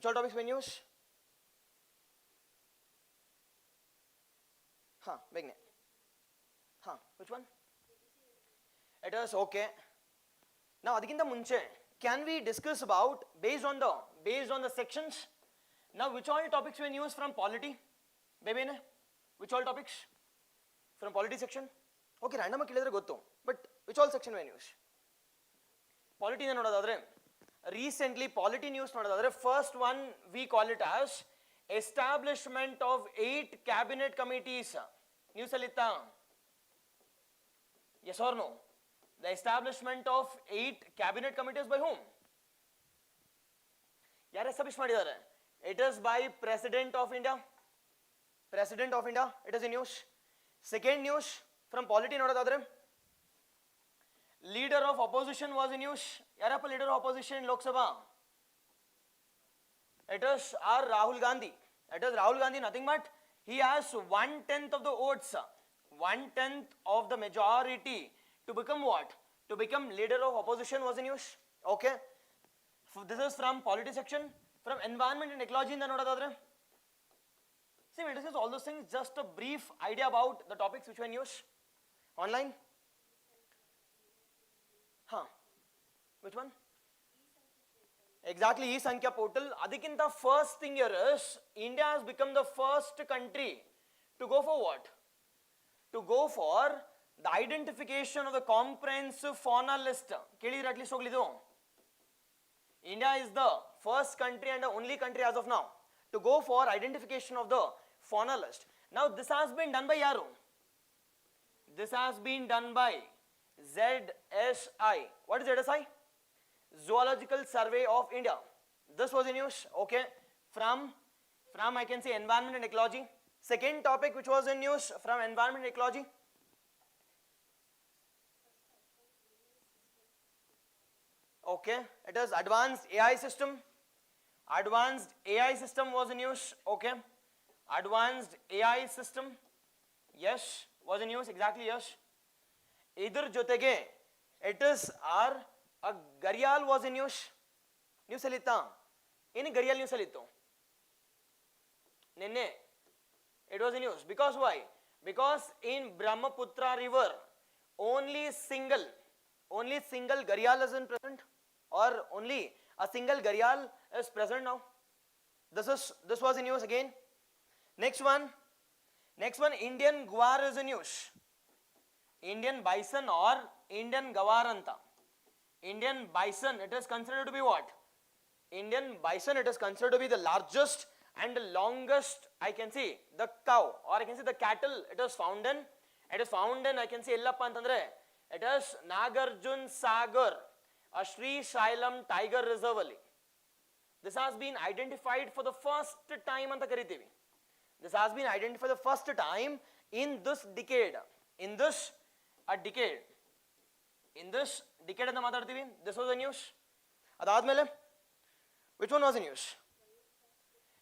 Which all topics were in news? Begne. Which one? It is okay. Now, adikinta munche, can we discuss about based on the sections? Now, which all topics were in news from polity? Baby ne? Which all topics from polity section? Okay, random kelidre gottu, but which all section were in news? Polity ne nodadadre recently polity news nodadadre first one we call it as establishment of 8 cabinet committees. News alitta? Yes or no? The establishment of 8 cabinet committees by whom? Yaar establish madidare? It is by President of India. President of India, it is in news. Second news from polity nodadadre leader of opposition was in news. Yarappa leader of opposition in Lok Sabha? It is our Rahul Gandhi. It is Rahul Gandhi, nothing but he has 1/10 of the votes, 1/10 of the majority to become what? To become leader of opposition was in news. Okay. This is from polity section. From environment and ecology in the nodadadre. See, we discuss all those things, just a brief idea about the topics which were in news. Online? Which one? Exactly, E-Sankhya portal. Adikinta first thing here is, India has become the first country to go for what? To go for the identification of the comprehensive fauna list. Kelidre at least hoglidu. India is the first country and the only country as of now to go for identification of the fauna list. Now this has been done by yaru? This has been done by ZSI. What is ZSI? Zoological Survey of India. This was in news. Okay. From I can say environment and ecology. Second topic which was in news from environment and ecology. Okay. It is advanced AI system. Advanced AI system was in news. Okay. Advanced AI system. Yes. Was in news. Exactly. Yes. Idhar jotege it is our a Garial was in news. News alitta. Any Garial news alittu? Nenne. It was in news. Because why? Because in Brahmaputra river only single Garial is present, or only a single Garial is present now. This was in news again. Next one, Indian Gwar is in news. Indian bison or Indian Gavaranta. Indian bison, it is considered to be what? Indian bison, it is considered to be the largest and the longest, I can say, the cow, or I can say the cattle, it is found in, I can say, Ellappa antandre, it is Nagarjun Sagar, a Sri Shailam Tiger Reserve ali. This has been identified for the first time anta karitivi. This has been identified for the first time in this decade. In this decade anta maatadtivi. This was the news. Adadmele, which one was the news?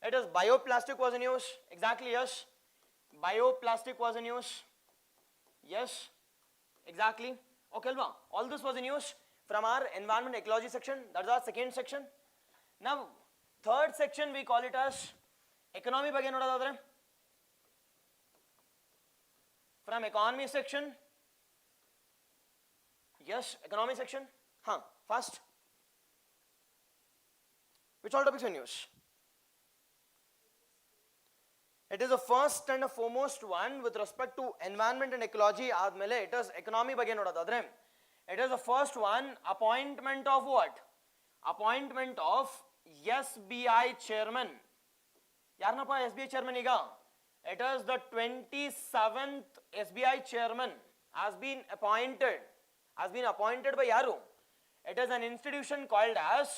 It is bioplastic was the news. Exactly, yes. Bioplastic was the news. Yes, exactly. Okay, all this was the news from our environment ecology section. That's our second section. Now, third section we call it as economy ಬಗ್ಗೆ ನೋಡೋದಾದ್ರೆ from economy section. Yes, economy section. First. Which all topics are news? It is the first and the foremost one with respect to environment and ecology. Admele, it is economy ಬಗ್ಗೆ ನೋಡೋದಾದ್ರೆ it is the first one, appointment of what? Appointment of SBI chairman. Yarnappa SBI chairman iga? It is the 27th SBI chairman has been appointed by yaru? It is an institution called as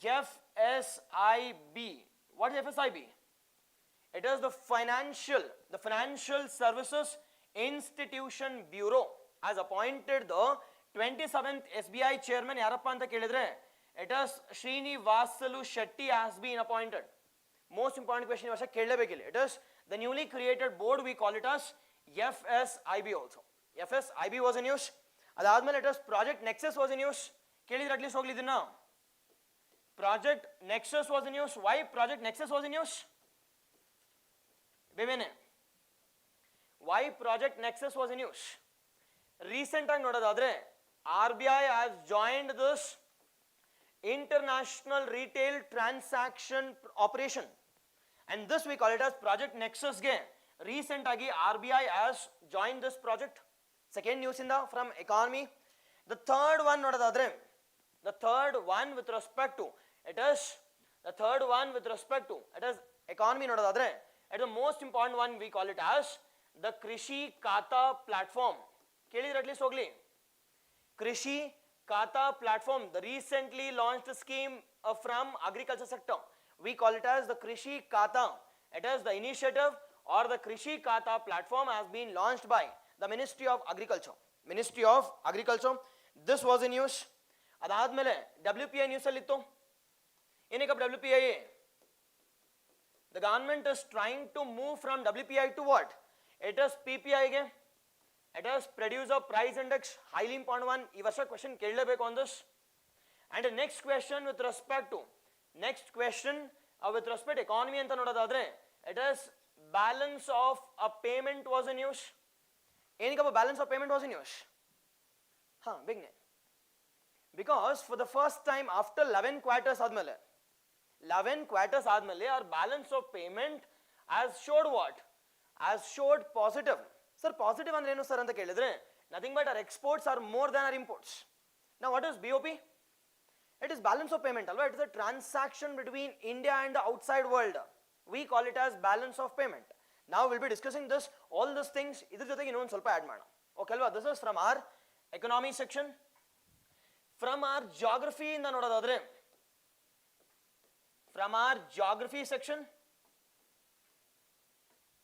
FSIB. What is FSIB? It is the Financial Services Institution Bureau has appointed the 27th SBI chairman. Yarappa anta kelidre, it is Srinivasalu Shetty has been appointed. Most important question vasha kelebekile. It is the newly created board, we call it as FSIB also. FSIB was in news. Adadmele it is Project Nexus was in news. Kelidre at least hogli idina. Project Nexus was in use. Why Project Nexus was in use? Bevene. Why Project Nexus was in use? Recent ಆಗಿ ನೋಡೋದಾದ್ರೆ RBI has joined this international retail transaction operation, and this we call it as Project Nexus. Ge recent agi RBI has joined this project. Second news in the from economy. The third one nodadadre, the third one with respect to it is the third one with respect to it is economy nodadadre, it is the most important one. We call it as the Krishi Khata platform. Kelidre at least hogli. Krishi Khata platform, the recently launched scheme from agriculture sector. We call it as the Krishi Khata. It is the initiative or the Krishi Khata platform has been launched by the Ministry of Agriculture. Ministry of Agriculture. This was in use. Adadmele WPI news alittu. Enikap WPI. The government is trying to move from WPI to what? It is PPI again. It is Producer Price Index. Highly important one. Ee varsha question kellebeku on this. And the next question with respect to with respect to economy anta nodadadre, it is balance of a payment was in use. Enikap balance of payment was in use. Big name. Because for the first time after 11 quarters admele, our balance of payment has showed what? Has showed positive. Sir, positive andre enu sir anta kelidre, nothing but our exports are more than our imports. Now what is BOP? It is balance of payment alwa. It is a transaction between India and the outside world. We call it as balance of payment. Now we'll be discussing this, all these things idr jotege innonu ಸ್ವಲ್ಪ add ಮಾಡೋಣ. Okay alwa? This is from our economy section. From our geography ಇಂದ ನೋಡೋದಾದ್ರೆ, from our geography section,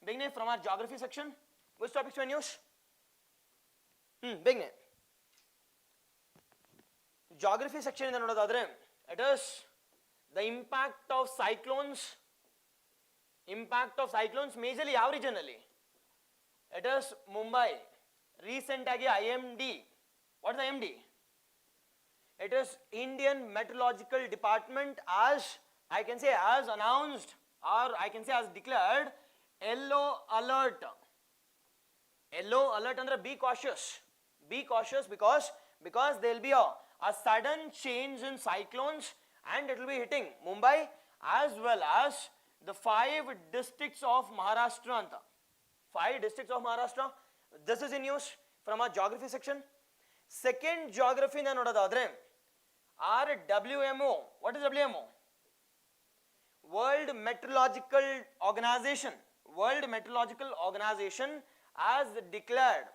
beginning from our geography section, which topics were in use? Beginning geography section ಇಂದ ನೋಡೋದಾದ್ರೆ, it is the impact of cyclones majorly ಯಾವ region ಅಲ್ಲಿ? It is Mumbai. Recent agi IMD. What is the IMD? It is Indian Meteorological Department, as I can say as announced, or I can say as declared yellow alert. Yellow alert andre be cautious because there will be a sudden change in cyclones, and it will be hitting Mumbai as well as the 5 districts of Maharashtra anta. 5 districts of Maharashtra. This is in use from our geography section. Second geography na nodadadre, our WMO. What is WMO? World Meteorological Organization has declared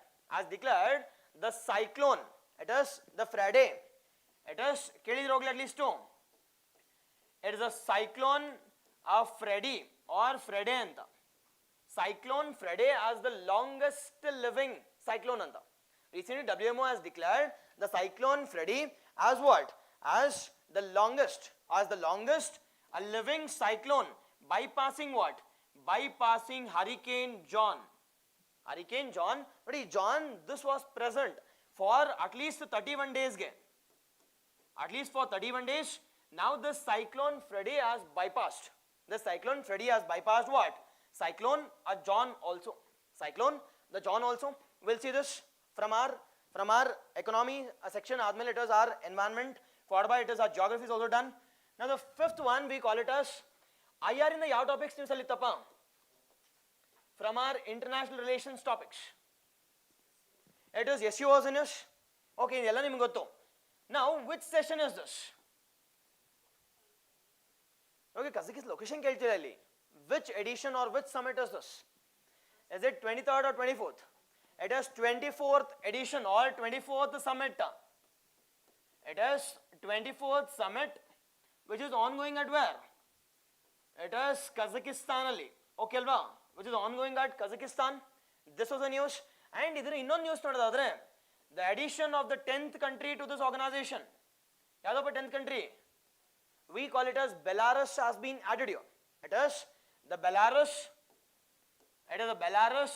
the cyclone, it is the Friday. It is kelidrogli at least two. It is a cyclone of Freddy or Friday anta. Cyclone Friday as the longest living cyclone anta. Recently WMO has declared the cyclone Freddy as what? As the longest a living cyclone, bypassing what? Bypassing Hurricane John. But John, this was present for at least 31 days. At least for 31 days. Now this cyclone Freddy has bypassed. What? Cyclone John also. The John also. We'll see this from our economy section. Admil it is our environment. Followed by it is our geography is also done. Now the fifth one we call it as IR in the yav topics news ali tappa. From our international relations topics, it is SU was in use. Okay, ella nimage gottu. Now which session is this? Okay, Kazakh's location keltira illi. Which edition or which summit is this? Is it 23rd or 24th? It is 24th edition or 24th summit. It is 24th summit, which is ongoing at where? It is Kazakhstan ali. Okay alva? Which is ongoing at Kazakhstan. This was the news. And idra innond news nodadadre, the addition of the 10th country to this organization. Yadapa 10th country? We call it as Belarus has been added here. It is the Belarus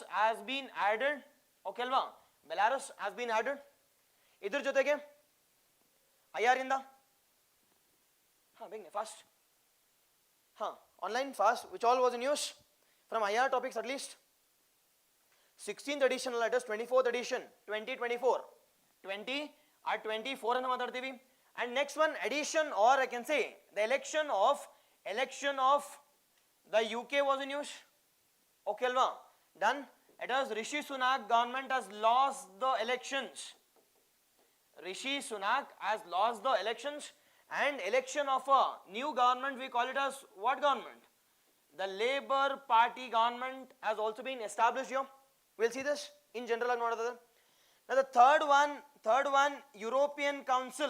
has been added. Okay alva? Belarus has been added. Idr jotege IR inda Big fast. Online fast. Which all was in news? From IR topics at least. 16th edition, let us 24th edition, 2024. 20 or 24 and matartivi. And next one, edition, or I can say the election of the UK was in news. Okay, alva. Done. It was Rishi Sunak government has lost the elections. Rishi Sunak has lost the elections, and election of a new government, we call it as what government? The Labour Party government has also been established here. We'll see this in general. Now the third one, European Council.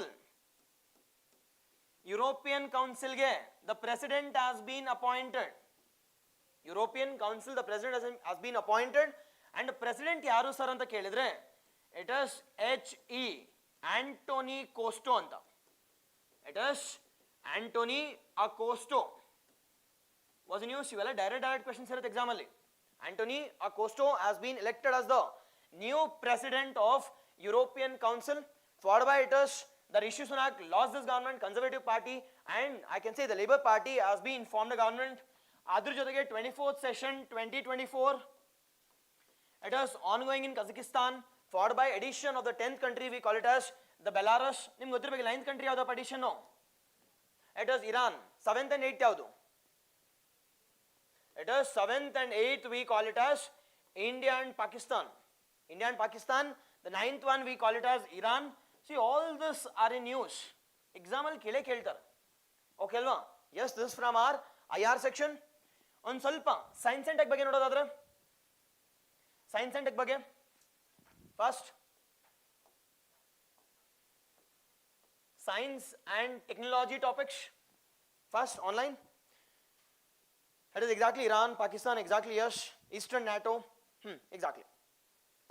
European Council ge the president has been appointed. European Council, the president has been appointed, and the president yaru sir anta kelidre, it is H.E. Anthony Costo anta. It is Anthony Acosto. Was in news, direct questions here at exam alli. Anthony Acosto has been elected as the new president of European Council. Followed by it is the Rishi Sunak lost this government, Conservative Party, and I can say the Labour Party has been formed a government. Adr jotege 24th session 2024. It is ongoing in Kazakhstan. Followed by addition of the 10th country, we call it as the Belarus. Nimge gottira 9th country yavudappa addition no? It is Iran. 7th and 8th yavudu? It is 7th and 8th, we call it as India and Pakistan. India and Pakistan. The 9th one, we call it as Iran. See, all this are in news. Example kele keltar. Okay, alva? Yes, this is from our IR section. On ಸ್ವಲ್ಪ science and tech ಬಗ್ಗೆ ನೋಡೋದಾದ್ರೆ, science and tech ಬಗ್ಗೆ first science and technology topics. First online. That is exactly Iran, Pakistan, exactly yes, Eastern NATO, exactly.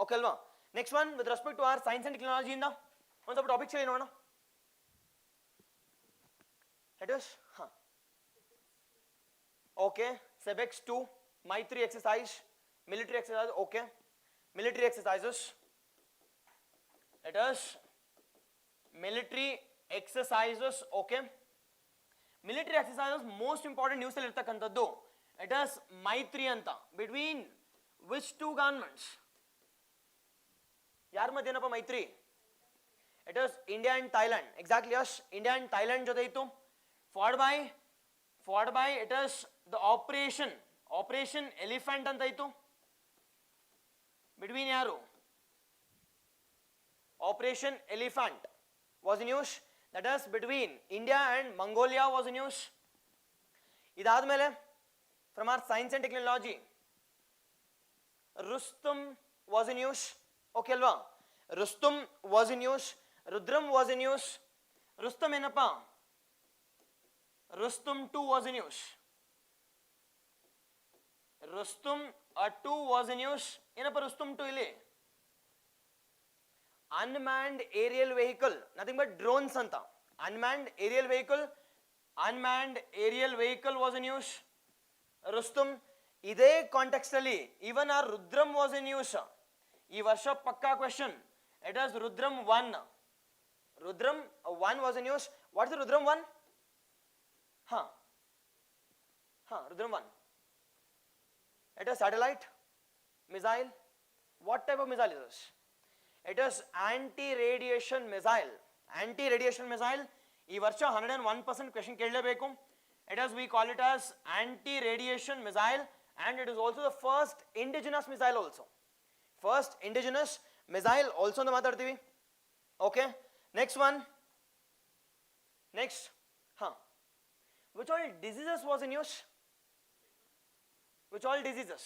Okay, alva? Next one, with respect to our science and technology in the one of the topics here, no? It is, okay, SEBEX 2, Maitri exercise, military exercise, okay, military exercises. It is military exercises, okay. Military exercises, most important news ಅಲ್ಲಿ ಇರ್ತಕ್ಕಂಥದ್ದು. It is Maitri ಅಂತ. Between which two governments? ಯಾರ ಮಧ್ಯ ಏನಪ್ಪ ಮೈತ್ರಿ? It is India and Thailand. Exactly, yes. India and Thailand ಜೊತೆ ಇತ್ತು. Followed by it is the Operation Elephant ಅಂತ ಇತ್ತು. Between ಯಾರು? Operation Elephant was in news. That is between India and Mongolia was in news. ಇದಾದ್ಮೇಲೆ from our science and technology, Rustum was in news. Okay alva? Rustum was in news. Rudram was in news. Rustum ಏನಪ್ಪ? Rustum 2 was in news. Rustum 2 was in news. ಏನಪ್ಪ Rustum 2 ಇಲ್ಲಿ? Unmanned aerial vehicle, nothing but drones anta. Unmanned aerial vehicle was in use. Rustum, ide context alli even our Rudram was in use. Ee varsha pakka question. It is Rudram 1. Rudram 1 was in use. What is the Rudram 1? Rudram 1. It is satellite, missile. What type of missile is this? It is anti-radiation missile. Anti-radiation missile. ಈ ವರ್ಷ 101% question ಕೇಳಲೇಬೇಕು. It is, we call it as anti-radiation missile, and it is also the first indigenous missile also. First indigenous missile also ಅಂತ ಮಾತಾಡ್ತೀವಿ. Okay. Next one. Next. Which all diseases was in use? Which all diseases?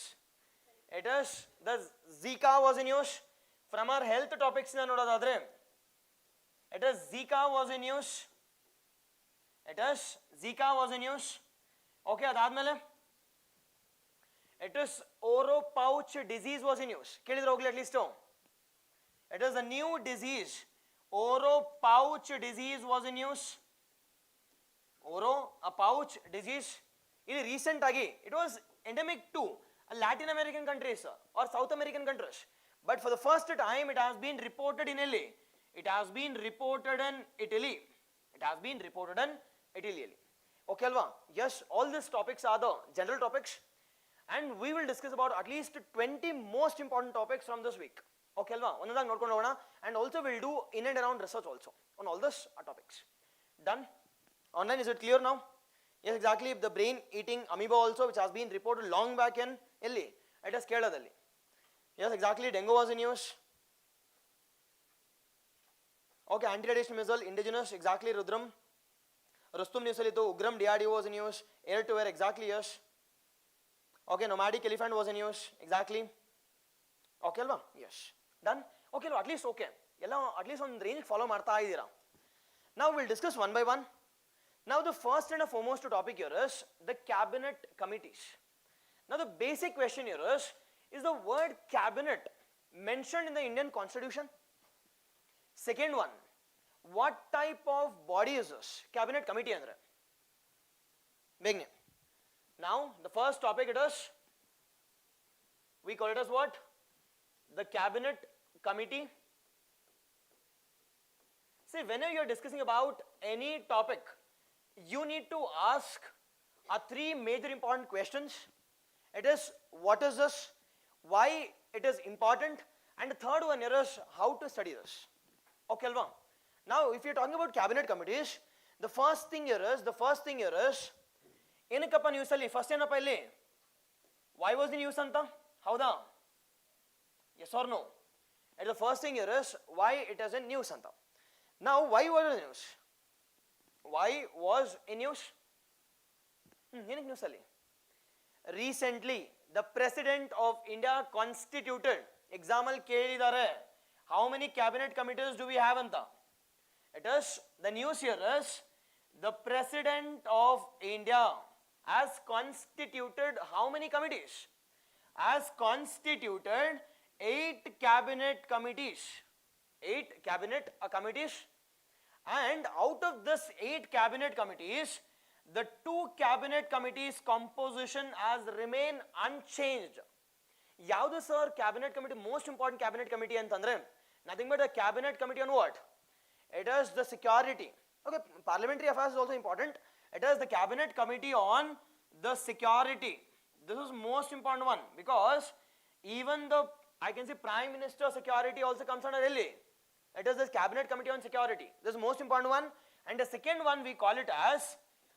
It is the Zika was in use. From our health topics ನೋಡೋದಾದ್ರೆ, it is Zika was in use. It is Zika was in use. Okay, ಅದಾದ್ಮೇಲೆ it is oro pouch disease was in use. ಕೇಳಿದ್ರೆ ಹೋಗ್ಲಿ at least. It is a new disease. Oro pouch disease was in use. Oro a pouch disease. It recent agi. It was endemic to Latin American countries or South American countries. But for the first time, it has been reported in Italy. It has been reported in Italy. It has been reported in Italy. Okay, Alva? Yes, all these topics are the general topics, and we will discuss about at least 20 most important topics from this week. Okay, Alva? And also we'll do in and around research also on all these topics. Done? Online, is it clear now? Yes, exactly. The brain eating amoeba also, which has been reported long back in Illi. It is Kerala. Yes, exactly. Dengue was in use. Okay, anti-radiation missile, indigenous, exactly. Rudram. Rustum news Ugram DRDO was in use. Air to air, exactly, yes. Okay, nomadic elephant was in use, exactly. Okay, Alva? Yes. Done? Okay, at least okay. At least on range follow marta idira. Now we'll discuss one by one. Now the first and foremost topic here is the cabinet committees. Now the basic question here is the word cabinet mentioned in the Indian constitution? Second one, what type of body is this? Cabinet committee andre. Begin. Now the first topic it is, we call it as what? The cabinet committee. See, whenever you are discussing about any topic, you need to ask three major important questions. It is, what is this? Why it is important? And the third one here is, how to study this. Okay, Alva? Now, if you are talking about cabinet committees, the first thing here is, ಏನಕ್ಕಪ್ಪ news ಅಲ್ಲಿ first ಏನಪ್ಪ ಇಲ್ಲಿ why was the news anta hauda yes or no and the first thing here is why it is in news anta now why was the news ಏನಕ್ಕೆ news ಅಲ್ಲಿ recently the president of India constituted exam ಅಲ್ಲಿ ಕೇಳಿದ್ದಾರೆ how many cabinet committees do we have anta it is the news here is the president of India has constituted how many committees? Has constituted 8 cabinet committees. 8 cabinet committees. And out of this 8 cabinet committees, the 2 cabinet committees composition has remained unchanged. Yavdu sir cabinet committee, most important cabinet committee antandre? Nothing but a cabinet committee on what? It is the security. Okay, parliamentary affairs is also important. It is the cabinet committee on the security. This is most important one because even the, I can say, prime minister security also comes under Delhi. It is this cabinet committee on security. This is the most important one. And the second one we call it as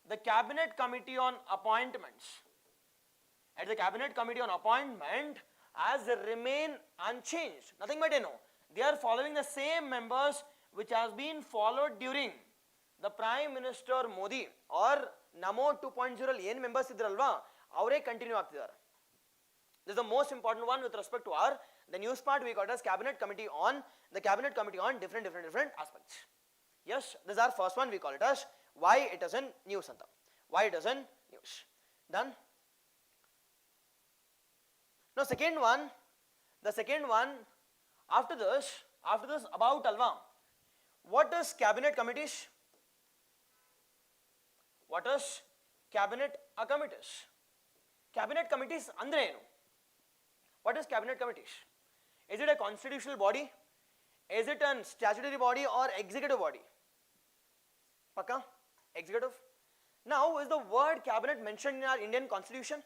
the cabinet committee on appointments. And the cabinet committee on appointment has remained unchanged. Nothing but they are following the same members which has been followed during the Prime Minister Modi or Namo 2.0 ಏನು members ಇದ್ರಲ್ವಾ ಅವರೇ continue ಆಗ್ತಿದ್ದಾರೆ. This is the most important one with respect to our the news part. We got as cabinet committee on different aspects. Yes, this is our first one. We call it as why it is in news anta. Why it is in news. Done. Now the second one after this about alva. What is cabinet committees? What is cabinet committees? Cabinet committees andre enu? What is cabinet committees? Is it a constitutional body? Is it a statutory body or executive body? Pakka? Executive? Now, is the word cabinet mentioned in our Indian constitution?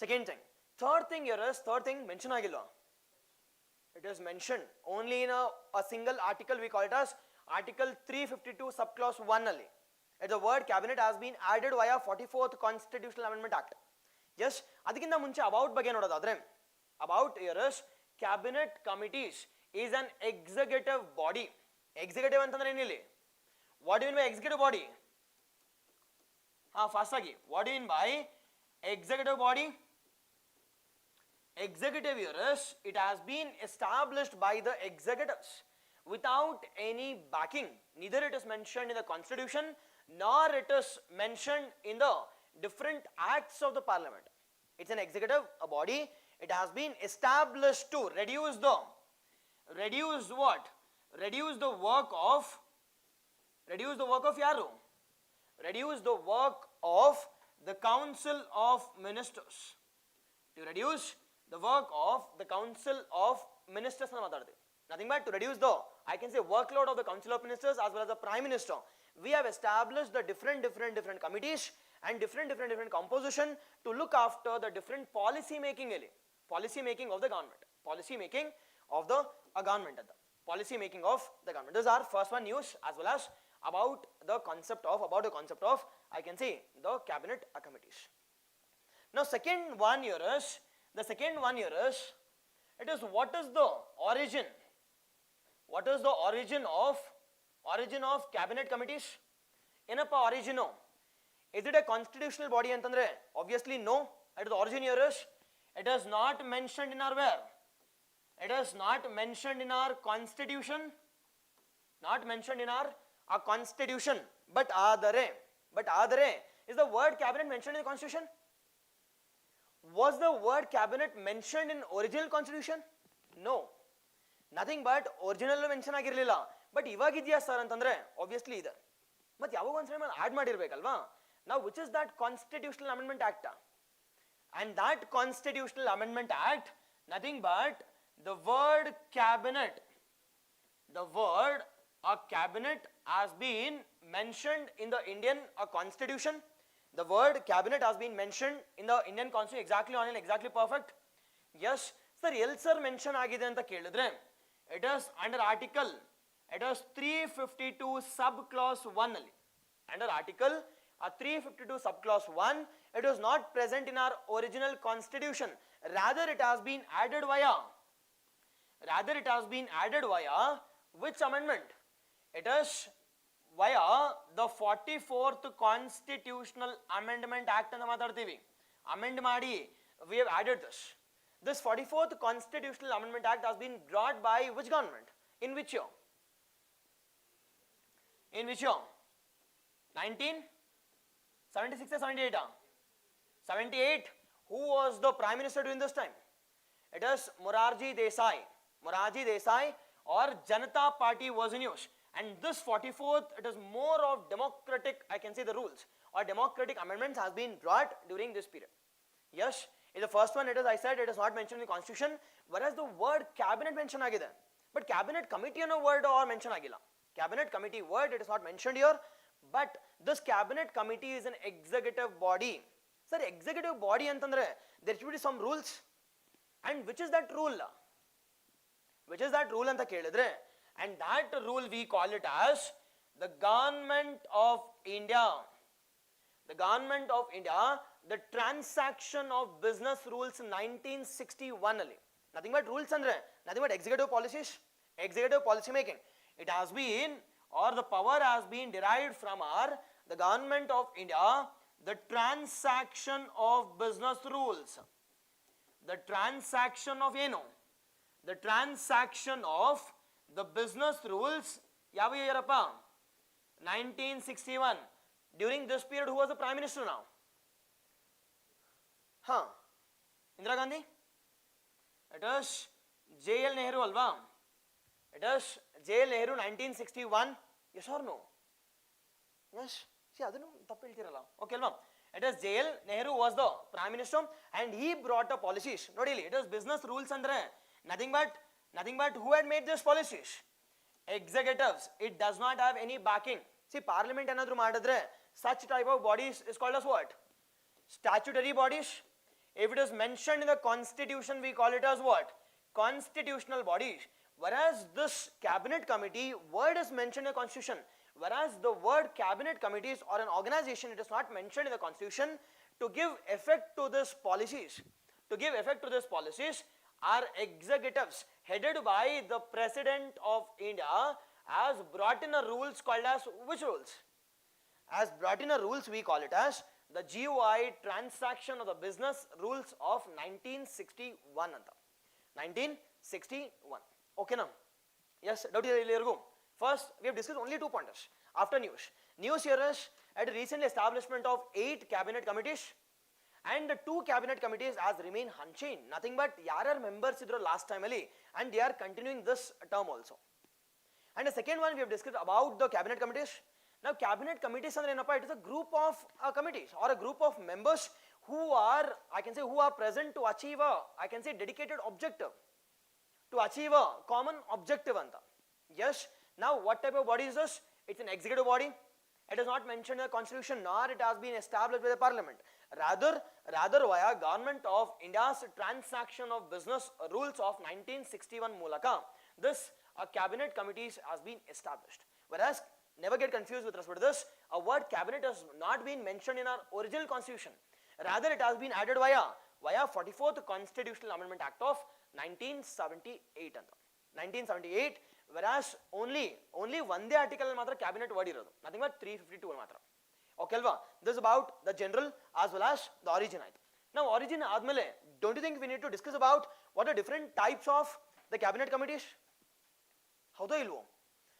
Second thing. Third thing mention agilla. It is mentioned only in a single article. We call it as Article 352 subclause 1 ಅಲ್ಲಿ. The word cabinet has been added via 44th Constitutional Amendment Act. Yes, ಅದಕ್ಕಿಂತ ಮುಂಚೆ about ಬಗ್ಗೆ ನೋಡೋದಾದ್ರೆ about here is cabinet committees is an executive body. Executive ಅಂತಂದ್ರೆ ಏನಿಲ್ಲಿ? What do you mean by executive body? Fast ಆಗಿ. What do you mean by executive body? Executive here is it has been established by the executives without any backing. Neither it is mentioned in the constitution nor it is mentioned in the different acts of the parliament. It's an executive, a body. It has been established to reduce the work yaru? Reduce the work of the council of ministers. To reduce the work of the council of ministers. Nothing but to reduce the, I can say, workload of the council of ministers as well as the prime minister we have established the different committees and different composition to look after the different policy making of the government, policy making of the government. This is our first one news, as well as about the concept of I can say the cabinet committees. Now second one here is it is what is the origin of cabinet committees? Enappa origin? Is it a constitutional body antandre? Obviously no. It is the origin here is it is not mentioned in our where? It is not mentioned in our constitution. Not mentioned in our constitution. But adare is the word cabinet mentioned in the constitution? Was the word cabinet mentioned in original constitution? No. Nothing but original mention agirlilla. But ivagidya sir antandre obviously ide. But yavaga once add madirbekalva. Now which is that Constitutional Amendment Act? And that Constitutional Amendment Act, nothing but the word cabinet. The word cabinet has been mentioned in the Indian constitution. The word cabinet has been mentioned in the Indian constitution exactly on and exactly perfect. Yes, sir, sir mention agide anta kelidre. It is under article, it is 352 subclause 1 ali. Under article 352 subclause 1, it is not present in our original constitution. Rather it has been added via which amendment? It is via the 44th Constitutional Amendment Act and amend madi, we have added this. This 44th Constitutional Amendment Act has been brought by which government? In which year? In which year? 1976 or 78? 78. Who was the Prime Minister during this time? It is Morarji Desai. Morarji Desai or Janata Party was in use. And this 44th, it is more of democratic, I can say the rules or democratic amendments has been brought during this period. Yes, in the first one, it is, I said, it is not mentioned in the constitution, whereas the word cabinet mentioned agide. But cabinet committee no word or mention agila. Cabinet committee word, it is not mentioned here, but this cabinet committee is an executive body. Sir, executive body antandre, there should be some rules. And which is that rule? Which is that rule anta kelidre? And that rule we call it as the Government of India. The Government of India, the Transaction of Business Rules 1961 ali. Nothing but rules andre, nothing but executive policies, executive policy making. It has been, or the power has been derived from the Government of India, the Transaction of Business Rules. The transaction of the transaction of the business rules, ಯಾವ year appa? 1961. During this period, who was the Prime Minister now? Indira Gandhi? It is J.L. Nehru alva? It is J.L. Nehru 1961. Yes or no? Yes. See, adunu tappu heltiralla. Okay alva? It is J.L. Nehru was the Prime Minister and he brought up policies. Nodili, it is business rules andre. Nothing but who had made these policies? Executives. It does not have any backing. See, Parliament another madadre, such type of bodies is called as what? Statutory bodies. If it is mentioned in the constitution, we call it as what? Constitutional bodies. Whereas this cabinet committee word is mentioned in the constitution. Whereas the word cabinet committees or an organization, it is not mentioned in the constitution. To give effect to these policies, are executives headed by the President of India has brought in a rules called as which rules? Has brought in a rules, we call it as the GOI Transaction of the Business Rules of 1961 anta. 1961. Okay now? Yes, doubt go. First, we have discussed only 2 pointers. After news. News here is at a recent establishment of 8 cabinet committees. And the 2 cabinet committees has remained unchanged. Nothing but yarar members idro last time ali, and they are continuing this term also. And the second one we have discussed about the cabinet committees. Now cabinet committees andre enappa, it is a group of committees or a group of members who are, I can say, who are present to achieve a, I can say, dedicated objective. To achieve a common objective anta. Yes. Now what type of body is this? It's an executive body. It is not mentioned in the constitution, nor it has been established by the parliament. Rather via Government of India's Transaction of Business Rules of 1961 Mulaka, this cabinet committees has been established. Whereas, never get confused with respect to this, a word cabinet has not been mentioned in our original constitution. Rather, it has been added via 44th Constitutional Amendment Act of 1978 anta. 1978, whereas only one day article matra cabinet word irodu, nothing but 352 matra. Okay alva? This is about the general as well as the origin. Now origin admele, don't you think we need to discuss about what are different types of the cabinet committees? Howda ilvo?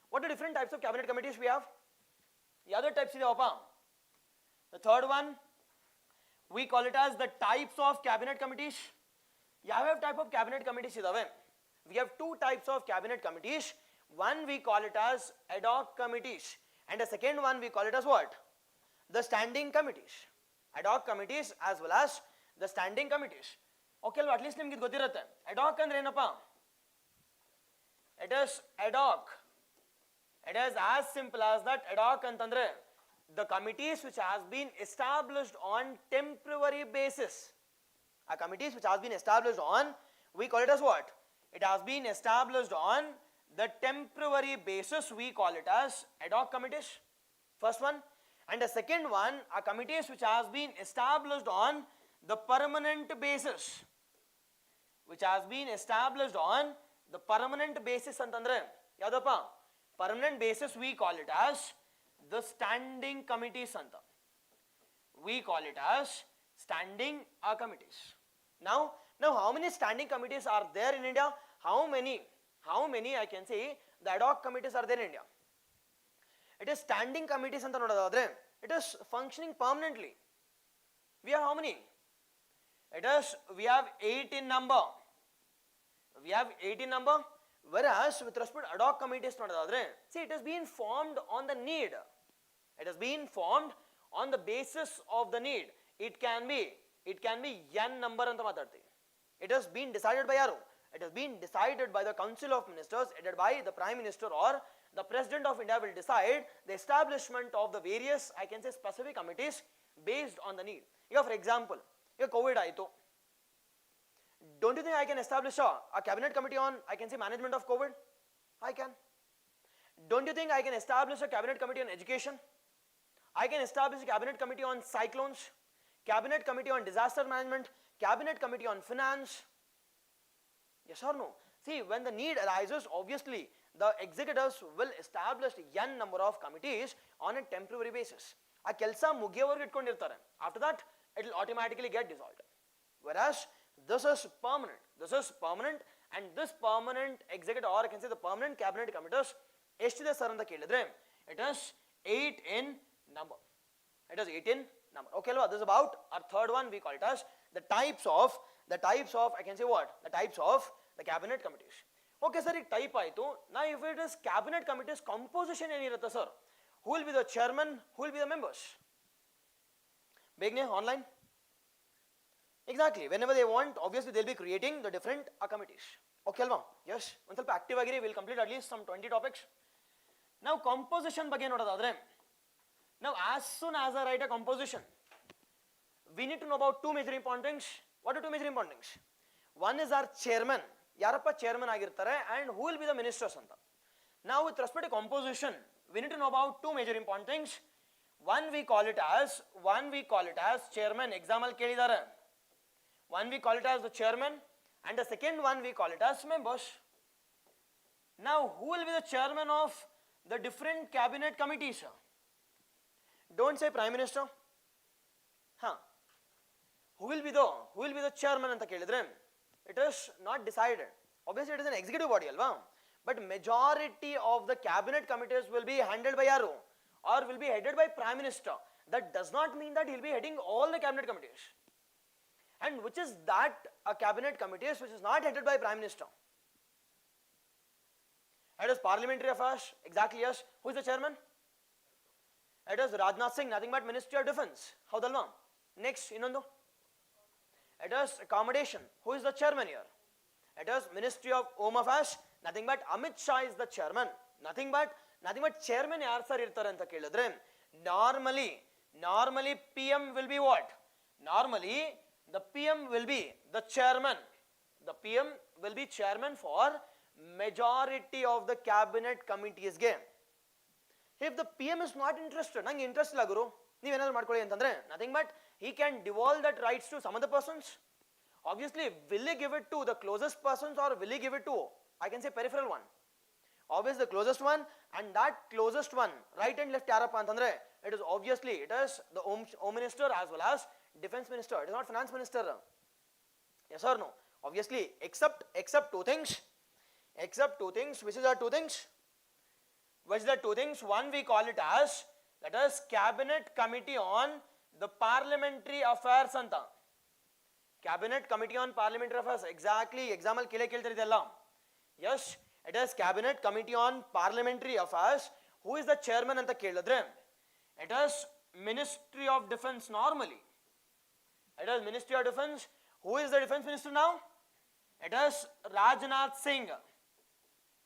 What are different types of cabinet committees we have? The other types is the third one, we call it as the types of cabinet committees. ಯಾವ type of cabinet committees idave? We have two types of cabinet committees. One we call it as ad hoc committees, and the second one we call it as what? The standing committees. Ad hoc committees as well as the standing committees. Okay, at least nimge ಗೊತ್ತಿರುತ್ತೆ. Ad hoc ಅಂದ್ರೆ ಏನಪ್ಪ? It is ad hoc. It is as simple as that. Ad hoc ಅಂತಂದ್ರೆ the committees which has been established on temporary basis. A committees which has been established on, we call it as what? It has been established on the temporary basis, we call it as ad hoc committees. First one. And the second one, a committees which has been established on the permanent basis. Which has been established on the permanent basis antandre yadappa? Permanent basis, we call it as the standing committees anta. We call it as standing committees. Now how many standing committees are there in India? How many I can say the ad hoc committees are there in India? It is standing committees anta nodadadre, it is functioning permanently. We have how many? We have 8 in number. We have 8 in number. Whereas with respect to ad hoc committees nodadadre, see, it has been formed on the need. It has been formed on the basis of the need. It can be n number anta matarti. It has been decided by yaru? It has been decided by the Council of Ministers, headed by the Prime Minister, or the President of India will decide the establishment of the various, I can say, specific committees based on the need. Here, for example, here COVID aitu. Don't you think I can establish a cabinet committee on, I can say, management of COVID? I can. Don't you think I can establish a cabinet committee on education? I can establish a cabinet committee on cyclones, cabinet committee on disaster management, cabinet committee on finance. Yes or no? See, when the need arises, obviously the executives will establish n number of committees on a temporary basis. A kelsa mugiyavargu itkondirtare. After that, it will automatically get dissolved. Whereas this is permanent. This is permanent, and this permanent executive, or I can say the permanent cabinet committees, eshtiದೆ sir anta kelidre, it is 8 in number. It is 8 in number. Okay, this is about our third one. We call it as the types of I can say what? The types of the cabinet committees. Okay, sir, type aitu. Now, if it is cabinet committees composition enirutte sir, who will be the chairman? Who will be the members? Begne online. Exactly. Whenever they want, obviously they will be creating the different committees. Okay, alva? Yes. One ಸ್ವಲ್ಪ active agiri. We will complete at least some 20 topics. Now, composition ಬಗ್ಗೆ ನೋಡೋದಾದ್ರೆ, now as soon as I write a composition, we need to know about two major important things. What are two major important things? One is our chairman. Yarappa chairman agirtare, and who will be the ministers anta. Now, with respect to composition, we need to know about two major important things. One we call it as chairman. Example kelidare. One we call it as the chairman, and the second one we call it as members. Now, who will be the chairman of the different cabinet committees? Don't say Prime Minister. Who will be the chairman anta kelidre? It is not decided. Obviously, it is an executive body, alva. But majority of the cabinet committees will be handled by yaru, or will be headed by Prime Minister. That does not mean that he will be heading all the cabinet committees. And which is that a cabinet committees which is not headed by Prime Minister? It is Parliamentary Affairs. Exactly, yes. Who is the chairman? It is Rajnath Singh, nothing but Ministry of Defense. How dalma? Next, inondu. It is Accommodation. Who is the chairman here? It is Ministry of Home Affairs, nothing but Amit Shah is the chairman. Nothing but chairman yaar sir irtare anta kelidre. Normally PM will be what? Normally the PM will be the chairman. The PM will be chairman for majority of the cabinet committees ಗೆ. If the PM is not interested, ನಂಗೆ interest ಇಲ್ಲ ಗುರು, ನೀವೇನಾದ್ರು ಮಾಡ್ಕೊಳ್ಳಿ ಅಂತಂದ್ರೆ, nothing but he can devolve that rights to some other persons. Obviously, will he give it to the closest persons or will he give it to, I can say, peripheral one? Obviously the closest one, and that closest one, right and left yarappa antandre, it is obviously, it is the home minister as well as defense minister. It is not finance minister. Yes or no? Obviously, except two things, which is the two things? Which are the two things? One, we call it as, that is cabinet committee on the parliamentary affairs anta. Cabinet committee on parliamentary affairs, exactly exam al kile keltare idella. Yes, it is cabinet committee on parliamentary affairs. Who is the chairman anta kelidre, it is Ministry of Defense. Normally it is Ministry of Defense. Who is the defense minister now? It is Rajnath Singh.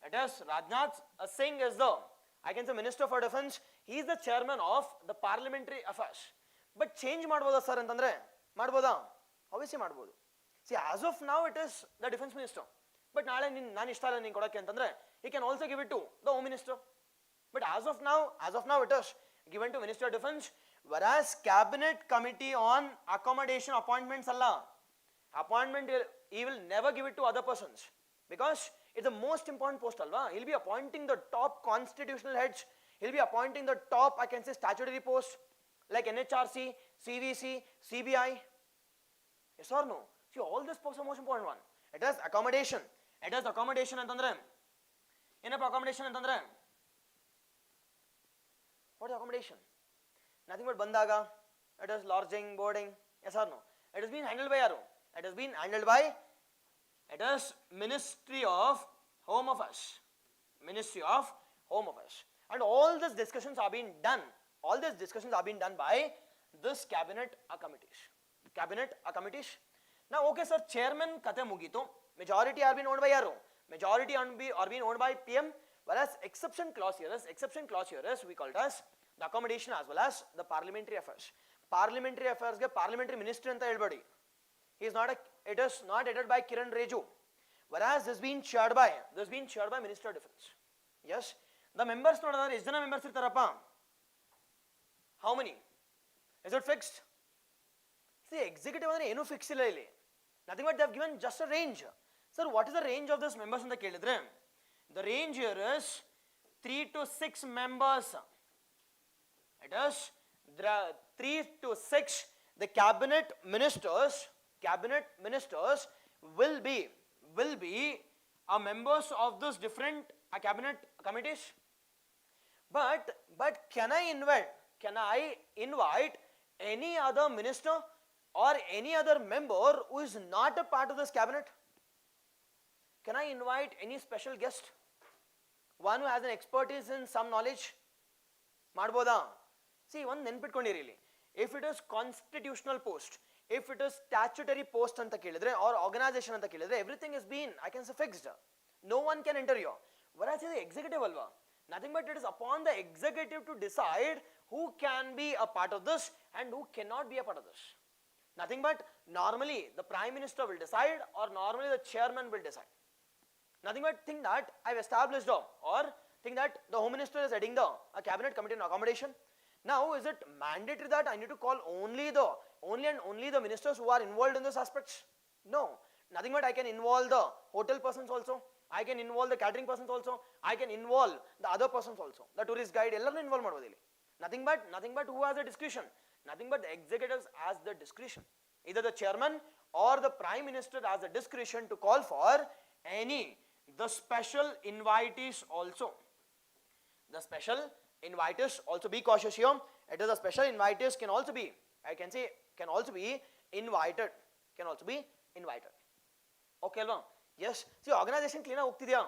It is Rajnath Singh is the, I can say, Minister for Defense. He is the chairman of the parliamentary affairs. But change ಮಾಡ್ಬೋದಾ sir ಅಂತಂದ್ರೆ, ಮಾಡ್ಬೋದಾ? Obviously ಮಾಡ್ಬೋದು. See, as of now it is the defense minister. But ನಾಳೆ ನಾನು ಇಷ್ಟ ಇಲ್ಲ ನೀನು ಕೊಡಕ್ಕೆ ಅಂತಂದ್ರೆ, he can also give it to the home minister. But as of now it is given to Minister of Defense. Whereas cabinet committee on accommodation appointments alla, appointment he will never give it to other persons, because it's the most important post alva. He'll be appointing the top constitutional heads, he'll be appointing the top, I can say, statutory posts like NHRC, CVC, CBI. Yes or no? See, all these posts are most important one. It is accommodation. It is accommodation antandre, ಏನಪ್ಪ accommodation ಅಂತಂದ್ರೆ, what is accommodation? Nothing but bandaga. It is lodging, boarding. Yes or no? It has been handled by yaru? It has been handled by, it is Ministry of Home Affairs. Ministry of Home Affairs. And all these discussions are being done. All these discussions are being done by this cabinet committees. Cabinet committees. Now, okay sir, chairman kate mugito. Majority are being owned by yaru? Majority are being owned by PM. Whereas exception clause here is we call it as the accommodation as well as the parliamentary affairs. Parliamentary affairs ge parliamentary minister anta helbadi. He is not a, it is not headed by Kiran Reju. Whereas this being chaired by Minister of Defense. Yes, the members nodadare ಎಷ್ಟು ಜನ members irtarappa? How many? Is it fixed? See, executive andre enu fix illa illi. Nothing but they have given just a range. Sir, what is the range of this members anta kelidre? The range here is 3 to 6 members. It is 3 to 6. The cabinet ministers will be members of those different cabinet committees. But can I invite any other minister or any other member who is not a part of this cabinet? Can I invite any special guest, one who has an expertise in some knowledge? ಮಾಡ್ಬೋದಾ? See, one ನೆನ್ಪಿಟ್ಕೊಂಡಿರಿ ಇಲ್ಲಿ, if it is constitutional post, if it is statutory post ಅಂತ ಕೇಳಿದ್ರೆ or organization ಅಂತ ಕೇಳಿದ್ರೆ, everything is been, I can say, fixed. No one can enter here. Whereas it is executive alva, nothing but it is upon the executive to decide who can be a part of this and who cannot be a part of this. Nothing but normally the prime minister will decide or normally the chairman will decide. Nothing but think that I've established or think that the home minister is heading the cabinet committee on accommodation. Now, is it mandatory that I need to call only the ministers who are involved in these aspects? No. Nothing but I can involve the hotel persons also. I can involve the catering persons also. I can involve the other persons also. The tourist guide, ellarnu involve ಮಾಡಬಹುದು ಇಲ್ಲಿ. Nothing but who has the discretion? Nothing but the executives has the discretion. Either the chairman or the prime minister has the discretion to call for the special invitees also. The special invitees also, be cautious here. It is the special invitees can also be, I can say, can also be invited. Okay alva? Yes. See, organization clean ಹೋಗ್ತಿದ್ಯಾ?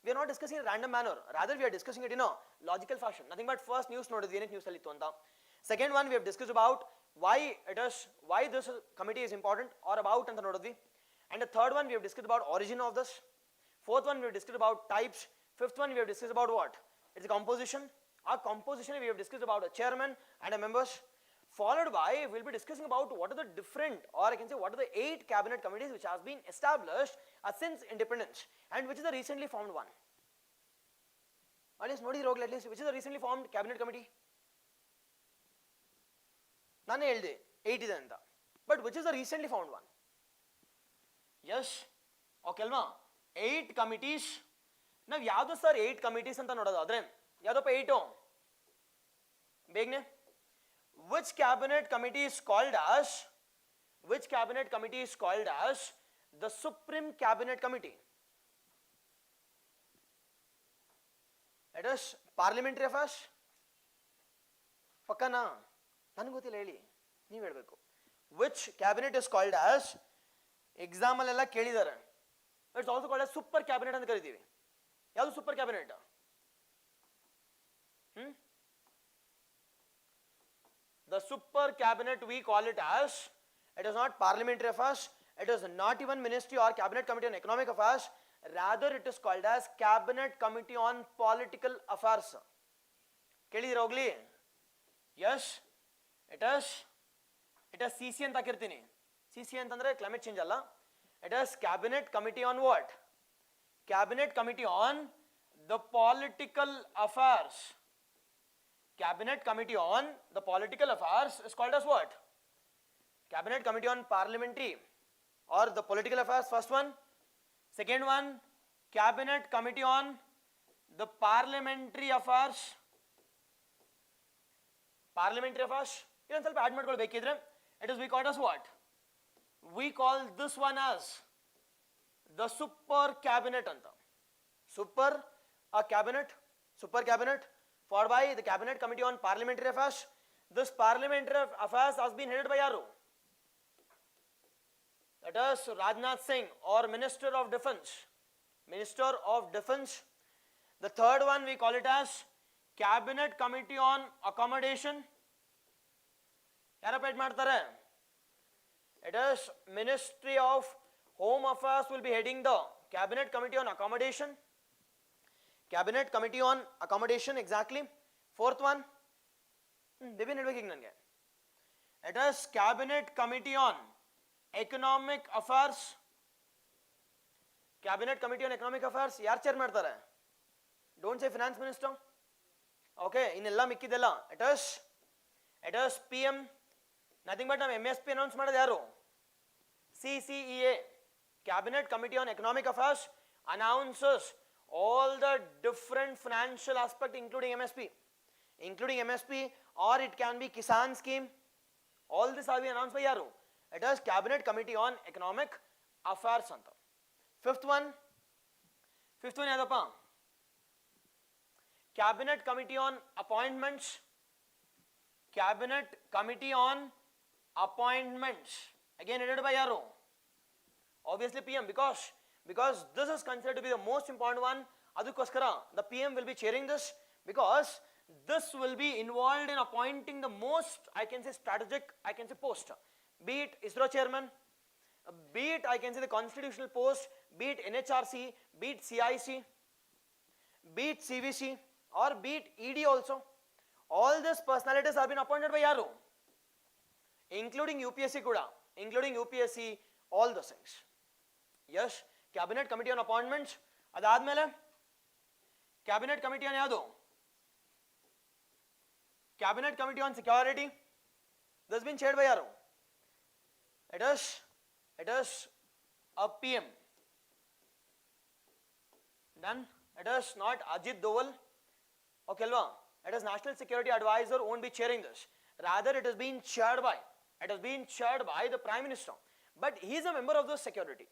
We are not discussing in a random manner. Rather, we are discussing it in a logical fashion. Nothing but first news ನೋಡಿದ್ವಿ, ಏನಕ್ಕೆ news ಅಲ್ಲಿ ಇತ್ತು ಅಂತ. Second one, we have discussed about why this committee is important or about ಅಂತ ನೋಡಿದ್ವಿ. And the third one, we have discussed about origin of this. Fourth one, we have discussed about types. Fifth one, we have discussed about what? Its composition. Our composition, we have discussed about a chairman and a members. Followed by, we'll be discussing about what are the different, or I can say what are the 8 cabinet committees which has been established since independence, and which is the recently formed one. At least nodi rogla, at least which is the recently formed cabinet committee? Nane helde 8 ide anta, but which is the recently formed one? Yes, okay alma 8 committees. Now yadu sir 8 committees anta nodadadre yadapa 8 begne. Which cabinet committee is called as the Supreme Cabinet Committee? It is Parliamentary Affairs. Pakka na nanu gottilla heli ನೀವು ಹೇಳಬೇಕು. Which cabinet is called as, exam ಅಲ್ಲೆಲ್ಲ ಕೇಳಿದ್ದಾರೆ, it's also called as super cabinet ಅಂತ ಕರಿತೀವಿ. ಯಾವುದು super cabinet? The super cabinet we call it as, it is not parliamentary affairs, it is not even ministry or cabinet committee on economic affairs, rather it is called as cabinet committee on political affairs. ಕೇಳಿದಿರಾ ಹೋಗ್ಲಿ? Yes, it is CC ಅಂತ ಹಾಕಿರ್ತೀನಿ. CC ಅಂತಂದ್ರೆ climate change ಅಲ್ಲ, it is cabinet committee on what? Cabinet committee on the political affairs. Cabinet committee on the political affairs is called as what? Cabinet committee on parliamentary or the political affairs, first one. Second one, cabinet committee on the parliamentary affairs. Parliamentary affairs. Even ಸ್ವಲ್ಪ add ಮಾಡ್ಕೊಳ್ಬೇಕಿದ್ರೆ, it is we call as what? We call this one as the super cabinet anta. Super cabinet. Followed by the cabinet committee on parliamentary affairs. This parliamentary affairs has been headed by yaru? That is Rajnath Singh, or Minister of Defence. The third one we call it as cabinet committee on accommodation. Yarappa head ಮಾಡ್ತಾರೆ? It is Ministry of Home Affairs will be heading the cabinet committee on accommodation. Cabinet committee on accommodation, exactly. Fourth one, Devin ಹೇಳ್ಬೇಕು ನನಗೆ. It is cabinet committee on economic affairs. Cabinet committee on economic affairs ಯಾರು chair ಮಾಡ್ತಾರೆ? Don't say finance minister. Okay, ಇನ್ನೆಲ್ಲ ಮಿಕ್ಕಿದೆಲ್ಲ it is PM. Nothing but ನಾವು MSP announce ಮಾಡೋದು ಯಾರು? CCEA, Cabinet Committee on Economic Affairs, announces all the different financial aspect including MSP, or it can be Kisan scheme. All this will be announced by yaru? It is Cabinet Committee on Economic Affairs anta. Fifth one yadappa? Cabinet Committee on Appointments. Cabinet Committee on Appointments, again headed by yaru? Obviously PM, because this is considered to be the most important one. Adukoskara the PM will be chairing this, because this will be involved in appointing the most, I can say, strategic, I can say, post, be it ISRO chairman, be it I can say the constitutional post, be it NHRC, be it CIC, be it CVC, or be it ED also. All these personalities have been appointed by yaru? Including UPSC kuda, all those things. Yes, Cabinet Committee on Appointments. ಅದಾದ್ಮೇಲೆ Cabinet Committee on ಯಾವುದು? Cabinet Committee on Security. This has been chaired by ಯಾರು? It is a PM. Then it is not Ajit Doval. Okay alva? It is National Security Advisor won't be chairing this. Rather it has been chaired by the Prime Minister. But he is a member of the security.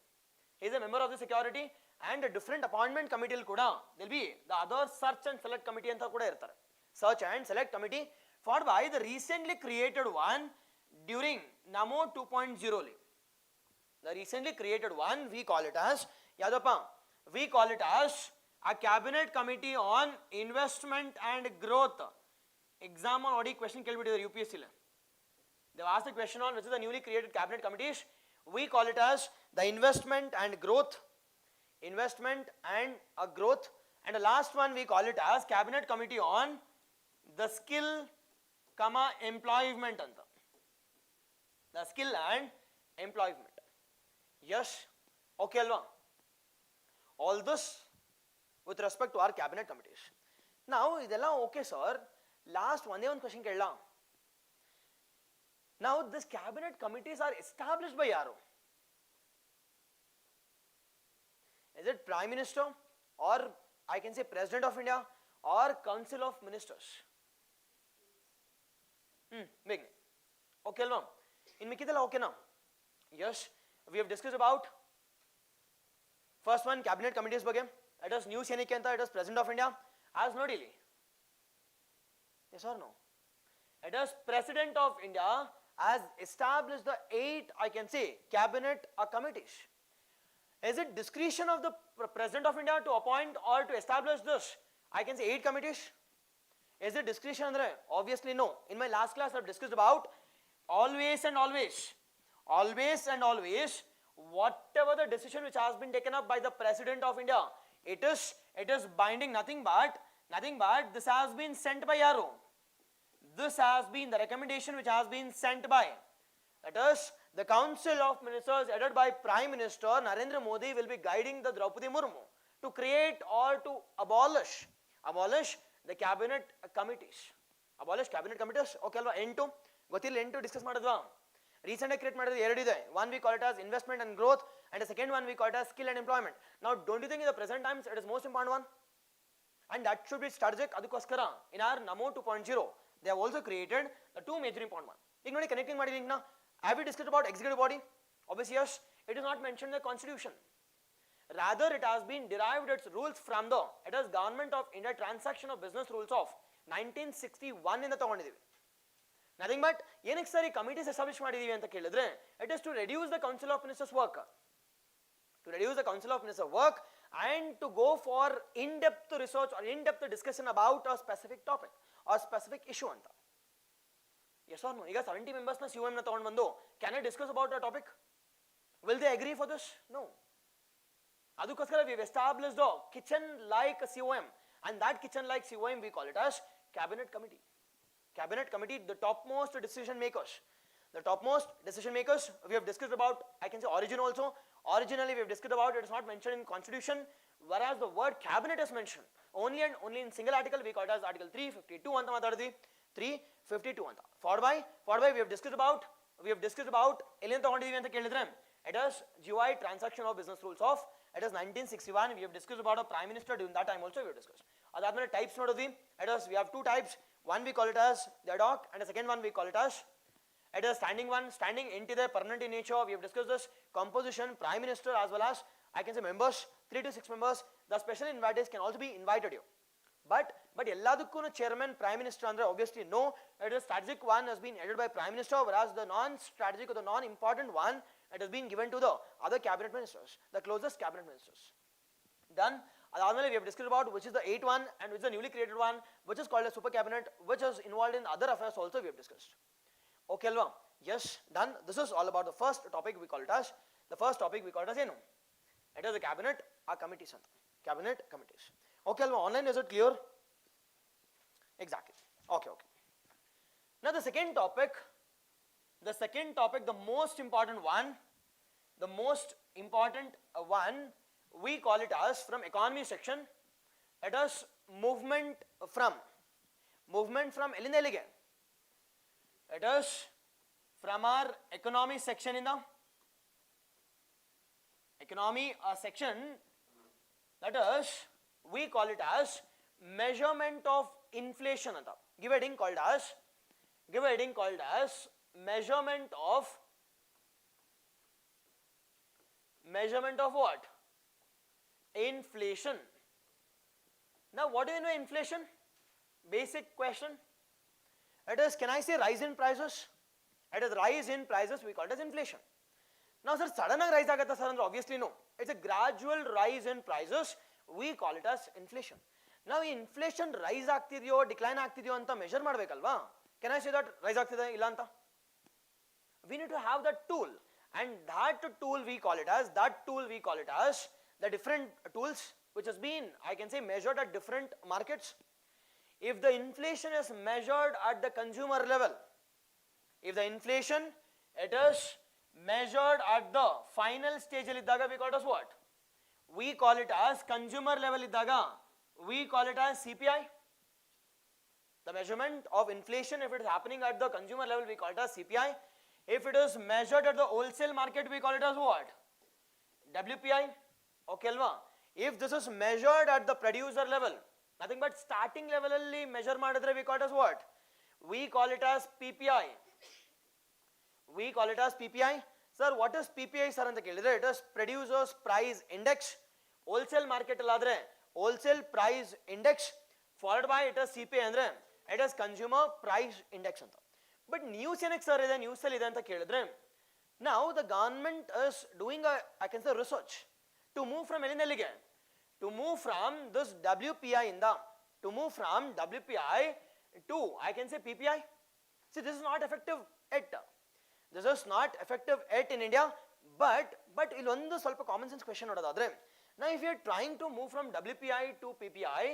And a different appointment committee kuda, there will be the other search and select committee anta kuda irtare. Search and select committee, followed by the recently created one during Namo 2.0. The recently created one, we call it as yadappa? We call it as a cabinet committee on investment and growth. Exam on audit question kelbitidare UPSC le. They have asked the question on which is the newly created cabinet committees. We call it as the investment and growth, and the last one we call it as cabinet committee on the skill, employment anta. The skill and employment. Yes, okay alva. All this with respect to our cabinet committees. Now idella okay sir, last one question kella. Now this cabinet committees are established by yaru? Is it Prime Minister, or I can say President of India, or Council of Ministers? Big. Okay alva. In mikidella okay na? Yes, we have discussed about first one cabinet committees ಬಗ್ಗೆ. It is news ಏನಕ್ಕೆ ಅಂತ, it is President of India as no delay. Yes or no? It is President of India has established the 8, I can say, cabinet committees. Is it discretion of the President of India to appoint or to establish this, I can say, 8 committees? Is it discretion andre? Obviously no. In my last class I have discussed about always and always, whatever the decision which has been taken up by the President of India, it is binding, nothing but this has been sent by yaru. This has been the recommendation which has been sent by, that is, the Council of Ministers headed by Prime Minister Harendra Modi will be guiding the Draupadi Murmu to create or to abolish the cabinet committees. Abolish cabinet committees. Okay alva. N2 ಗೊತ್ತಿಲ್ಲ, N2 discuss ಮಾಡಿದ್ವಾ? Recent ಆಗಿ create ಮಾಡಿದ್ರೆ ಎರಡಿದೆ. One we call it as investment and growth, and the second one we call it as skill and employment. Now don't you think in the present times it is most important one, and that should be strategic? ಅದಕ್ಕೋಸ್ಕರ in our Namo 2.0 they have also created the 2 major important one. ಈಗ ನೋಡಿ connecting ಮಾಡಿದೀನಿ na. Have we discussed about executive body? Obviously yes, it is not mentioned in the constitution. Rather it has been derived its rules from the, it is Government of India Transaction of Business Rules of 1961 ಇಂದ ತಗೊಂಡಿದ್ದೀವಿ. Nothing but ಏನಕ್ಕೆ ಸರಿ committees establish ಮಾಡಿದೀವಿ ಅಂತ ಕೇಳಿದ್ರೆ, it is to reduce the Council of Ministers work, and to go for in-depth research or in-depth discussion about a specific topic or specific issue anta. Yes or no? ಈಗ 70 members na COM na ತಗೊಂಡು ಬಂದು, can I discuss about a topic? Will they agree for this? No. ಅದಕ್ಕೋಸ್ಕರ we have established a kitchen like COM, and that kitchen like COM we call it as cabinet committee. Cabinet committee, the topmost decision makers. We have discussed about, I can say, origin also. Originally we have discussed about, it is not mentioned in constitution, whereas the word cabinet is mentioned only and only in single article. We call it as article 352 anta matadidhi. 352 anta. Followed by we have discussed about ಎಲ್ಲಿ ತಗೊಂಡಿದೀವಿ ಅಂತ ಕೇಳಿದ್ರೆ, it is GI transaction of business rules of, it is 1961. We have discussed about a prime minister. During that time also we have discussed. Adadmele types nodidvi. It is, we have 2 types. One we call it as the ad hoc, and the second one we call it as, it is standing one. Standing entity, permanent in nature. We have discussed this. Composition, prime minister as well as, I can say, members, 3 to 6 members. The special invitees can also be invited you. But ಎಲ್ಲದಕ್ಕೂ chairman prime minister andre obviously no. It is strategic one has been headed by prime minister, whereas the non-strategic or the non-important one, it has been given to the other cabinet ministers, the closest cabinet ministers. Done. Adadmele we have discussed about which is the 8th one and which is the newly created one, which is called a super cabinet, which is involved in other affairs also we have discussed. Okay alva? Yes, done. This is all about the first topic we call it as, ಏನು? It is the cabinet committees anta. Cabinet committees. Okay alva? Online, is it clear? Exactly. Okay. Now the second topic, the most important one, we call it as, from economy section, it is movement from ಎಲ್ಲಿಂದ ಎಲ್ಲಿಗೆ? It is from our economy section in the economy section, that is, we call it as measurement of inflation anta. Give a heading called as measurement of what? Inflation. Now what do you know inflation? Basic question. It is, can I say, rise in prices? It is rise in prices, we call it as inflation. Now sir, sudden rise agata sir andre? Obviously no. It's a gradual rise in prices, we call it as inflation. Now inflation rise ಆಗ್ತಿದೆಯೋ decline ಆಗ್ತಿದೆಯೋ ಅಂತ measure ಮಾಡಬೇಕಲ್ವಾ? Can I say that rise ಆಗ್ತಿದೆ ಇಲ್ಲ ಅಂತ? We need to have that tool, and that tool we call it as the different tools which has been, I can say, measured at different markets. if the inflation is measured at the consumer level, if the inflation it is measured at the final stage ಅಲ್ಲಿ ಇದ್ದಾಗ we call it as what? We call it as consumer level ಇದ್ದಾಗ we call it as CPI. The measurement of inflation, if it is happening at the consumer level, we call it as CPI. If it is measured at the wholesale market, we call it as what? WPI. Okay alva? If this is measured at the producer level, nothing but starting level alli measure madidre, we call it as what? We call it as PPI. We call it as PPI. Sir, what is PPI sir anta kelidre? It is producers price index. Wholesale market alladre wholesale price index followed by it is CPI andre it is consumer price index anta. But news ಏನಕ್ಕೆ sir ಇದೆ news ಅಲ್ಲಿ ಇದೆ ಅಂತ ಕೇಳಿದ್ರೆ, now the government is doing a, I can say, research to move from ಎಲ್ಲಿಂದೆಲ್ಲಿಗೆ, to move from this WPI ಇಂದ, to move from WPI to, I can say, PPI. See, this is not effective yet. This is not effective yet in India, but ಇಲ್ಲೊಂದು ಸ್ವಲ್ಪ common sense question ನೋಡೋದಾದ್ರೆ, now if you are trying to move from WPI to PPI,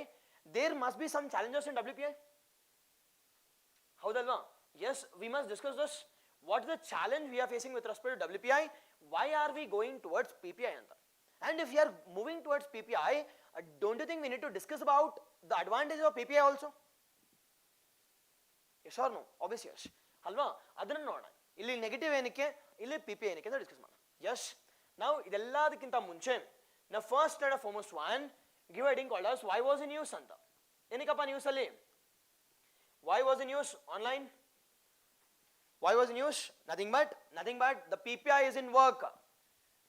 there must be some challenges in WPI. ಹೌದಲ್ವಾ? Yes, we must discuss this. What is the challenge we are facing with respect to WPI? Why are we going towards PPI anta? And if we are moving towards PPI, don't you think we need to discuss about the advantages of PPI also? Yes or no? Obviously yes. ಅಲ್ವಾ? ಅದನ್ನ ನೋಡೋಣ. ಇಲ್ಲಿ negative ಏನಕ್ಕೆ, ಇಲ್ಲಿ PPI ಏನಕ್ಕೆ ಅಂತ discuss ಮಾಡೋಣ. Yes. Now ಇದೆಲ್ಲದಕ್ಕಿಂತ ಮುಂಚೆ now first and foremost one, give a heading called as why was in news ಅಂತ. ಏನಕ್ಕಪ್ಪ ನ್ಯೂಸ್ ಅಲ್ಲಿ? Why was in news online? Why was in news? Nothing but the PPI is in work.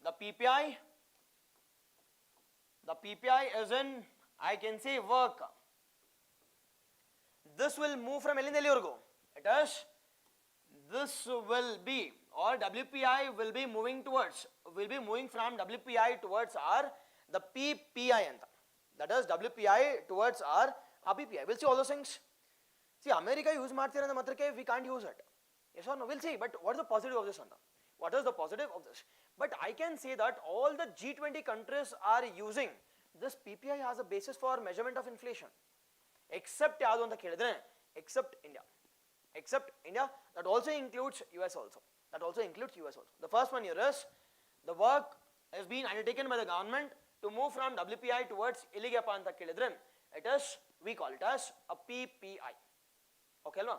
The PPI is in, I can say, work. This will move from ಎಲ್ಲಿಂದ ಎಲ್ಲಿವರೆಗೂ? It is, this will be, or WPI will be moving from WPI towards our the PPI anta. That is WPI towards our PPI. We'll see all those things. See, America use ಮಾಡ್ತೀರ ಅಂದ ಮಾತ್ರಕ್ಕೆ we can't use it. Yes or no? We'll see. But what is the positive of this anta? What is the positive of this? But I can say that all the G20 countries are using this PPI as a basis for measurement of inflation. Except ಯಾವುದು ಅಂತ ಕೇಳಿದ್ರೆ, except India. Except India, that also includes US also. That also includes US also. The first one here is, the work has been undertaken by the government to move from WPI towards ಎಲ್ಲಿಗೆಪ್ಪ ಅಂತ ಕೇಳಿದ್ರೆ, it is, we call it as a PPI. Okay alva?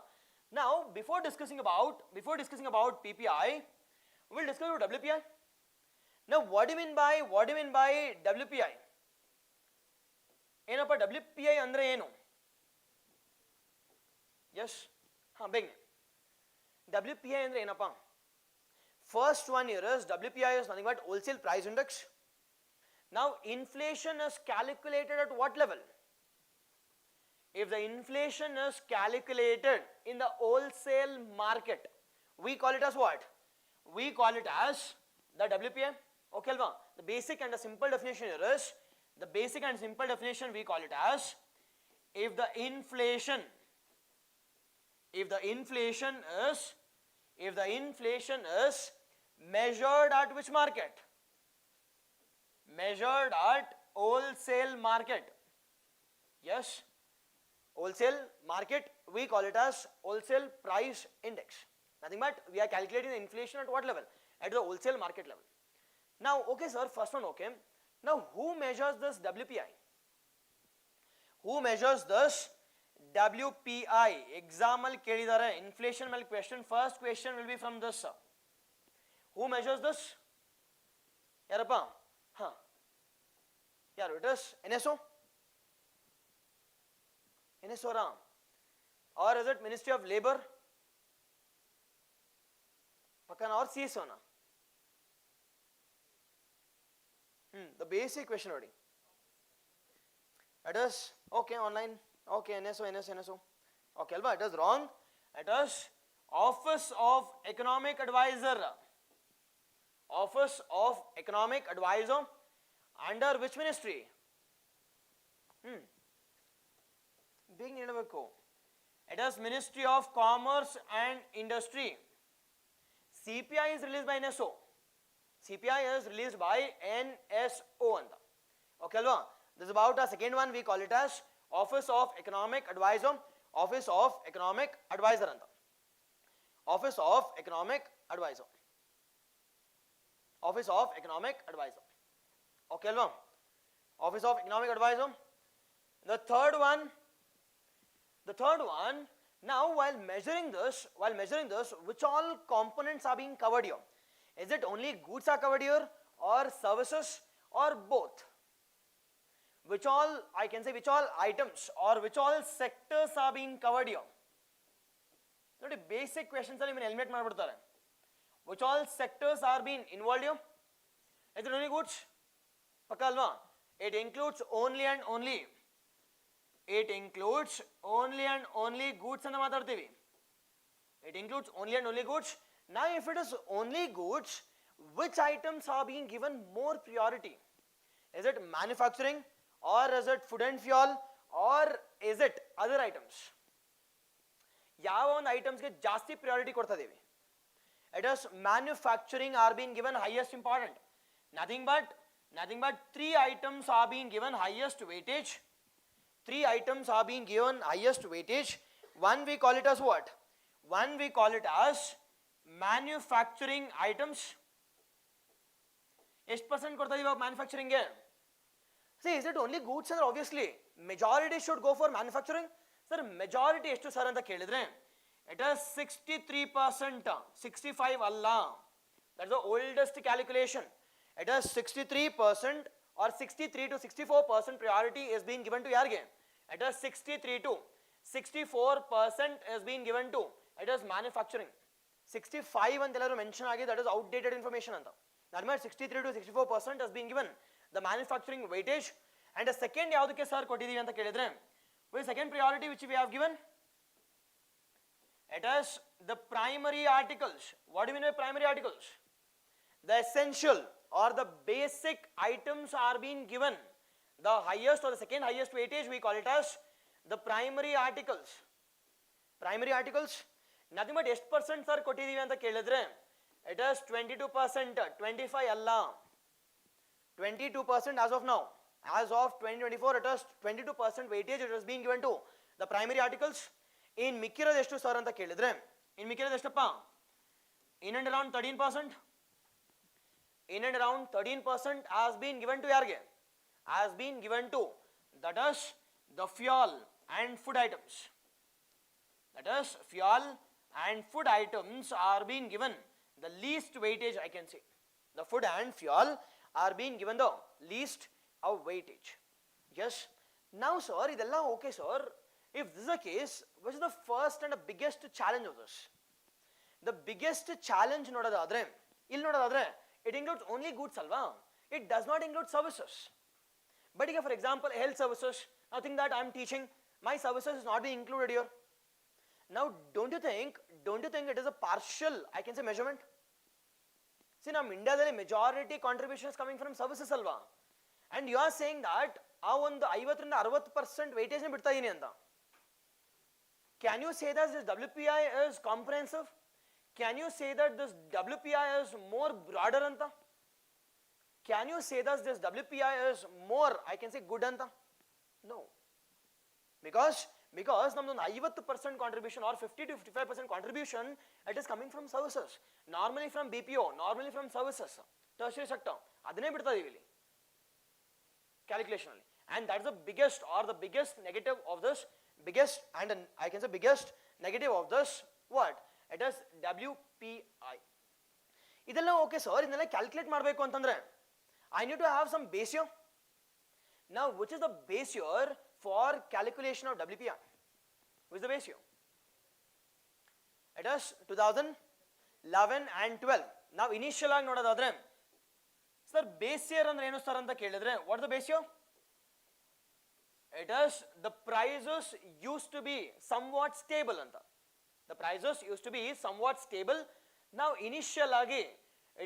Now before discussing about PPI, we'll discuss about WPI. Now what do you mean by WPI? ಏನಪ್ಪ WPI ಅಂದ್ರೆ ಏನು? Yes, ಬೇಗನೆ WPI ಅಂದ್ರೆ ಏನಪ್ಪ? First one here is, WPI is nothing but wholesale price index. Now inflation is calculated at what level? If the inflation is calculated in the wholesale market, we call it as what? We call it as the WPI. Okay alva? The basic and the simple definition here is, we call it as, if the inflation is measured at which market? Measured at wholesale market. Yes, wholesale market, we call it as wholesale price index. Nothing but we are calculating the inflation at what level? At the wholesale market level. Now, okay sir, first one okay. Now who measures this WPI? Who measures this WPI? Exam ಅಲ್ಲಿ ಕೇಳಿದ್ದಾರೆ, inflation ಮೇಲೆ question, first question will be from this sir. Who measures this? ಯಾರಪ್ಪ? ಯಾರು? It is NSO? NSO Ra? Or is it Ministry of Labor? ಪಕ್ಕನ or CSO na? The basic question ನೋಡಿ. It is okay online. Okay, NSO. Okay alva? It is wrong. It is Office of Economic Advisor. Office of Economic Advisor under which ministry? Big ಹೇಳಬೇಕು. It is Ministry of Commerce and Industry. CPI is released by NSO. CPI is released by NSO anta. Okay alva? This is about a second one, we call it as Office of Economic Advisor, Office of Economic Advisor anta. Office of Economic Advisor. Office of Economic Advisor. Okay alva? Office of Economic Advisor. The third one, now while measuring this, which all components are being covered here? Is it only goods are covered here, or services, or both? Which all, I can say, which all items or which all sectors are being covered here? Not a basic questions are even eliminate ಮಾಡ್ಬಿಡ್ತಾರೆ. Which all sectors are being involved here? Is it only goods? ಪಕ್ಕ ಅಲ್ವಾ? It includes only and only. It includes only and only goods ಅಂತ ಮಾತಾಡ್ತೀವಿ. It includes only and only goods. Now if it is only goods, which items are being given more priority? Is it manufacturing, or is it food and fuel, or is it other items? ಯಾವ ಒಂದು ಐಟಮ್ಸ್ಗೆ ಜಾಸ್ತಿ priority ಕೊಡ್ತಾ ಇದೀವಿ? It is manufacturing are being given highest important. Nothing but 3 items are being given highest weightage. 3 items are being given highest weightage. One we call it as what? One we call it as manufacturing items. ಎಷ್ಟು percent ಕೊಡ್ತಾ ಇದೀವಿ manufacturing ಗೆ? See, is it only goods sir? Obviously majority should go for manufacturing. Sir, majority ಎಷ್ಟು sir ಅಂತ ಕೇಳಿದ್ರೆ it is 63%, 65 ಅಲ್ಲ. That's the oldest calculation. It is 63% or 63 to 64% priority is being given to ಯಾರಿಗೆ? It is 63 to 64% is being given to it is manufacturing. 65 ಅಂತ ಎಲ್ಲರೂ mention ಆಗಿ that is outdated information ಅಂತ. That means 63 to 64% is being given the manufacturing weightage. And the second ಯಾವುದಕ್ಕೆ sir ಕೊಟ್ಟಿದ್ದೀವಿ ಅಂತ ಕೇಳಿದ್ರೆ, with second priority which we have given, it is the primary articles. What do you mean by primary articles? The essential or the basic items are being given the highest or the second highest weightage. We call it as the primary articles. Primary articles. Nothing but ಎಷ್ಟು percent sir ಕೊಟ್ಟಿದ್ದೀವಿ ಅಂತ ಕೇಳಿದ್ರೆ it is 22%, 25 ಅಲ್ಲ. 22% as of now. As of 2024 it is 22% weightage it is being given to the primary articles. In ಮಿಕ್ಕಿರೋದು ಎಷ್ಟು sir ಅಂತ ಕೇಳಿದ್ರೆ in ಮಿಕ್ಕಿರೋದು ಎಷ್ಟಪ್ಪ? In and around 13%. In and around 13% has been given to ಯಾರಿಗೆ? Has been given to that is the fuel and food items. That is fuel and food items are being given the least weightage, I can say. The food and fuel are being given the least of weightage. Yes. Now sir, idella okay sir. If this is the case, which is the first and the biggest challenge of this? The biggest challenge ನೋಡೋದಾದ್ರೆ ಇಲ್ಲಿ ನೋಡೋದಾದ್ರೆ it includes only goods alva. It does not include services. But if for example health services, I think that I am teaching, my services is not being included here. Now don't you think it is a partial, I can say, measurement? See, now Indiaದಲ್ಲಿ majority contribution is coming from services alva, and you are saying that ಆ ಒಂದು 50 ರಿಂದ 60% weightage ನ ಬಿಡ್ತಾ ಇದೀನಿ ಅಂತ. Can you say that this WPI is comprehensive? Can you say that this WPI is more broader anta? Can you say that this WPI is more, I can say, good anta? No. Because ನಮ್ದು 50% contribution or 50 to 55% contribution, it is coming from services. Normally from BPO, normally from services, tertiary sector. ಅದನ್ನೇ ಬಿಡ್ತಾ ಇದೀವಿ ಇಲ್ಲಿ calculation ಅಲ್ಲಿ. And that's the biggest or the biggest negative of this, biggest and I can say biggest negative of this what? It is WPI. ಇದೆಲ್ಲ okay sir, ಇದನ್ನೆಲ್ಲ calculate ಮಾಡಬೇಕು ಅಂತಂದ್ರೆ I need to have some base year. Now which is the base year for calculation of WPI? Which is the base year? It is 2011 and 12. Now initial ಆಗಿ ನೋಡೋದಾದ್ರೆ sir base year ಅಂದ್ರೆ ಏನು sir ಅಂತ ಕೇಳಿದ್ರೆ what is the base year? It is the prices used to be somewhat stable anta. The prices used to be somewhat stable. Now initial agi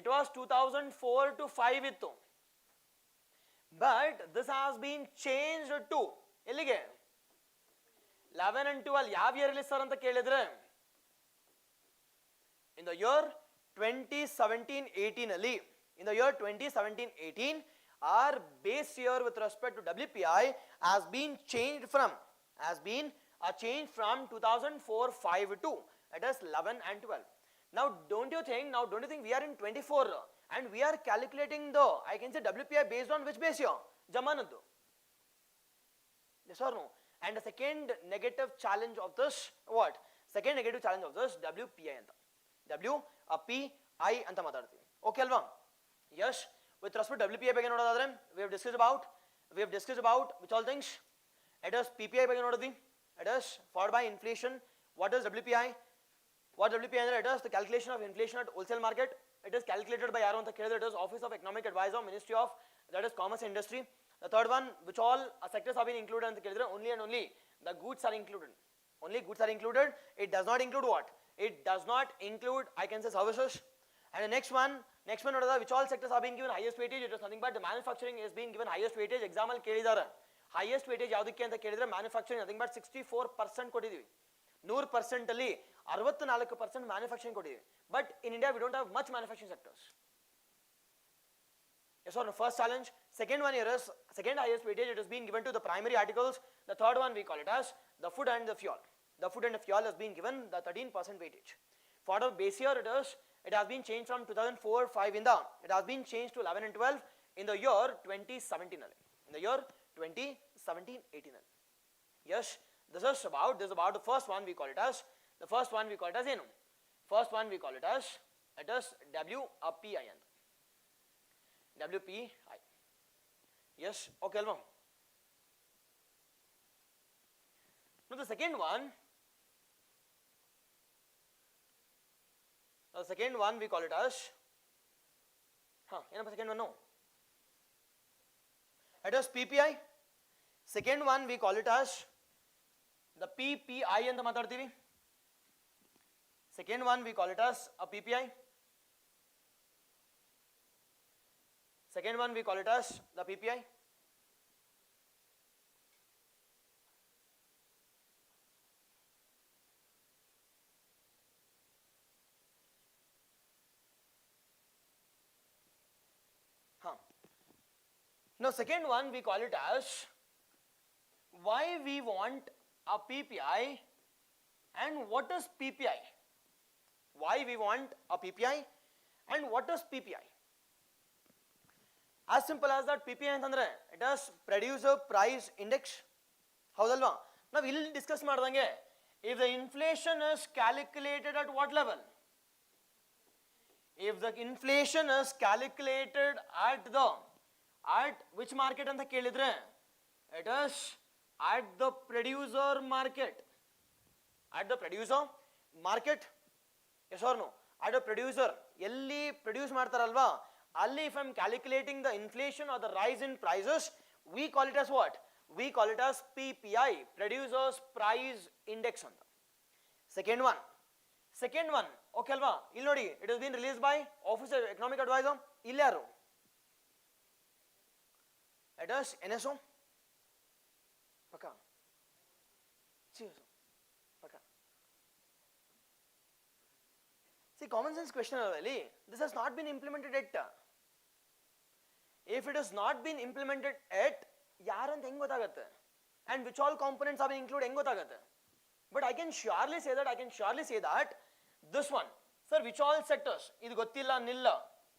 it was 2004 to 5 ittu, but this has been changed to ಎಲ್ಲಿಗೆ 11 and 12 ಯಾವ year ಅಲ್ಲಿ sir ಅಂತ ಕೇಳಿದ್ರೆ in the year 2017-18 ಅಲ್ಲಿ, in the year 2017-18 our base year with respect to WPI has been changed from, has been a change from 2004-5 to, it is 11 and 12. Now don't you think we are in 24 and we are calculating the, I can say WPI based on which base year? Jamanadu. Yes or no? And the second negative challenge of this, what? Second negative challenge of this, WPI anta. WPI anta matarthi. Okay alva? Yes. With respect to WPI ಬಗ್ಗೆ ನೋಡೋದಾದ್ರೆ we have discussed about which all things? It is PPI ಬಗ್ಗೆ ನೋಡಿದ್ವಿ. It is followed by inflation. What is WPI? What WPI ಅಂದ್ರೆ it is the calculation of inflation at wholesale market. It is calculated by ಯಾರು ಅಂತ ಕೇಳಿದ್ರೆ it is Office of Economic Advisor, Ministry of, that is Commerce and Industry. The third one, which all sectors have been included ಅಂತ ಕೇಳಿದ್ರೆ only and only the goods are included. Only goods are included. It does not include what? It does not include, I can say, services. And the next one which all sectors are being given highest weightage? It is nothing but the manufacturing is being given highest weightage. Exam ಅಲ್ಲಿ ಕೇಳಿದಾರೆ highest weightage ಯಾವುದಕ್ಕೆ ಅಂತ ಕೇಳಿದ್ರೆ manufacturing, nothing but 64% ಕೊಟ್ಟಿದ್ದೀವಿ. 100% ಅಲ್ಲಿ 64% manufacturing ಕೊಟ್ಟಿದ್ದೀವಿ. But in India we don't have much manufacturing sectors. Yes or no? First challenge. Second one here is second highest weightage. It is being given to the primary articles. The third one we call it as the food and the fuel. The food and the fuel has been given the 13% weightage. For the base year it has been changed from 2004-5 in the, it has been changed to 11 and 12 in the year 2017. In the year 2017-18. Yes, this is about the first one we call it as, the first one we call it as ಏನು? First one we call it as, it is WPI. WPI. Yes, okay alva? Now the second one we call it as, second one no, it is PPI. Second one we call it as the PPI anta matarthivi. Second one we call it as a PPI. Second one we call it as the PPI. Now second one we call it as, why we want a PPI and what is PPI? Why we want a PPI and what is PPI? As simple as that. PPI ಅಂತಂದ್ರೆ it is producer price index. ಹೌದಲ್ವಾ? ನಾವು ಇಲ್ಲಿ discuss ಮಾಡ್ದಂಗೆ if the inflation is calculated at what level? If the inflation is calculated at which market ಅಂತ ಕೇಳಿದ್ರೆ it is at the producer market. At the producer market. Yes or no? At the producer ಎಲ್ಲಿ produce ಮಾಡ್ತಾರಲ್ವಾ ಅಲ್ಲಿ if I am calculating the inflation or the rise in prices, we call it as what? We call it as PPI, producers price index ಅಂತ. Second one, okay ಅಲ್ವಾ? ಇಲ್ಲಿ ನೋಡಿ, it has been released by Office of Economic Advisor. ಇಲ್ಲಿ ಯಾರು? It is NSO. Okay. See, common sense question already. This has not been implemented yet. If it has not been implemented yet, ಯಾರಂತ ಹೆಂಗ್ ಗೊತ್ತಾಗುತ್ತೆ? And which all components have been included ಹೆಂಗ್ ಗೊತ್ತಾಗುತ್ತೆ? But I can surely say that this one, sir, which all sectors? ಇದು ಗೊತ್ತಿಲ್ಲ ನಿಲ್ಲ.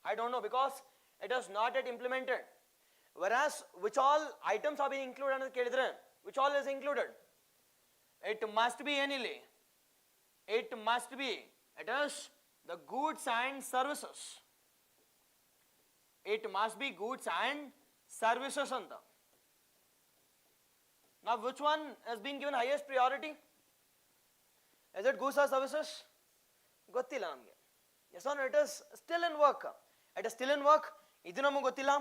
I don't know because it is not yet implemented. Whereas which all items have been included ಅಂತ ಕೇಳಿದ್ರೆ which all is included? It must be anily. It must be. It is the goods and services. It must be goods and services anta. Now which one has been given highest priority? Is it goods or services? ಗೊತ್ತಿಲ್ಲ ನಮಗೆ. Yes or no? It is still in work. It is still in work. ಇದು ನಮಗೆ ಗೊತ್ತಿಲ್ಲ.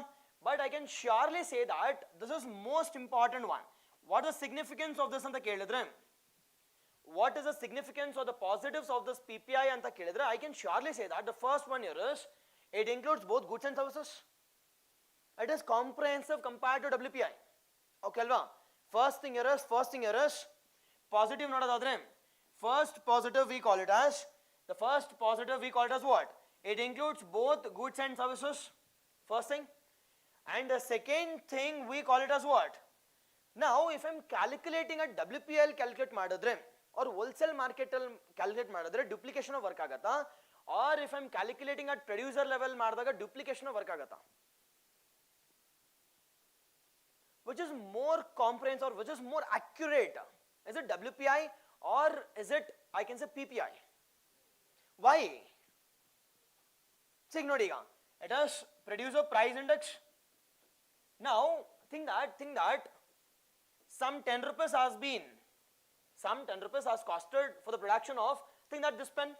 But I can surely say that this is most important one. What is the significance of this anta ಕೇಳಿದ್ರೆ? What is the significance or the positives of this PPI anta ಕೇಳಿದ್ರೆ? I can surely say that the first one here is, it includes both goods and services. It is comprehensive compared to WPI. Okay alva? First thing here is positive ನೋಡೋದಾದ್ರೆ, first positive we call it as, the first positive we call it as what? It includes both goods and services. First thing. And the second thing we call it as what? Now if I'm calculating a WPL calculate madadre or wholesale market calculate madadre duplication of work agata, or if I'm calculating at producer level madadaga duplication of work agata. Which is more comprehensive or which is more accurate? Is it WPI or is it, I can say, PPI? Why? See, it is producer price index. Now think that some 10 rupees has costed for the production of, think that this pen.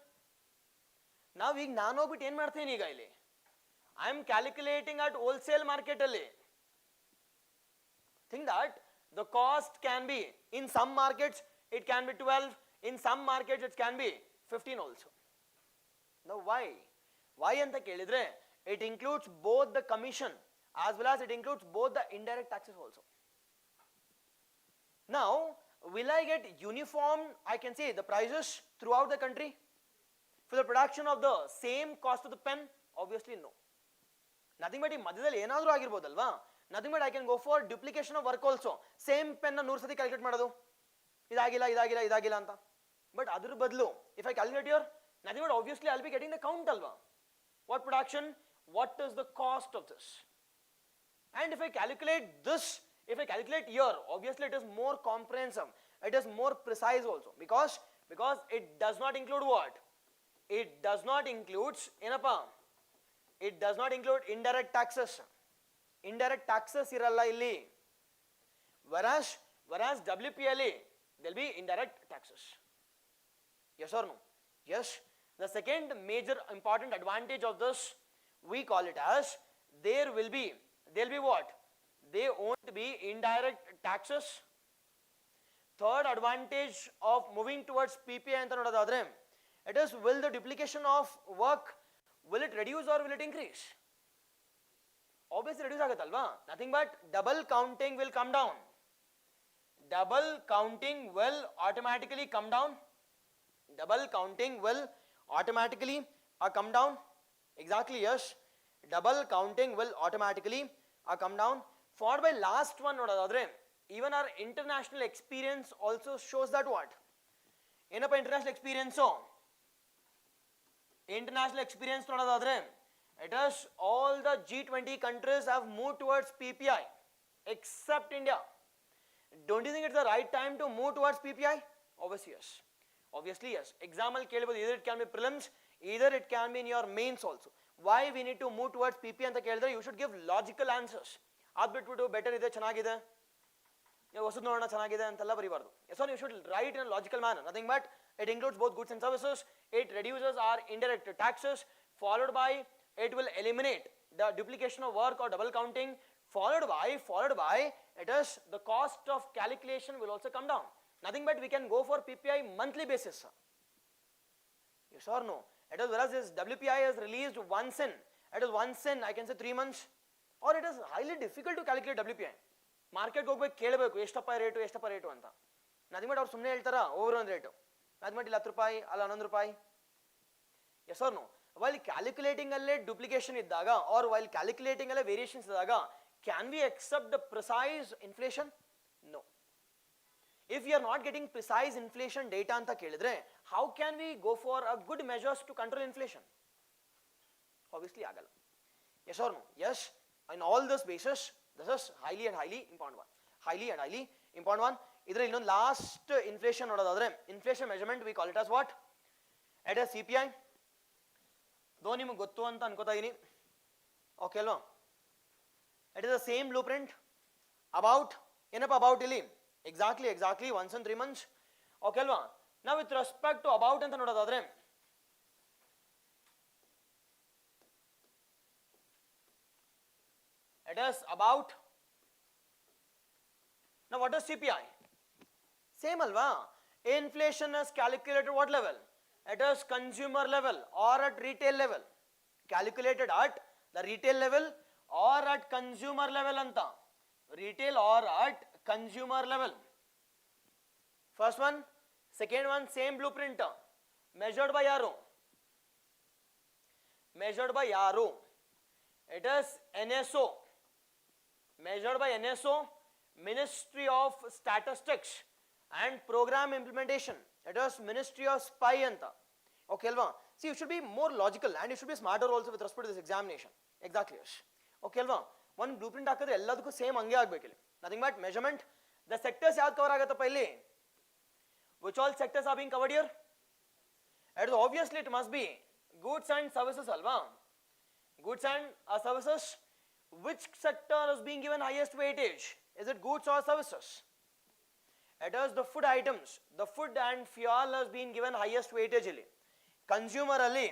Now we nano bit en marte ni gaile. I am calculating at wholesale market alle. Think that the cost can be, in some markets it can be 12, in some markets it can be 15 also. Now why? Why anta kelidre? It includes both the commission as well as it includes both the indirect taxes also. Now will I get uniform, I can say, the prices throughout the country for the production of the same cost of the pen? Obviously no. Nothing but madhyadalli enadru agirbodalva. Nothing but I can go for duplication of work also. Same pen na 100 sati calculate madadu. Idagila anta. But adru badlu, if I calculate here, nothing but obviously I'll be getting the count alva. What production? What is the cost of this? And if I calculate this, if I calculate here, obviously it is more comprehensive. It is more precise also because it does not include what? It does not include it does not include indirect taxes. Indirect taxes iralla illi. Whereas WPLA, there will be indirect taxes. Yes or no? Yes. The second major important advantage of this, we call it as, there will be what? They won't be indirect taxes. Third advantage of moving towards PPI anta nodadadre, it is, will the duplication of work, will it reduce or will it increase? Obviously reduce agutalva. Nothing but double counting will come down. Double counting will automatically come down. Double counting will automatically come down. Exactly, yes. Double counting will automatically come down. Followed by last one, even our international experience also shows that what? Enapa international experience so? International experience it is all the G20 countries have moved towards PPI except India. Don't you think it's the right time to move towards PPI? Obviously yes. Obviously yes. Example kelibod, either it can be prelims, either it can be in your mains also. Why we need to move towards PPI anta kelidre, you should give logical answers. Ad bitbiಟ್ಟು better ide ಚೆನ್ನಾಗಿದೆ, ಹೊಸದು ನೋಡೋಣ ಚೆನ್ನಾಗಿದೆ ಅಂತೆಲ್ಲ ಬರಿಬಾರ್ದು. So you should write in a logical manner. Nothing but it includes both goods and services. It reduces our indirect taxes. Followed by, it will eliminate the duplication of work or double counting. Followed by, it is the cost of calculation will also come down. Nothing but we can go for PPI monthly basis. Yes or no? It is, whereas this WPI is released once in, it is once in, I can say 3 months, or it is highly difficult to calculate WPI. Market go ಹೋಗಬೇಕು ಕೇಳಬೇಕು ಎಷ್ಟಪ್ಪ rate ಅಂತ. Nothing but ಅವ್ರು ಸುಮ್ಮನೆ ಹೇಳ್ತಾರ over ಒಂದು rate, nothing but ಇಲ್ಲಿ 10 ರೂಪಾಯಿ ಅಲ್ಲ 11 ರೂಪಾಯಿ. Yes or no? While calculating alle duplication iddaga or while calculating alle variations iddaga, can we accept the precise inflation? No. If we are not getting precise inflation data anta kelidre, how can we go for a good measures to control inflation? Obviously agala. Yes or no? Yes. In all this basis, this is highly and highly important one. Highly and highly important one. Idra innond last inflation nodadadre, inflation measurement we call it as what? It is CPI. Though ನಿಮಗೆ ಗೊತ್ತು ಅಂತ ಅನ್ಕೋತಾ ಇದೀನಿ. Okay ಅಲ್ವಾ? It is the same blueprint. About ಏನಪ್ಪ about ಇಲ್ಲಿ exactly once in 3 months. Okay ಅಲ್ವಾ? Now with respect to about ಅಂತ ನೋಡೋದಾದ್ರೆ, it is about. Now what is CPI? Same alva. Inflation is calculated what level? It is consumer level or at retail level. Calculated at the retail level or at consumer level anta. Retail or at consumer level. First one. Second one, same blueprint. Measured by yaru. Measured by yaru. It is NSO. measured by NSO, Ministry of Statistics and Program Implementation. It is Ministry of Spy anta. Okay alva? See, you should be more logical and you should be smarter also with respect to this examination. Exactly, yes. Okay alva? One blueprint hakadre elladukku same hange aagbekiಲ್ಲಿ. Nothing but measurement. The sectors yaad cover agata paili. Which all sectors are being covered here? It is obviously it must be goods and services alva. Goods and services. Which sector is being given highest weightage? Is it goods or services? It is the food items. The food and fuel has been given highest weightage ಇಲ್ಲಿ. Consumer ಅಲ್ಲಿ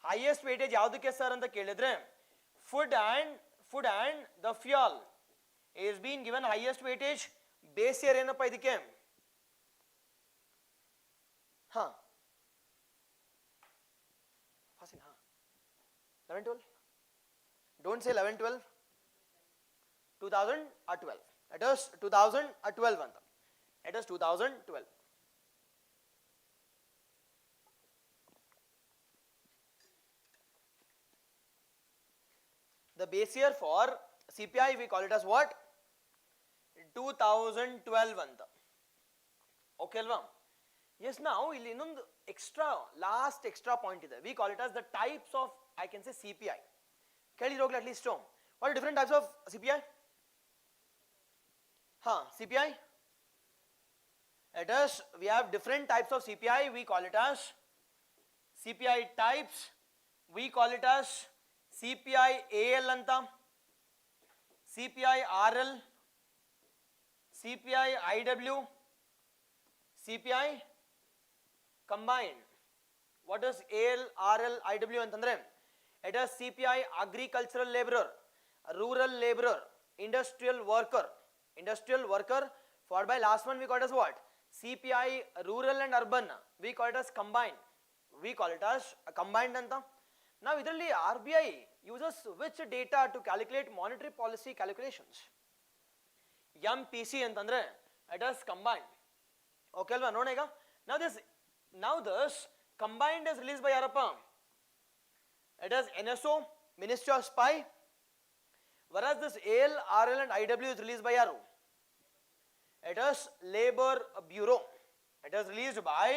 highest weightage ಯಾವುದಕ್ಕೆ sir ಅಂತ ಕೇಳಿದ್ರೆ food and the fuel is being given highest weightage. Base year ಏನಪ್ಪ ಇದಕ್ಕೆ? ಹಾ ಫಾಸಿನ್ ಹಾ 11-12. Don't say 11-12. 2012. It is 2012 anta. It is 2012. The base year for CPI we call it as what? 2012 anta. Okay alva? Yes, now ಇಲ್ಲಿ ಇನ್ನೊಂದು last extra point ಇದೆ. We call it as the types of, I can say, CPI. ಕೇಳಿರೋಗ್ಲಿ at least. What are different types of CPI? CPI. It is, we have different types of CPI. We call it as CPI types. We call it as CPI AL anta, CPI RL, CPI IW, CPI combined. What is AL, RL, IW antandre? It is CPI agricultural laborer, rural laborer, industrial worker, followed by last one we call it as what? CPI rural and urban, we call it as combined. Anta. Now idರಲ್ಲಿ RBI uses which data to calculate monetary policy calculations? MPC ಅಂತಂದ್ರೆ it is combined. Okay ಅಲ್ವಾ? ನೋಡೋಣ ಈಗ. Now this combined is released by ಯಾರಪ್ಪ? It is NSO, Ministry of Spy, whereas this AL, RL and IW is released by yaru? It is Labor Bureau. It is released by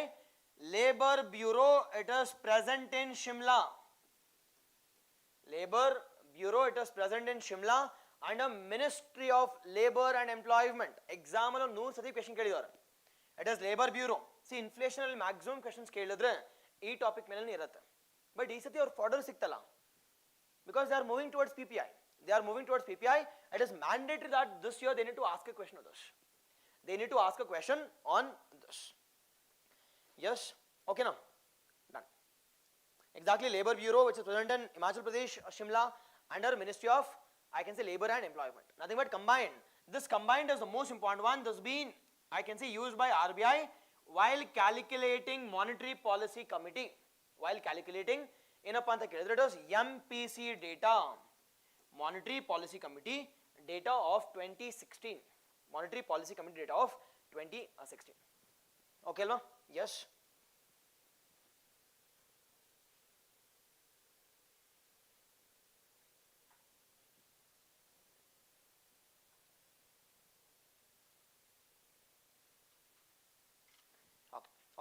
Labor Bureau. It is present in Shimla. Labor Bureau, it is present in Shimla under Ministry of Labor and Employment. Exam allo 100 sati question kelidare. It is Labor Bureau. See, inflation alli maximum questions kelidre ee topic melane irutte. But ee sati avar fodder siktalla because they are moving towards PPI. It is mandatory that this year they need to ask a question on this. Yes. Okay now. Done. Exactly. Labor Bureau, which is present in Himachal Pradesh, Shimla, under Ministry of, I can say, Labor and Employment. Nothing but combined. This combined is the most important one. This has been, I can say, used by RBI while calculating Monetary Policy Committee. ಏನಪ್ಪಾ ಅಂತ ಕೇಳಿದ್ರೆ it was MPC data, Monetary Policy Committee data of 2016. Monetary Policy Committee data of 2016. Okay alva? Yes.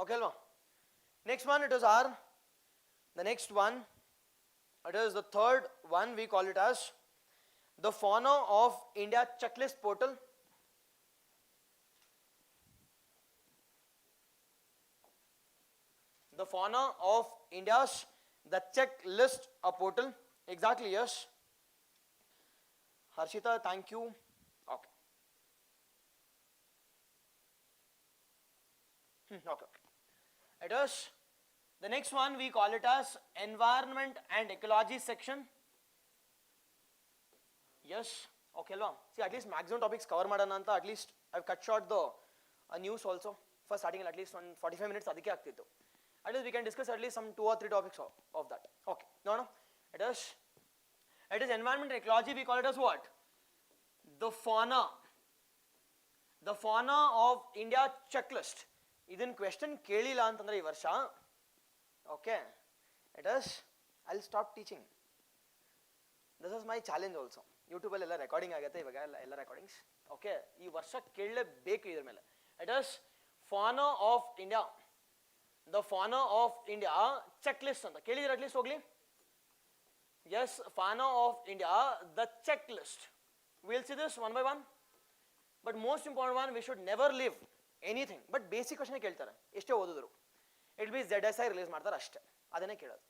Okay alva? Next one, it is the next one, it is the third one. We call it as the Fauna of India Checklist Portal. The Fauna of India's the Checklist portal. Exactly, yes. Harshita, thank you. Okay. Okay. It is the next one. We call it as Environment and Ecology section. Yes. Okay alva? See, at least maximum topics cover madana anta at least I've cut short the news also for starting at least 45 minutes adike ಆಗ್ತಿತ್ತು. At least we can discuss at least some 2 or 3 topics of that. Okay. No. It is environment and ecology. We call it as what? The fauna. The fauna of India checklist. Idin question kelila antandre ee varsha. Okay. It is, I'll stop teaching. This is my challenge also. YouTube all recording agate ivaga ella recordings. Okay, ee varsha kellebeku idar mele. It is fauna of India. The fauna of India checklist anta kelidira at least hogli. Yes, fauna of India, the checklist. We'll see this one by one. But most important one, we should never leave anything. But basic question keltare. Eshte odudru. It will be ZSI release ಮಾಡ್ತಾರೆ ಅಷ್ಟೇ. ಅದನ್ನೇ ಕೇಳೋದು.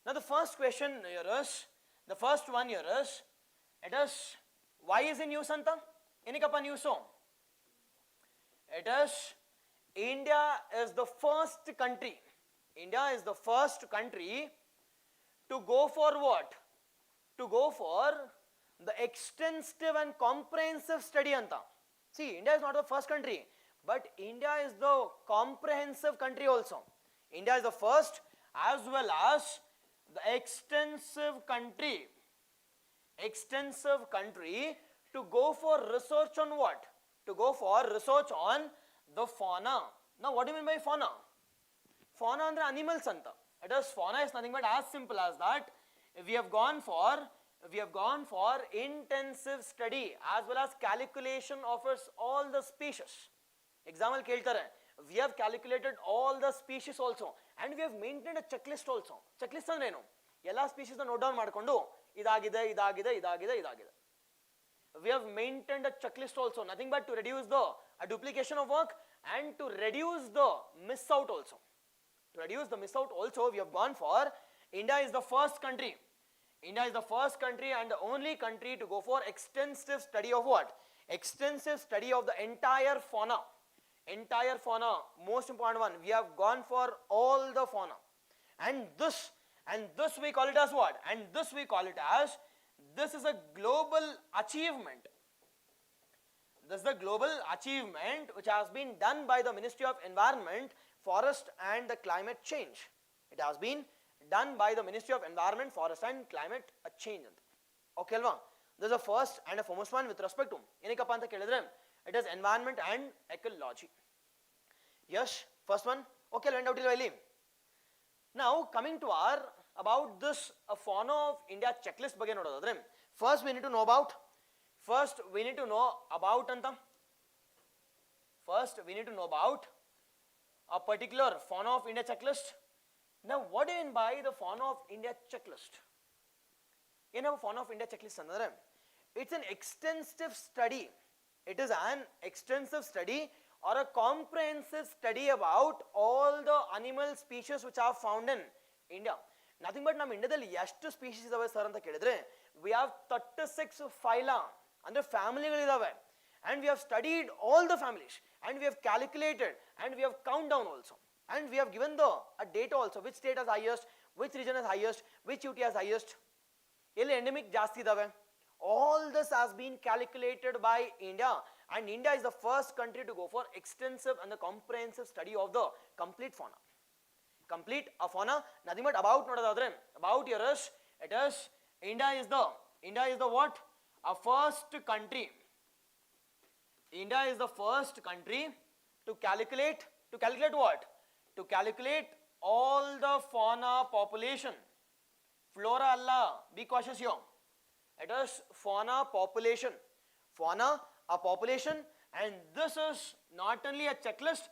Now the first question here is, the first one here is, it is, why is in news anta? Enikappa news? It is, India is the first country. India is the first country to go for what? To go for the extensive and comprehensive study anta. See, India is not the first country, but India is the comprehensive country also. India is the first as well as the extensive country to go for research on what? To go for research on the fauna. Now what do you mean by fauna? Fauna andre animals anta. It is, fauna is nothing but as simple as that. We have gone for intensive study as well as calculation of its all the species. Example keltare, we have calculated all the species also, and we have maintained a checklist also. Checklist andre enu? Ella species note down ಮಾಡ್ಕೊಂಡು ಇದಾಗಿದೆ. We have maintained a checklist also, nothing but to reduce the duplication of work and to reduce the miss out also. To reduce the miss out also, we have gone for, India is the first country. India is the first country and the only country to go for extensive study of what? Extensive study of the entire fauna. Entire fauna, most important one. We have gone for all the fauna. And this we call it as what? And this we call it as, this is a global achievement. This is a global achievement which has been done by the Ministry of Environment, Forest and the Climate Change. It has been done by the Ministry of Environment, Forest and Climate Change. Okay alva? This is the first and the foremost one with respect to enikappa anta kelidre, it is environment and ecology. Yes, first one. Okay, went out illi. Now coming to our about this fauna of India checklist ಬಗ್ಗೆ ನೋಡೋದಾದ್ರೆ, first we need to know about anta. First we need to know about a particular fauna of India checklist. Now what do you mean by the fauna of India checklist? ಏನು fauna of India checklist ಅಂದ್ರೆ, it's an extensive study. It is an extensive study or a comprehensive study about all the animal species which are found in India. Nothing but ನಮ್ಮ ಇಂಡಿಯಾದಲ್ಲಿ ಎಷ್ಟು species ಇದಾವೆ sir ಅಂತ ಕೇಳಿದ್ರೆ, we have 36 phyla ಅಂದ್ರೆ ಫ್ಯಾಮಿಲಿಗಳಿದಾವೆ, and we have studied all the families, and we have calculated, and we have count down also, and we have given the data also, which state has highest, which region has highest, which UT has highest, ಎಲ್ಲಿ endemic ಜಾಸ್ತಿ ಇದಾವೆ. All this has been calculated by India, and India is the first country to go for extensive and the comprehensive study of the complete fauna. Complete a fauna, nothing but about nodadadre, about here is, it is, India is the what? A first country. India is the first country to calculate what? To calculate all the fauna population. Flora alla, be cautious here. It is fauna population. Fauna, a population, and this is not only a checklist,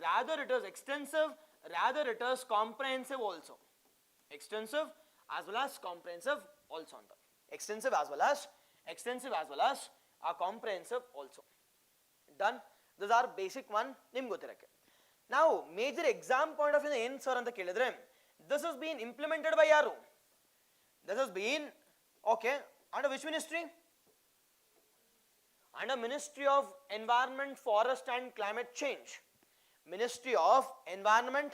rather it is extensive, rather it is comprehensive also. Extensive as well as comprehensive also. Extensive as well as a comprehensive also. Done. These are basic one. Nimge ಗೊತ್ತಿರಕ್ಕೆ. Now major exam point of view ಏನು sir ಅಂತ ಕೇಳಿದ್ರೆ, this has been implemented by ಯಾರು? This has been, okay, under which ministry? Under Ministry of Environment, Forest and Climate Change. Ministry of Environment,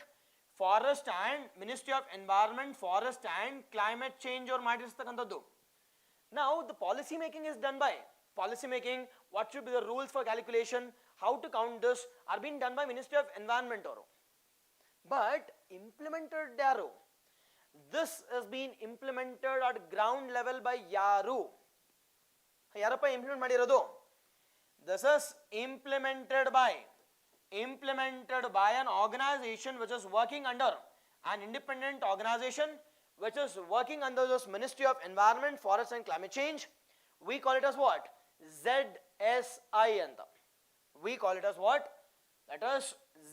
Forest and Ministry of Environment, Forest and Climate Change or ಮಾಡಿರ್ತಕ್ಕಂಥದ್ದು. Now the policy making is done by policy making. What should be the rules for calculation, how to count this are being done by Ministry of Environment ಅವರು. But implemented ಯಾರು? This has been implemented at ground level by ಯಾರು? ಯಾರಪ್ಪ implement ಮಾಡಿರೋದು? This is implemented by an organization which is working under an independent organization which is working under this Ministry of Environment, Forest and Climate Change. We call it as what? ZSI anta. We call it as what? That is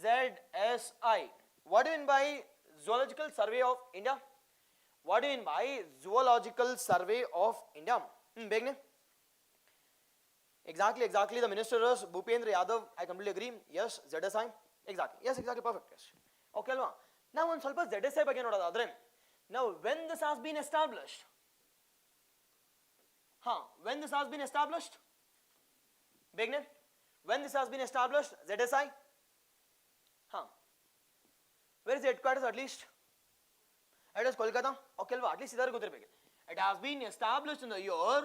ZSI. What do you mean by Zoological Survey of India? What do you mean by Zoological Survey of India? Begne. Exactly. The minister is Bhupendra Yadav. I completely agree. Yes, ZSI. Exactly. Yes, exactly. Perfect. Yes. Okay, alva. Now, one ಸ್ವಲ್ಪ ZSI ಬಗ್ಗೆ ನೋಡೋದಾದ್ರೆ, now when this has been established, when this has been established, beginning, when this has been established, ZSI, where is the headquarters at least? It is Kolkata. Okay, alva. At least idhar ಗೊತ್ತಿರಬೇಕು. It has been established in the year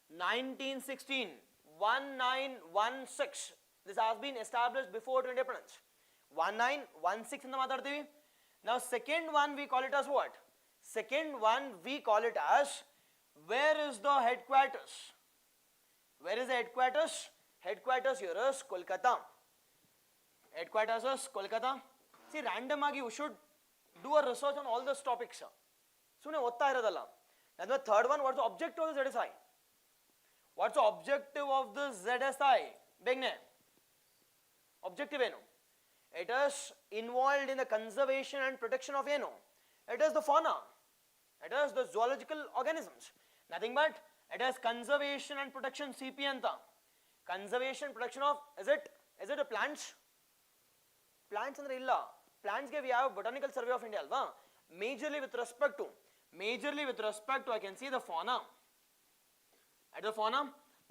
1916. 1916. This has been established before independence. 1916 ಅಂತ ಮಾತಾಡ್ತೀವಿ. Now second one we call it as what? Second one we call it as, where is the headquarters? Where is the headquarters? Headquarters here is Kolkata. Headquarters is Kolkata. See, random agi you should do a research on all those topics. ಸುಮ್ಮನೆ ಓದ್ತಾ ಇರೋದಲ್ಲ. And the third one, what's the objective of the ZSI? What's the objective of the ZSI? Begne. Objective ಏನು? It is involved in the conservation and protection of ಏನು? It is the fauna. It is the zoological organisms. Nothing but it is conservation and protection CP anta. Conservation protection of, is it a plants? Plants andre illa. Plants ge we have Botanical Survey of India alva. Majorly with respect to I can see the fauna. At the fauna.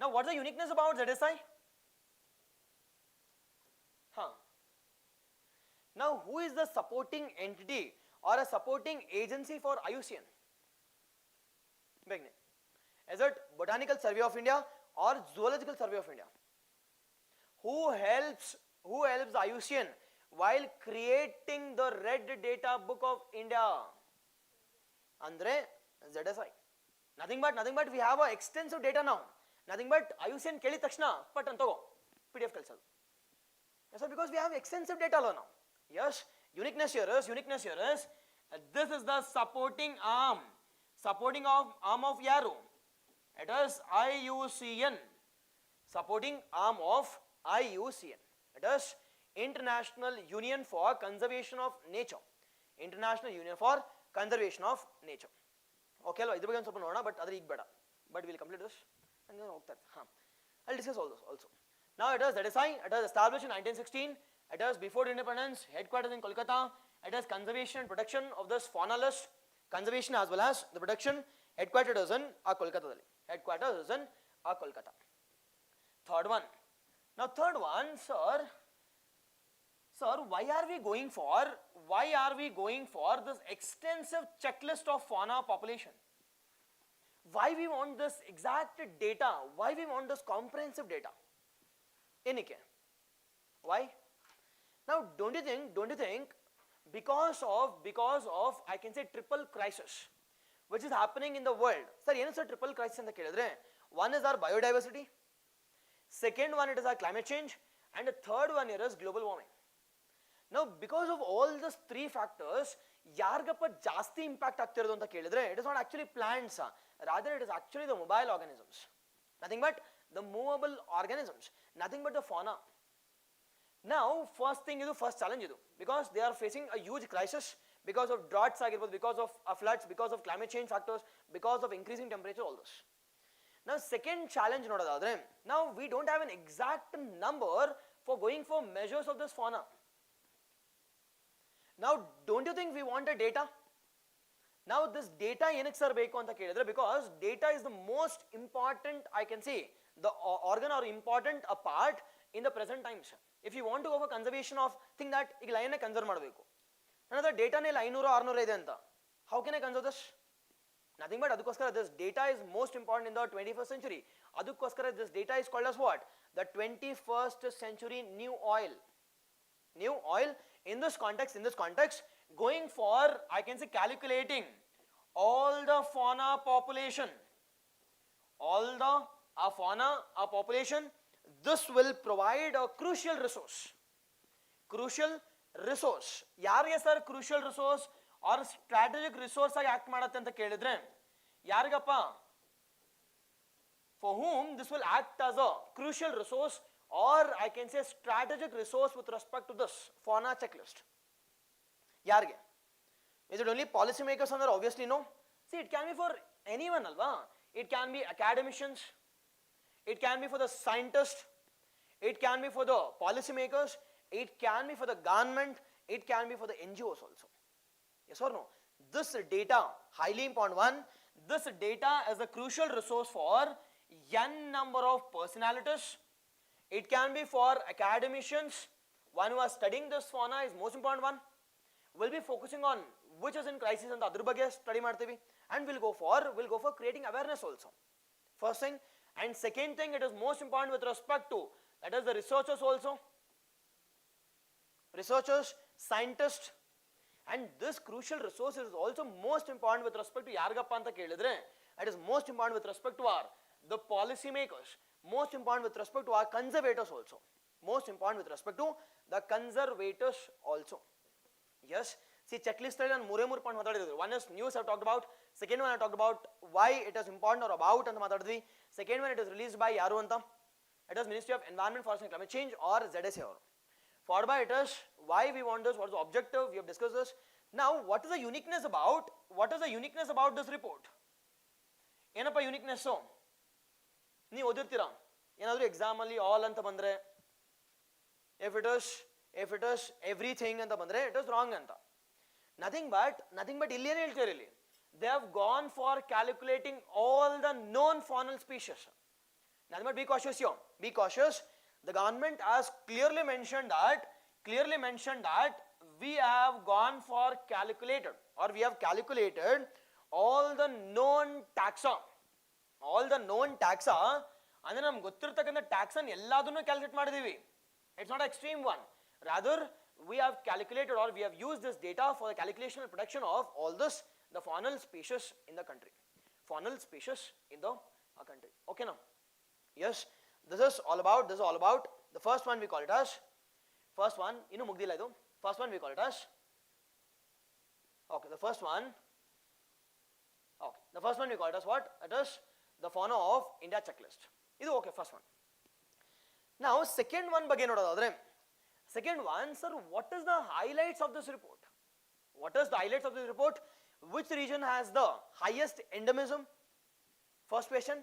Now what's the uniqueness about ZSI? Now who is the supporting entity or a supporting agency for IUCN? Beginning. Is it Botanical Survey of India or Zoological Survey of India? Who helps IUCN while creating the Red Data Book of India? Andre ZSI. Nothing but we have a extensive data now. Nothing but IUCN kelid takshana pat antago PDF kalsadu. Yes, because we have extensive data now. Yes, uniqueness here is this is the supporting arm of yaru. It is IUCN, supporting arm of IUCN. It is International Union for Conservation of Nature. International Union for Conservation of Nature. Okay, iದ್ರ ಬಗ್ಗೆ ಸ್ವಲ್ಪ ನೋಡೋಣ, but ಅದರ ಈಗ ಬೇಡ. But we'll complete this and then ಹೋಗ್ತಾ ಇರ್ತೀವಿ. I'll discuss all this also. Now it is ZSI. It was established in 1916. It was before independence. Headquarters in Kolkata. It has conservation and protection of this fauna list. Conservation as well as the protection. Headquarters is in Kolkata. Headquarters is in Kolkata. Third one. Now third one, sir, why are we going for this extensive checklist of fauna population? Why we want this exact data? Why we want this comprehensive data? Enike. Why? Now don't you think because of I can say triple crisis which is happening in the world. Sir, ಏನು sir triple crisis ಅಂತ ಕೇಳಿದ್ರೆ, one is our biodiversity, second one it is our climate change, and the third one here is global warming. Now because of all these three factors, ಯಾರ್ಗಪ್ಪ ಜಾಸ್ತಿ impact ಆಗ್ತಿರೋದು ಅಂತ ಕೇಳಿದ್ರೆ, it is not actually plants, rather it is actually the mobile organisms. Nothing but the movable organisms, nothing but the fauna. Now first challenge idu, because they are facing a huge crisis because of droughts agirbodu, because of floods, because of climate change factors, because of increasing temperature, all this. Now second challenge nodadadre, now we don't have an exact number for going for measures of this fauna. Now don't you think we want a data? Now this data enak sir beku anta kelidre, because data is the most important, I can say, the organ or important a part in the present times. If you want to go for conservation of, think that ಈಗ line conserve ಮಾಡಬೇಕು, ನನ್ನ ಡೇಟಾನೇ 500-600 ಇದೆ ಅಂತ, how can I conserve this? Nothing but ಅದಕ್ಕೋಸ್ಕರ this data is most important in the 21st century. ಅದಕ್ಕೋಸ್ಕರ this data is called as what? The 21st century new oil. In this context, going for, I can say, calculating all the fauna population, population, this will provide a crucial resource. Yaar sir, crucial resource? Or strategic resource ಆಗಿ act ಮಾಡತ್ತೆ ಅಂತ ಕೇಳಿದ್ರೆ ಯಾರಿಗಪ್ಪ? For whom this will act as a crucial resource, or I can say strategic resource with respect to this fauna checklist. Yarge? Is it only policy makers under? Obviously no. See, it can be for anyone, alva. It can be academicians, it can be for the scientists, it can be for the policy makers, it can be for the government, it can be for the NGOs also. Yes or no? This data, highly important one, this data is a crucial resource for n number of personalities. It can be for academicians, one who are studying this fauna is most important one. We'll be focusing on which is in crisis and adar bagge study martivi, and we'll go for creating awareness also. First thing, and second thing, it is most important with respect to, that is the researchers also, researchers, scientists, and this crucial resource is also most important with respect to yargappa anta kelidre, it is most important with respect to our the policy makers, most important with respect to our conservators also, most important with respect to the conservators also. Yes, see, checklist and more point matadidru. One is news I've talked about, second one I talked about why it is important or about anta matadidvi, second one it is released by yaru anta, it is Ministry of Environment, Forest and Climate Change or ZSA avaru. Followed by it is why we want this, what is the objective, we have discussed this. Now what is the uniqueness about this report? Enappa uniqueness? ನೀವು ಓದಿರ್ತೀರಾ ಏನಾದರೂ ಎಕ್ಸಾಮಲ್ಲಿ all ಅಂತ ಬಂದರೆ, if it is everything ಅಂತ ಬಂದರೆ it is wrong ಅಂತ. nothing but ಇಲ್ಲಿ ಏನು ಹೇಳ್ತಾರೆ, ಇಲ್ಲಿ they have gone for calculating all the known faunal species. nothing but be cautious here, be cautious. The government has clearly mentioned that we have gone for calculated, or we have calculated all the known taxa ಅಂದ್ರೆ ನಮ್ಗೆ ಗೊತ್ತಿರತಕ್ಕಂಥ tax ಅನ್ನು ಎಲ್ಲದನ್ನು calculate ಮಾಡಿದೀವಿ. It's not Xtreme one, rather we have calculated or we have used this data for the calculation and production of all this the faunal species in the country, okay now? Yes, this is all about the first one. We call it as first one, inu mugdila idu, first one we call it as, okay, the first one we call it as what? It is the fauna of India checklist. Idu okay, first one. Now second one ಬಗ್ಗೆ ನೋಡೋದಾದ್ರೆ, second one, sir, what is the highlights of this report? Which region has the highest endemism? First question.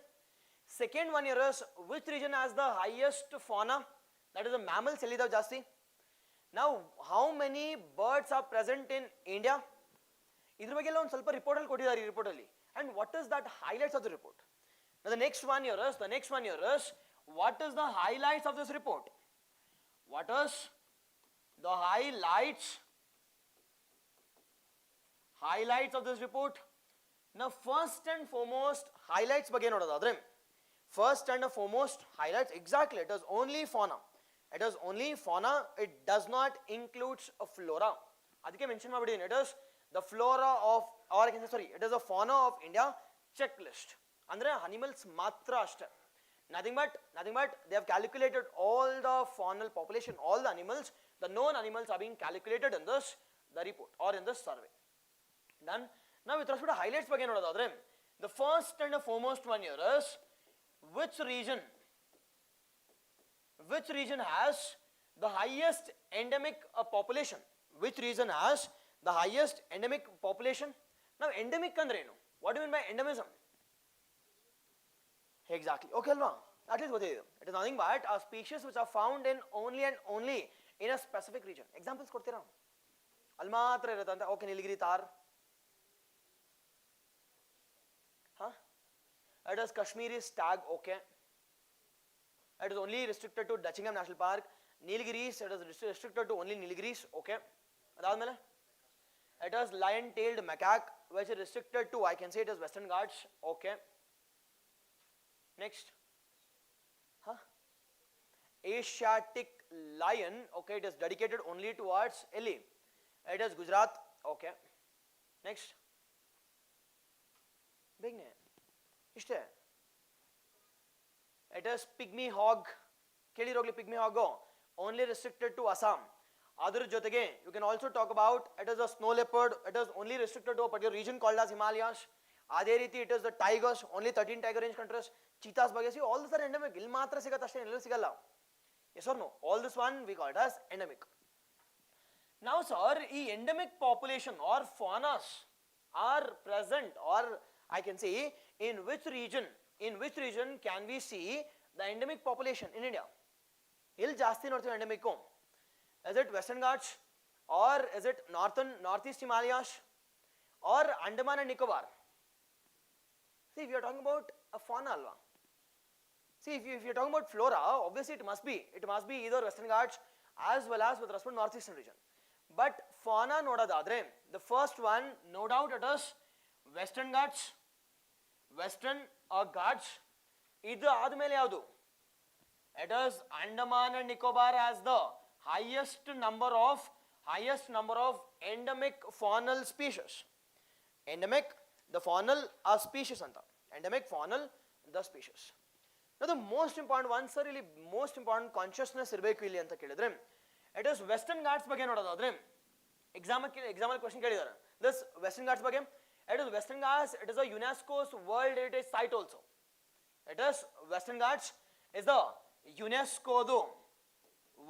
Second one here is, which region has the highest fauna, that is the mammals ಎಲ್ಲಿದಾವೆ ಜಾಸ್ತಿ? Now how many birds are present in India? ಇದ್ರ ಬಗ್ಗೆ ಎಲ್ಲ ಒಂದು ಸ್ವಲ್ಪ report ಅಲ್ಲಿ ಕೊಟ್ಟಿದ್ದಾರೆ, ಈ report ಅಲ್ಲಿ. And what is that highlights of the report? Now the next one here is, what is the highlights of this report? What is the highlights of this report? Now first and foremost highlights ಬಗ್ಗೆ ನೋಡೋದಾದ್ರೆ, first and foremost highlights, exactly, it is only fauna, it does not includes a flora. ಅದಕ್ಕೆ mention ಮಾಡಿಬಿಡಿ, it is the flora of, or I can say, sorry, it is the fauna of India checklist. ಅಂದ್ರೆ animals ಮಾತ್ರ ಅಷ್ಟೇ. Nothing but they have calculated all the faunal population, all the animals, the known animals are being calculated in this the report or in this survey. Done. Now with respect to highlights ಬಗ್ಗೆ ನೋಡೋದಾದ್ರೆ, the first and the foremost one here is, which region has the highest endemic population? Which region has the highest endemic population? Now endemic ಅಂದ್ರೆ ಏನು? What do you mean by endemism? Exactly, okay alva, at least ಗೊತ್ತಿದೆ. It is nothing but a species which are found in only in a specific region. Examples ಕೊಡ್ತೀರಾ? ಅಲ್ಲಿ ಮಾತ್ರ ಇರುತ್ತೆ ಅಂತ. Okay, Nilgiri tahr, it is Kashmiri stag, okay, it is only restricted to Dachingham National Park. Nilgiris, it is restricted to only Nilgiris, okay. Adadmele it is lion tailed macaque, which is restricted to, I can say it is Western Ghats, okay. Next, Asiatic lion, okay, it is dedicated only towards Delhi, it is Gujarat, okay. Next, big name, ishte, it is pygmy hog, ಕೇಳಿರೋಗ್ಲಿ pygmy hog, only restricted to Assam. ಅದರ ಜೊತೆಗೆ you can also talk about it is a snow leopard, it is only restricted to a particular region called as Himalayas. ಅದೇ ರೀತಿ it is the tigers, only 13 tiger range countries. cheetahs ಬಗ್ಗೆ see all these are endemic, ಇಲ್ಲಿ ಮಾತ್ರ ಸಿಗತ್ತೆ ಅಷ್ಟೇ, ಎಲ್ಲೂ ಸಿಗಲ್ಲ. yes or no? all this one we call it as endemic. now sir ಈ endemic population or faunas are present, or I can say in which region can we see the endemic population in India? ಇಲ್ಲಿ ಜಾಸ್ತಿ ನೋಡ್ತೀವಿ endemic. is it Western Ghats, or is it northeast Himalayas, or Andaman and Nicobar? see if you are talking about a fauna alva, see if you are talking about flora, obviously it must be either Western Ghats as well as with respect to northeastern region. but fauna nodadadre the first one no doubt it is Western Ghats, Western Ghats. idu admele yadu? it is Andaman and Nicobar as the highest number of endemic faunal species. endemic the faunal are species anta, endemic faunal the species. now the most important one sir, ಇಲ್ಲಿ most important consciousness ಇರಬೇಕು ಇಲ್ಲಿ ಅಂತ ಕೇಳಿದ್ರೆ it is Western Ghats ಬಗ್ಗೆ ನೋಡೋದಾದ್ರೆ example question ಕೇಳಿದ್ದಾರೆ. this Western Ghats ಬಗ್ಗೆ, it is Western Ghats, it is a UNESCO's World Heritage Site also. it is Western Ghats is the UNESCO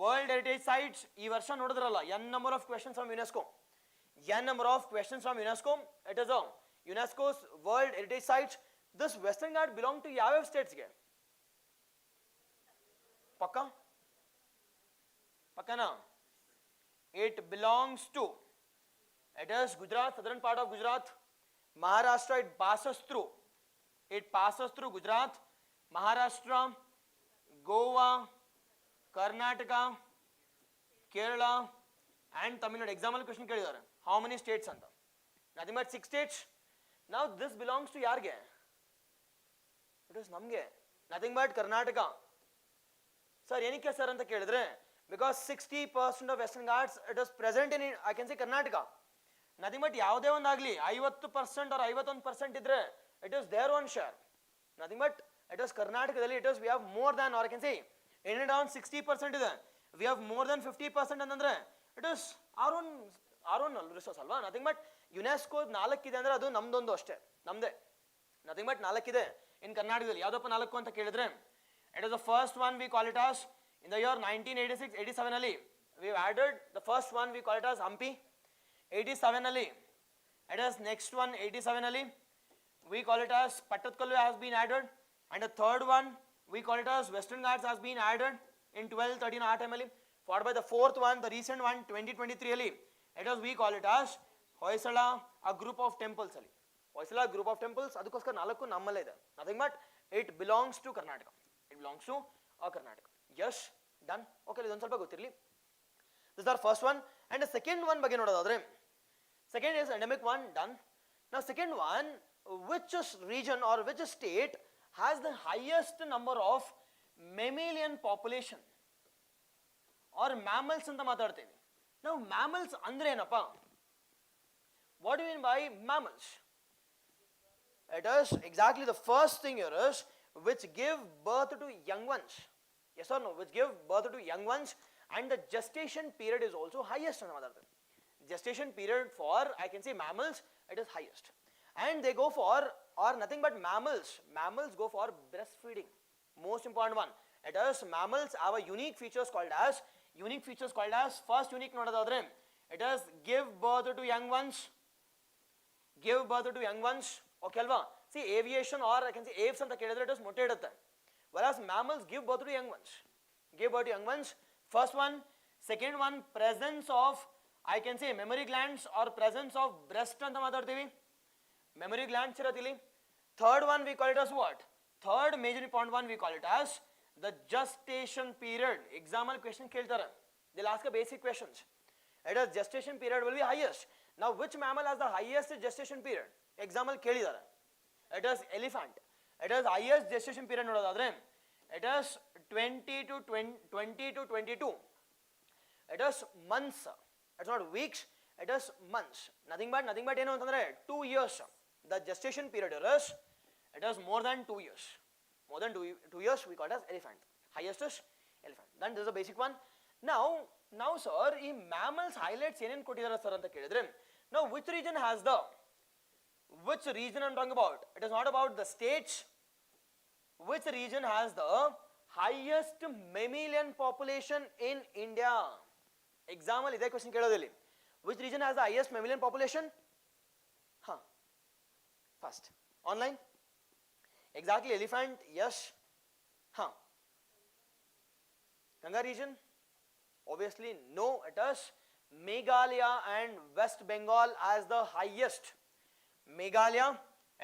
World Heritage Sites. ಈ ವರ್ಷ ನೋಡಿದ್ರಲ್ಲ n number of questions from UNESCO, it is a UNESCO's World Heritage Sites. this Western Ghats belong to ಯಾವ states ಗೆ? ಪಕ್ಕನಾ? it belongs to, it is Gujarat, southern part of Gujarat. Maharashtra, it passes through Gujarat, Maharashtra, Goa, Karnataka, Kerala and Tamil Nadu. example question ಕೇಳಿದ್ದಾರೆ, how many states ಅಂತ? nothing but 6 states. now this belongs to ಯಾರಿಗೆ? it is ನಮಗೆ, nothing but Karnataka. sir ಏನಕ್ಕೆ sir ಅಂತ ಕೇಳಿದ್ರೆ because 60% of Western Ghats it is present in, I can say, Karnataka. nothing but ಯಾವುದೇ ಒಂದಾಗಲಿ 50% or 51% ಇದ್ರೆ it is their own share. nothing but it is ಕರ್ನಾಟಕದಲ್ಲಿ it is we have more than, or I can say in and around 60% ಇದೆ, we have more than 50% ಅಂತಂದ್ರೆ it is our own resource ಅಲ್ವಾ. nothing but UNESCO 4 ಇದೆ ಅಂದ್ರೆ ಅದು ನಮ್ದೊಂದು ಅಷ್ಟೇ, ನಮ್ದೇ. nothing but 4 ಇದೆ in ಕರ್ನಾಟಕದಲ್ಲಿ. ಯಾವುದಪ್ಪ 4 ಅಂತ ಕೇಳಿದ್ರೆ it is the first one we call it as in the year 1986-87 ಅಲ್ಲಿ we have added the first one we call it as Hampi. 87 ಅಲ್ಲಿ it is next one 87 ಅಲ್ಲಿ we call it as Pattatkallu has been added, and the third one we call it as Western Ghats has been added in 12-13 ಆ time ಅಲ್ಲಿ, followed by the fourth one, the recent one 2023 ಅಲ್ಲಿ it is we call it as Hoysala, a group of temples ಅಲ್ಲಿ. Hoysala group of temples, ಅದಕ್ಕೋಸ್ಕರ 4 ನಮ್ಮಲ್ಲೇ ಇದೆ. nothing but it belongs to Karnataka, it belongs to Karnataka. yes, done. okay, ಇದೊಂದು ಸ್ವಲ್ಪ ಗೊತ್ತಿರಲಿ. this is our first one. and the second one ಬಗ್ಗೆ ನೋಡೋದಾದ್ರೆ second is endemic one, done. now second one, which region or which state has the highest number of mammalian population or mammals ಅಂತ ಮಾತಾಡ್ತೀವಿ. now mammals ಅಂದ್ರೆ ಏನಪ್ಪ? what do you mean by mammals? it is exactly the first thing here is which give birth to young ones. yes or no? which give birth to young ones, and the gestation period is also highest ಅಂತ ಮಾತಾಡ್ತೀವಿ. gestation period for, I can say, mammals, it is highest. and they go for, or nothing but mammals go for breastfeeding. most important one, it is mammals have a unique features called as first unique ನೋಡೋದಾದ್ರೆ it is give birth to young ones. okay ಅಲ್ವಾ? see aviation, or I can say apes ಅಂತ ಕೇಳಿದ್ರೆ it is ಮೊಟ್ಟೆ ಇಡುತ್ತೆ, whereas mammals give birth to young ones. first one. second one, presence of, I can say, mammary glands or presence of breast ಅಂತ ಮಾತಾಡ್ತೀವಿ. mammary glands ಇರತ್ತಿಲ್ಲಿ. third one we call it as what? third major important one we call it as the gestation period. example question ಕೇಳ್ತಾರೆ, they'll ask a basic questions. it is gestation period will be highest. now which mammal has the highest gestation period? example ಕೇಳಿದ್ದಾರೆ, it is elephant. it is highest gestation period ನೋಡೋದಾದ್ರೆ it is 20 to 22. it is months, it's not weeks, it is months. nothing but ಏನು ಅಂತಂದ್ರೆ 2 years. the gestation period is, it is more than 2 years. more than 2 years we call it as elephant. highest is elephant. then this is a basic one. now Now sir, ಈ mammals highlights ಏನೇನು ಕೊಟ್ಟಿದ್ದಾರೆ sir ಅಂತ ಕೇಳಿದ್ರೆ, now which region has the, which region I'm talking about, it is not about the states, which region has the highest mammalian population in India? Example ಇದೇ question ಕೇಳೋದಿಲ್ಲಿ, which region has the highest mammalian population? First online, exactly, elephant, yes. Ganga region, obviously no, it is Meghalaya and West Bengal as the highest. Meghalaya,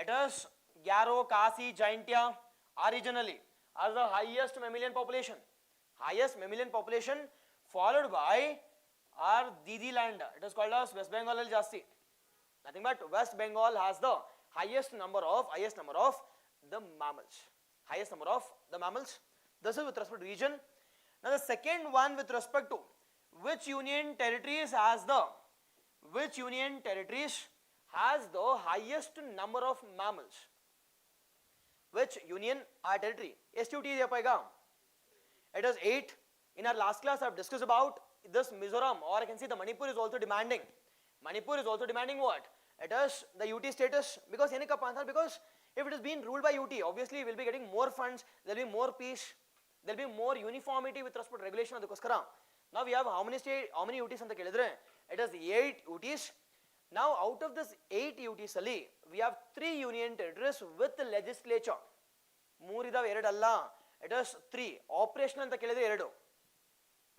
it is Garo, Kasi, Jaintia originally as the highest mammalian population. Highest mammalian population followed by our Didi land, it is called as West Bengal al Jasti. Nothing but West Bengal has the highest number of the mammals. Highest number of the mammals. This is with respect to region. Now the second one with respect to which union territories has the, which union territories has the highest number of mammals? Which union or territory? STUT ideyappa iga? It is 8. In our last class I have discussed about this Mizoram, or I can say the Manipur is also demanding. Manipur is also demanding what? It is the UT status, because because if it is being ruled by UT, obviously we will be getting more funds, there will be more peace, there will be more uniformity with respect to regulation. Now we have how many UTs anta kelidre? It is 8 UTs. Now out of this 8 UTs ali, we have 3 union territories with the legislature. 3 idav 2 alla, it is 3. Operational anta kelidre 2.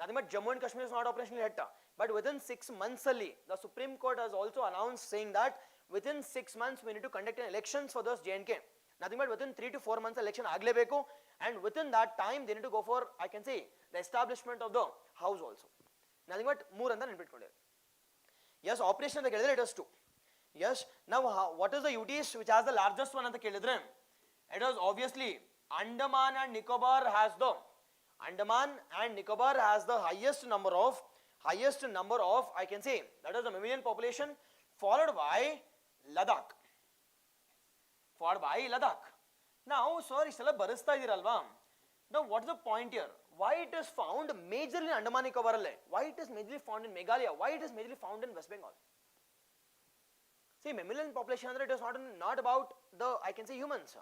Nothing but Jammu and Kashmir is not operational yet. But within 6 months only, the Supreme Court has also announced saying that within 6 months we need to conduct an elections for those JNK. Nothing but within 3 to 4 months election aglebeku, and within that time they need to go for, I can say, the establishment of the house also. Nothing but more anta nenipitkonde. Yes, operation anta kelidre it is 2. Yes, now what is the UTs which has the largest one anta kelidre? It is obviously Andaman and Nicobar has the, Andaman and Nicobar has the highest number of, I can say, that is the mammalian population, followed by Ladakh. Now sir, ishella barista idiralva. Now what is the point here? Why it is found majorly in Andaman Nicobar alle? Why it is majorly found in Meghalaya? Why it is majorly found in West Bengal? See, mammalian population, it is not about the, I can say, humans.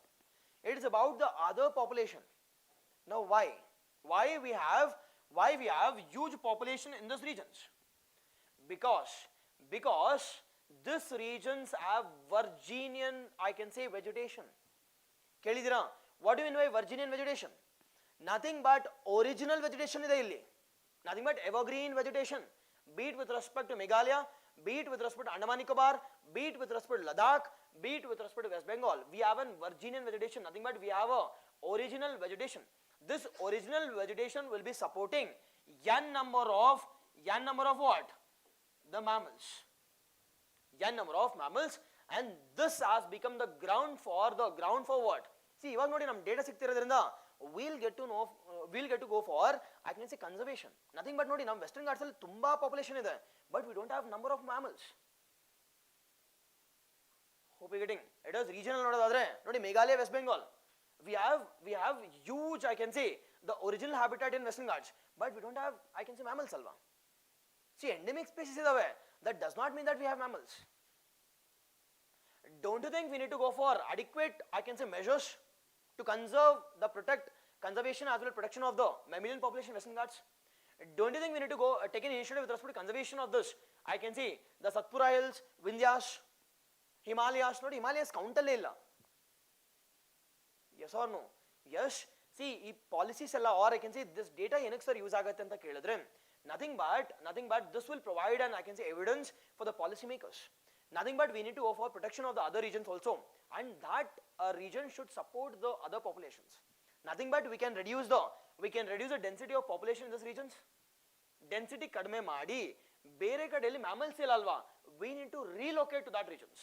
It is about the other population. Now why? Why we have huge population in these regions? Because these regions have Virginian, I can say, vegetation. Kelidira, what do you mean by Virginian vegetation? Nothing but original vegetation ide illi. Nothing but evergreen vegetation. Be it with respect to Meghalaya, be it with respect to Andaman Nicobar, be it with respect to Ladakh, be it with respect to West Bengal. We have a Virginian vegetation. Nothing but we have a original vegetation. This original vegetation will be supporting n number of what? The mammals. N number of mammals, and this has become the ground for what? See, iವಾಗ ನೋಡಿ ನಮ್ಮ data ಸಿಗ್ತಿರೋದ್ರಿಂದ we'll get to go for, I can say, conservation. Nothing but ನೋಡಿ ನಮ್ಮ western Ghats ಅಲ್ಲಿ ತುಂಬಾ population ಇದೆ, but we don't have number of mammals. Hope you getting? It is regional ನೋಡೋದಾದ್ರೆ ನೋಡಿ Meghalaya, West Bengal, we have huge, I can say, the original habitat in Western Ghats, but we don't have, I can say, mammals alva. See, endemic species idave, that does not mean that we have mammals. Don't you think we need to go for adequate, I can say, measures to conserve the conservation as well as protection of the mammalian population in Western Ghats? Don't you think we need to go take an initiative with respect to conservation of this, I can see, the Satpura Hills, Vindhyas, Himalayas? Not Himalayas count alle illa. Yes or no? Yes. See, ee policies alla, or I can say this data enak sir use agutte anta kelidre, nothing but this will provide an, I can say, evidence for the policy makers. Nothing but we need to go for protection of the other regions also, and that region should support the other populations. Nothing but we can reduce the density of population in these regions. Density kadme ಮಾಡಿ ಬೇರೆ ಕಡೆಯಲ್ಲಿ mammals ಇಲ್ಲ ಅಲ್ವಾ, we need to relocate to that regions,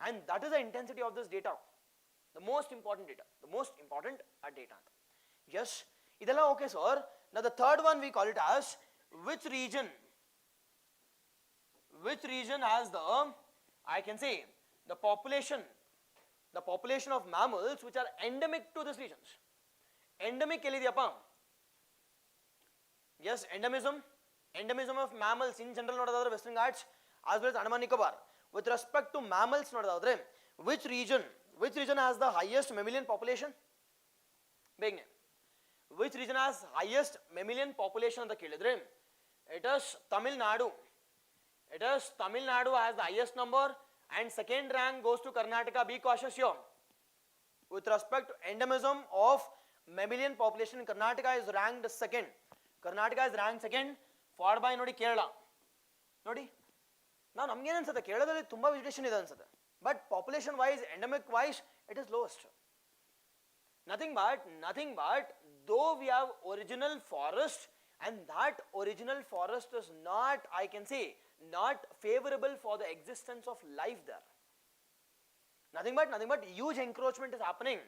and that is the intensity of this data, the most important data ಅಂತ. Yes, ಇದೆಲ್ಲ okay sir. Now the third one we call it as which region has the, I can say, the population of mammals which are endemic to these regions. Endemic ಎಲ್ಲಿದೆಯಪ್ಪ? Yes, endemism. Endemism of mammals in general ನೋಡೋದಾದ್ರೆ Western Ghats as well as Andaman Nicobar. With respect to mammals ನೋಡೋದಾದ್ರೆ which region has the highest mammalian population? ಬೇಗನೆ which region has highest mammalian population ಅಂತ ಕೇಳಿದ್ರೆ it is Tamil Nadu. It is Tamil Nadu has the highest number and second rank goes to Karnataka. Be cautious here. With respect to endemism of mammalian population, Karnataka is ranked second. Karnataka is ranked second, followed by ನೋಡಿ ಕೇರಳ. ನೋಡಿ ನಾವು ನಮ್ಗೇನು ಅನ್ಸುತ್ತೆ ಕೇರಳದಲ್ಲಿ ತುಂಬಾ vegetation ಇದೆ ಅನ್ಸುತ್ತೆ, but population wise endemic wise it is lowest. Nothing but though we have original forest and that original forest is not, I can say, not favorable for the existence of life there. Nothing but huge encroachment is happening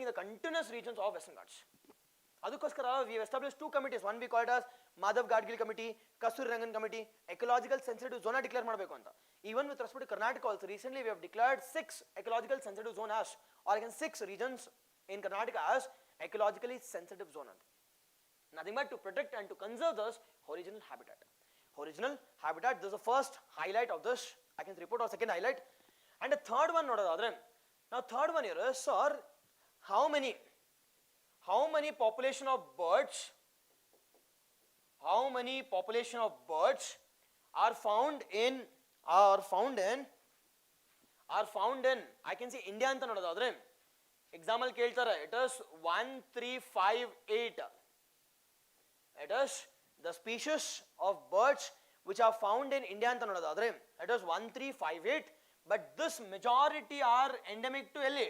in the continuous regions of Western Ghats. Adukoskara we have established two committees. One we called as Madhav Gadgil committee, Kasturi Rangan committee. Ecological sensitive zone declare ಮಾಡಬೇಕು ಅಂತ. Even with respect to Karnataka also, recently we have declared 6 ecological sensitive zone as, or again 6 regions in Karnataka as ecologically sensitive zone ಅಂತ. Nothing but to protect and to conserve this original habitat. This is the first highlight of this. I can report our second highlight. And the third one ನೋಡೋದಾದ್ರೆ, now third one here is, sir, how many population of birds are found in I can say India ಅಂತ ನೋಡೋದಾದ್ರೆ example ಕೇಳ್ತಾರೆ, it is 1358. It is the species of birds which are found in India ಅಂತ ನೋಡೋದಾದ್ರೆ it is 1358, but this majority are endemic to LA.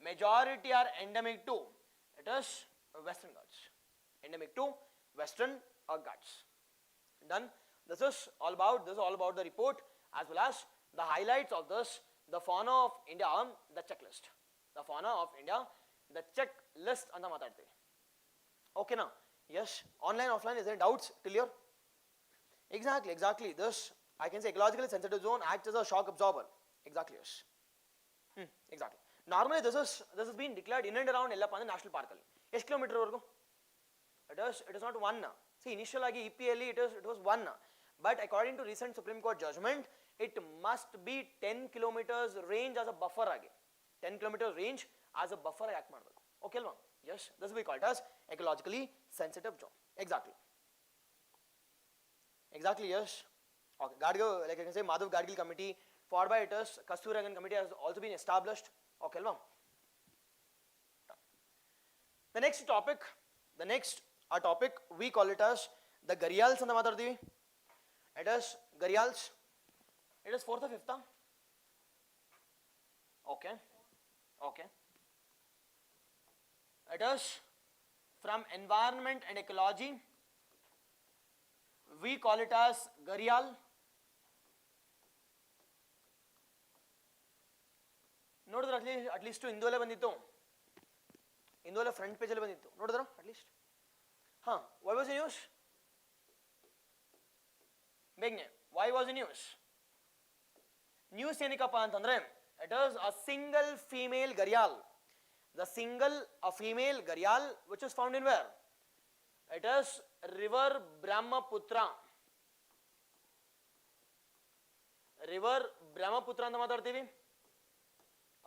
Majority are endemic to, it is Western Ghats. Endemic to Western Ghats. Done. This is all about the report as well as the highlights of this, the fauna of India, the checklist. The fauna of India, the checklist anta maatadteve. Okay na? Yes. Online, offline, is there doubts till here? Exactly. This, I can say, ecologically sensitive zone acts as a shock absorber. Exactly, yes. Exactly. Normally, this has been declared in and around Ellappa National Park. ಎಷ್ಟು kilometre ವರೆಗೂ? It is not one. See, initially EPLE it was 1, but according to recent Supreme Court judgment, it must be 10 kilometers range as a buffer agi. 10 kilometers range as a buffer act ಮಾಡಬೇಕು. Okay ಅಲ್ವಾ? Yes, this will be called as ecologically sensitive zone. Exactly, yes. Okay, Gadgil, like I can say, Madhav Gadgil committee, followed by it is Kasturi Rangan committee has also been established. Okay ಅಲ್ವಾ? The next topic we call it as the gharials ಅಂತ ಮಾತಾಡ್ತೀವಿ. It is gharials. It is 4th or 5th? Okay. It is from environment and ecology. We call it as gharial. ನೋಡಿದ್ರೆ at least ಇಂದುವಲ್ಲೇ ಬಂದಿತ್ತು, ಇಂದುವಲ್ಲೇ front ಪೇಜಲ್ಲಿ ಬಂದಿತ್ತು ನೋಡಿದ್ರ at least. Why was the news? ಬೇಗನೆ, why was the news? News ಏನಕ್ಕಪ್ಪ ಅಂತಂದ್ರೆ, it is a single female gharial. The female gharial which is found in where? It is river Brahmaputra ಅಂತ ಮಾತಾಡ್ತೀವಿ.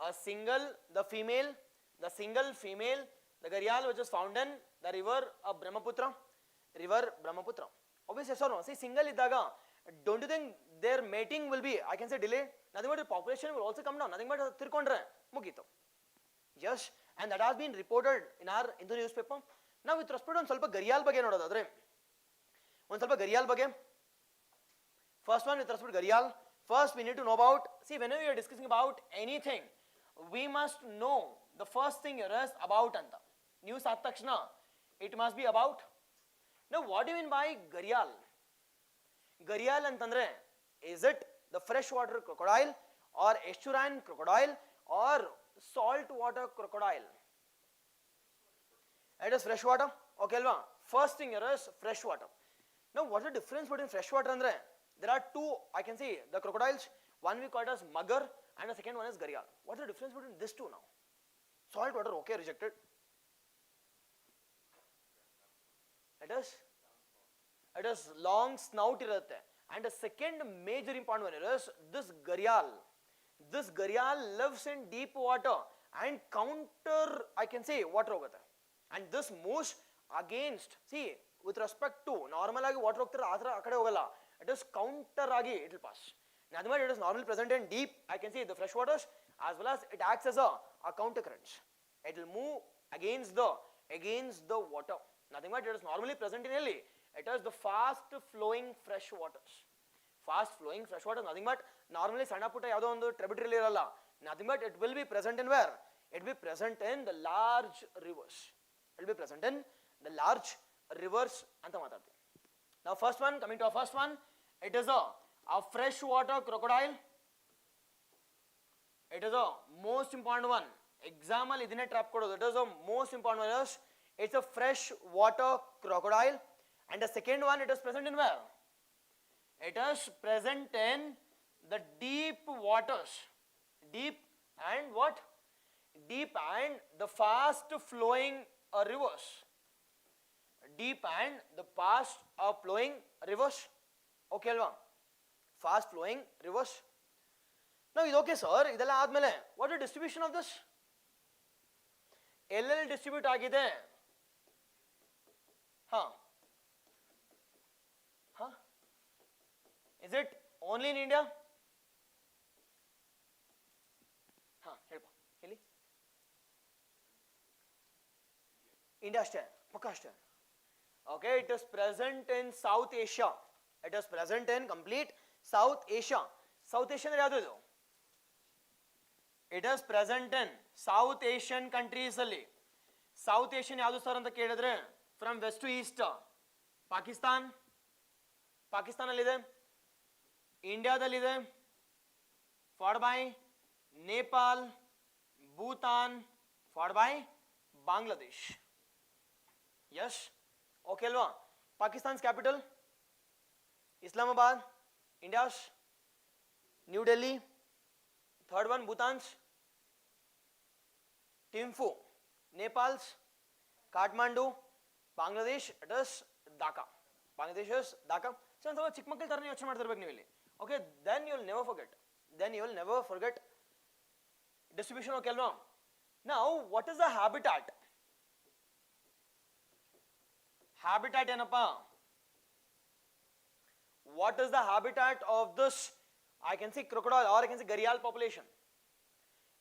The single female, the gharial which is found in the river of Brahmaputra. Obviously, yes or no? See, single iddaga, don't you think their mating will be, I can say, delayed? Nothing but the population will also come down. Nothing but tirkondre mugito. Yes, and that has been reported in the newspaper. Now with respect to ಸ್ವಲ್ಪ gharial ಬಗ್ಗೆ ನೋಡೋದಾದ್ರೆ, ಸ್ವಲ್ಪ gharial ಬಗ್ಗೆ. First one, with respect to gharial, first we need to know about, see, whenever we are discussing about anything, we must know the first thing here is about anta. News ಆದ ತಕ್ಷಣ it must be about. Now what do you mean by gharial? Gharial ಅಂತಂದ್ರೆ, is it the freshwater crocodile or estuarine crocodile or saltwater crocodile? It is freshwater. Okay alva? First thing here is freshwater. Now what is the difference between freshwater andre? There are two, I can see, the crocodiles. One we call it as mugger and the second one is gharial. What is the difference between these two now? Saltwater, okay, rejected. It is It is long snout irutte. And the second major important one is this gharial. This gharial lives in deep water and counter, I can say, water hogutte. And this moves against, see, with respect to normal agi water hogtire athara akade hogalla. It is counter agi it will pass. Nothing but it is normally present in deep, I can see, the fresh waters, as well as it acts as a counter current. It will move against the water. Nothing but it is normally present in Delhi. It is the fast flowing fresh waters. Fast flowing fresh water, nothing but normally Sanda Putta yado ondu tributary iralla. Nothing but it will be present in where? It will be present in the large rivers. It will be present in the large rivers anta maatadti. Now first one, coming to our first one, it is a freshwater crocodile. It is a most important one. Example idine trap kododu. It is the most important one. It's a freshwater crocodile. And the second one, it is present in where? It is present in the deep waters. Deep and what? Deep and the fast flowing rivers. Deep and the fast flowing rivers. Okay, alva? Fast flowing rivers. Now, is okay, sir. Idella admele. What is the distribution of this? LL distribute agide. Huh? Is it only in India? Help. Really? India ashte. Pakka ashte. Okay, it is present in South Asia. It is present in complete South Asia. South Asian yadu idu? It is present in South Asian countries alli. South Asian yadu sir anta kelidre from west to east. Pakistan allide. India dallide. Followed by Nepal, Bhutan, followed by Bangladesh. Yes? Okay, alva? Pakistan's capital? Islamabad. India's? New Delhi. Third one, Bhutan's? Thimphu. Nepal's? Kathmandu. Bangladesh, it is Dhaka. Bangladesh is Dhaka. So, Chikmakal Tarani Yochana Martarbek Nivili. Okay, then you will never forget. Then you will never forget distribution of Kelma. Now, what is the habitat? Habitat enapa. What is the habitat of this, I can say, crocodile or I can say gharial population?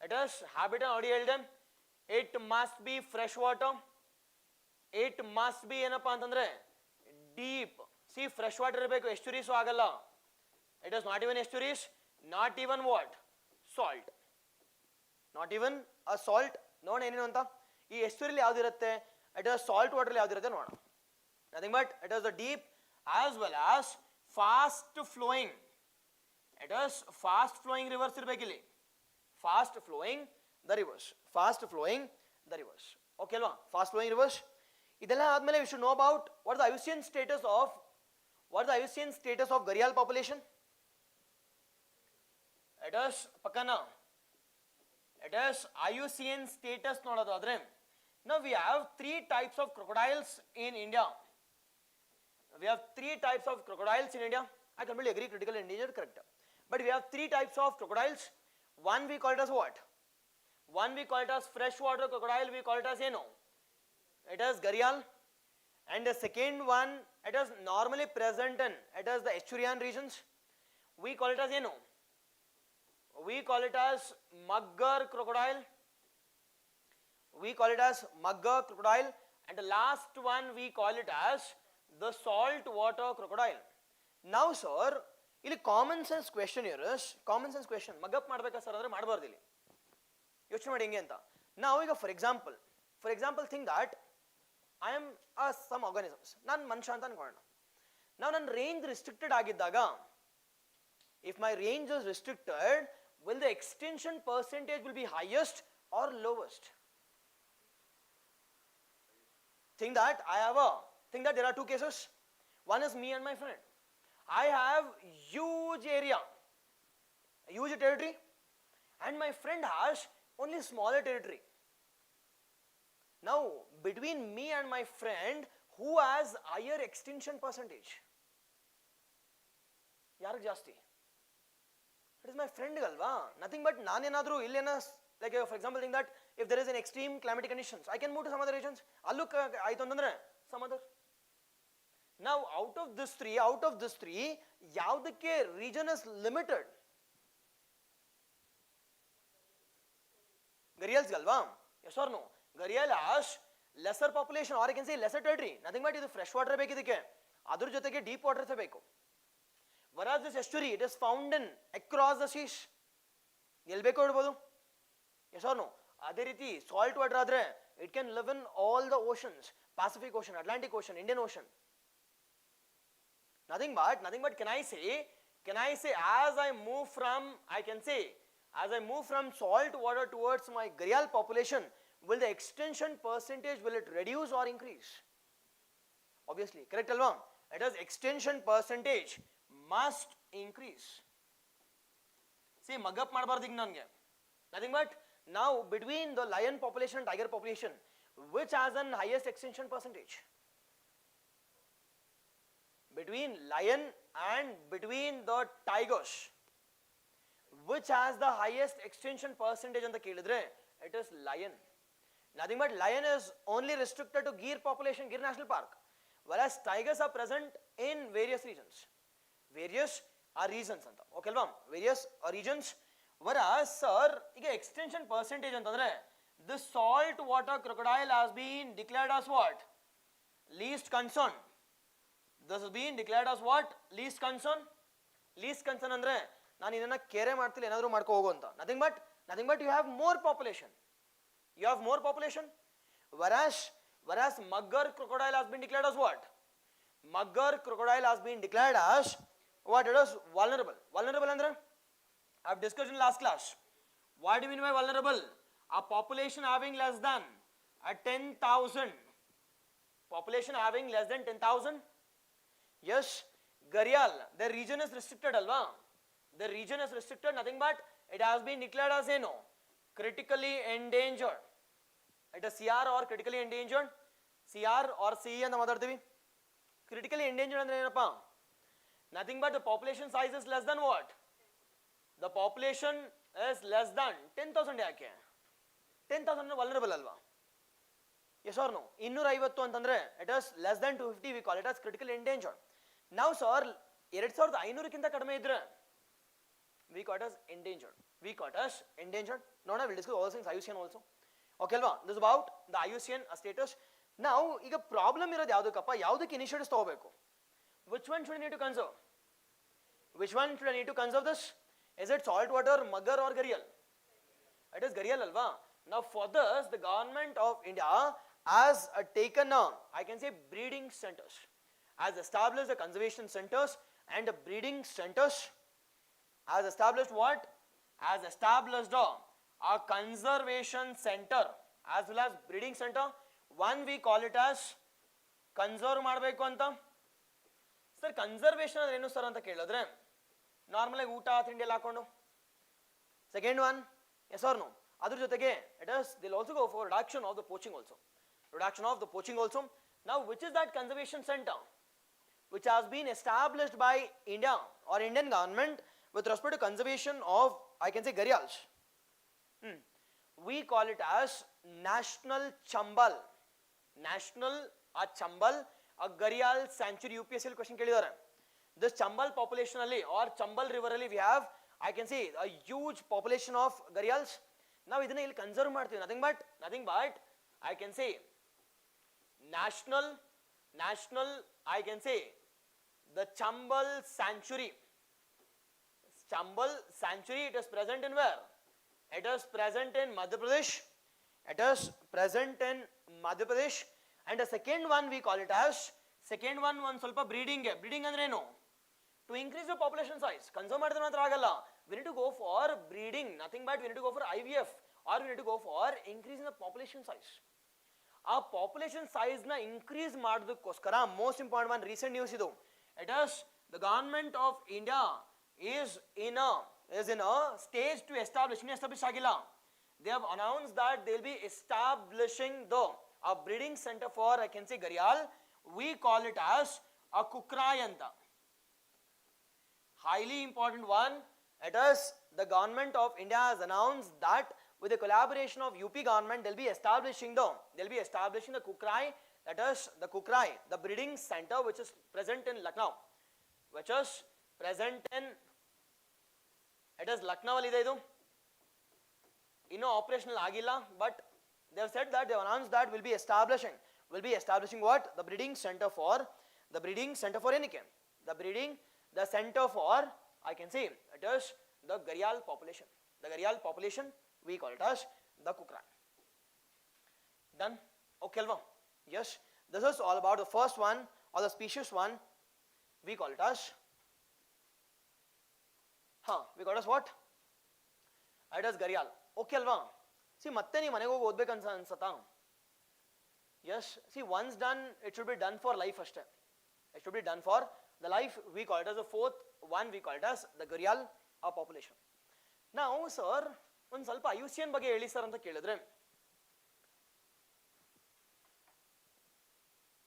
It is habitat already held in. It must be freshwater. It must be enapa antandre deep. See, freshwater irbeku, estuaries agalla. It is not even estuaries, not even what? Salt. Not even a salt. No, no, no. This estuary it is salt water. Nothing but it is the deep as well as fast flowing. It is fast flowing rivers. Fast flowing the rivers. Fast flowing the rivers. Okay, fast flowing rivers. We should know about what is the IUCN status of gharial population. It is Pakana. It is IUCN status. Now we have three types of crocodiles in India. We have three types of crocodiles in India. I completely agree, critical and endangered, correct. But we have three types of crocodiles. One we call it as what? One we call it as freshwater crocodile, we call it as Eno. It is gharial. And the second one, it is normally present in, it is the estuarian regions. We call it as Eno. We call it as mugger crocodile. We call it as mugger crocodile. And the last one we call it as the salt water crocodile. Now, sir, ಇಲ್ಲಿ common sense question years common sense question ಮಗಪ್ ಮಾಡ್ಬೇಕಾ sir ಅಂದ್ರೆ ಮಾಡಬಾರ್ದು ಇಲ್ಲಿ ಯೋಚನೆ ಮಾಡಿ ಹೆಂಗೆ ಅಂತ ನಾವು ಈಗ for example think that I am some organisms ನಾನು ಮನುಷ್ಯ ಅಂತ ಅನ್ಕೊಳ್ಳೋಣ ನಾವು ನನ್ನ ರೇಂಜ್ ರಿಸ್ಟ್ರಿಕ್ಟೆಡ್ ಆಗಿದ್ದಾಗ if my range is restricted will the extension percentage will be highest or lowest think that there are two cases. One is me and my friend. I have huge area, huge territory, and my friend has only smaller territory. Now between me and my friend, Who has higher extinction percentage? ಯಾರಿಗೆ ಜಾಸ್ತಿ? It is my friend galva. Nothing but ನಾನೇನಾದರೂ ಇಲ್ಲೇನ, like for example think that if there is an extreme climatic conditions, I can move to some other regions. ಅಲ್ಲೂ ಆಯ್ತು ಅಂತಂದ್ರೆ some other. Now out of this three ಯಾವುದಕ್ಕೆ region is limited? Gharials galva? Yes or no? Gharial has lesser population, or I can say lesser territory. Nothing but ಇದು fresh water ಬೇಕು ಇದಕ್ಕೆ, ಅದ್ರ ಜೊತೆಗೆ deep water ಸಹ ಬೇಕು. Whereas this estuary, it is found in across the seas. ಎಲ್ಲಿ ಬೇಕು ಇಡ್ಬೋದು? Yes or no? ಅದೇ ರೀತಿ salt water ಆದ್ರೆ it can live in all the oceans, Pacific Ocean, Atlantic Ocean, Indian Ocean. Nothing but can I say as I move from salt water towards my gharial population, will the extinction percentage, will it reduce or increase? Obviously, correct alva? It is extinction percentage must increase. See, mug up ಮಾಡಬಾರದು ಈಗ ನನಗೆ. Nothing but now between the lion population and tiger population, which has an highest extinction percentage? Between lion and between the tigers, which has the highest extinction percentage ಅಂತ ಕೇಳಿದ್ರೆ it is lion. Nothing but lion is only restricted to Gir population, Gir National Park, whereas tigers are present in various regions. Various are regions anta, okay alva? Various are regions. Whereas sir ಈಗ extinction percentage ಅಂತಂದ್ರೆ the salt water crocodile has been declared as what? Least concern. This has been declared as what? Least concern. Least concern ಅಂದ್ರೆ ನಾನು ಇದನ್ನ ಕೇರೆ ಮಾಡ್ತಿಲ್ಲ, ಏನಾದರೂ ಮಾಡ್ಕೋ ಹೋಗು ಅಂತ. Nothing but you have more population. You have more population. Whereas mugger crocodile has been declared as what? Mugger crocodile has been declared as what? It is vulnerable. Vulnerable andre I have discussed in last class. What do you mean by vulnerable? A population having less than 10,000. Population having less than 10,000. Yes, gharial, the region is restricted alva. The region is restricted, nothing but it has been declared as critically endangered. It is CR or critically endangered. CR or CE ಅಂತ ಮಾತಾಡ್ತೀವಿ. Critically endangered ಅಂದ್ರೆ ಏನಪ್ಪ? Nothing but the population size is less than what? The population is less than 10,000 ಯಾಕೆ? 10,000 vulnerable alva? Yes or no? 250 ಅಂತಂದ್ರೆ it is less than 250, we call it as critically endangered. Now sir 2500 ಕ್ಕಿಂತ ಕಡಿಮೆ ಇದ್ರೆ we call it as endangered. No, we'll discuss all things IUCN also. Okay alva? This is about the IUCN status. Now ಈಗ problem ಇರೋದು ಯಾವುದಕ್ಕಪ್ಪ? ಯಾವುದಕ್ಕೆ initiatives ತಗೋಬೇಕು? Which one should I need to conserve? Which one should I need to conserve this? Is it salt water, mugger or gharial? It is gharial alva. Now for this the government of India has taken I can say breeding centers, has established the conservation centers and the breeding centers, has established what? Has established a conservation center as well as breeding center. One we call it as conserve ಮಾಡಬೇಕು ಅಂತ. Sir conservation ಅಂದ್ರೆ ಏನು sir ಅಂತ ಕೇಳಿದ್ರೆ normal ಆಗಿ ಊಟ ತಿಂಡಿ ಎಲ್ಲ ಹಾಕೊಂಡು. Second one yes or no, ಅದ್ರ ಜೊತೆಗೆ it is they'll also go for reduction of the poaching also. Now which is that conservation center which has been established by India or Indian government with respect to conservation of, I can say, gharials? We call it as National Chambal a gharial sanctuary. UPSC question ಕೇಳಿದ್ದಾರೆ. This Chambal population ಅಲ್ಲಿ or Chambal river ಅಲ್ಲಿ we have, I can say, a huge population of gharials. ನಾವು ಇದನ್ನ ಇಲ್ಲಿ conserve ಮಾಡ್ತೀವಿ. nothing but I can say national I can say the Chambal sanctuary. It is present in where? It is present in Madhya Pradesh. And the second one we call it as one ಸ್ವಲ್ಪ breeding ಅಂದ್ರೆ ಏನು? To increase the population size. Conserve ಮಾಡಿದ್ರೆ ಮಾತ್ರ ಆಗಲ್ಲ. We need to go for breeding. nothing but we need to go for IVF or we need to go for increasing the population size. ಆ population size ನ increase ಮಾಡೋದಕ್ಕೋಸ್ಕರ most important one recent news ಇದು. It is the government of India is in a stage to establish ಆಗಿಲ್ಲ. They have announced that they will be establishing a breeding center for, I can say, gharial we call it as a kukrai anta. Highly important one. It is the government of India has announced that with the collaboration of UP government, they'll be establishing the kukrai, that is the kukrai, the breeding center which is present in Lucknow, which is present in, it is Lucknow alli idu, inno operational agilla, but they have said that, they have announced that will be establishing what? The breeding center for Enike, the center for, I can say it is the gharial population, we call it as the kukrai. Done? Okay alva? Yes, this is all about the first one, or the species one, we call it as what? It is gharial. Okay alva? See, ಮತ್ತೆ ನೀವು ಮನೆಗೆ ಹೋಗಿ ಓದಬೇಕು ಅನ್ಸತ್ತಾ? Yes, see, once done, it should be done for life ಅಷ್ಟೇ. It should be done for the life. We call it as the fourth one, we call it as the gharial population. Now sir, ಒಂದು ಸ್ವಲ್ಪ IUCN ಬಗ್ಗೆ ಹೇಳಿ sir ಅಂತ ಕೇಳಿದ್ರೆ,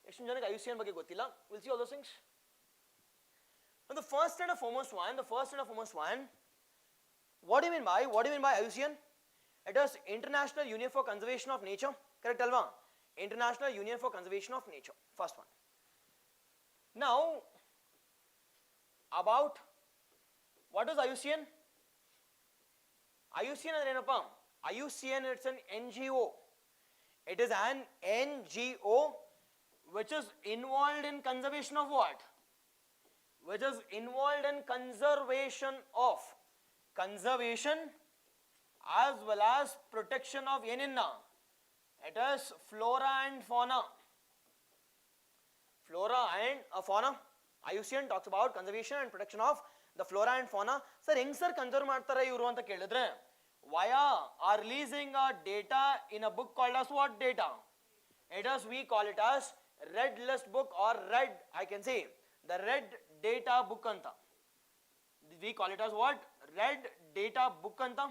ಎಷ್ಟು ಜನಕ್ಕೆ IUCN ಬಗ್ಗೆ ಗೊತ್ತಿಲ್ಲ? We'll see all those things. And the first and foremost one, what do you mean by IUCN? It is International Union for Conservation of Nature, correct alva? International Union for Conservation of Nature, first one. Now about what is IUCN? IUCN ಅಂದ್ರೆ ಏನಪ್ಪ? IUCN, it's an NGO. It is an NGO which is involved in conservation of what? Which is involved in conservation as well as protection of ಏನೇನ? It is flora and fauna. IUCN talks about conservation and protection of the flora and fauna. Sir, ಹೆಂಗ್ sir conserve ಮಾಡ್ತಾರೆ ಇವರು ಅಂತ ಕೇಳಿದ್ರೆ, via are releasing a data in a book called as what data? It is, we call it as red list book, or red, I can say the red data book anta. We call it as what? Red data book anta.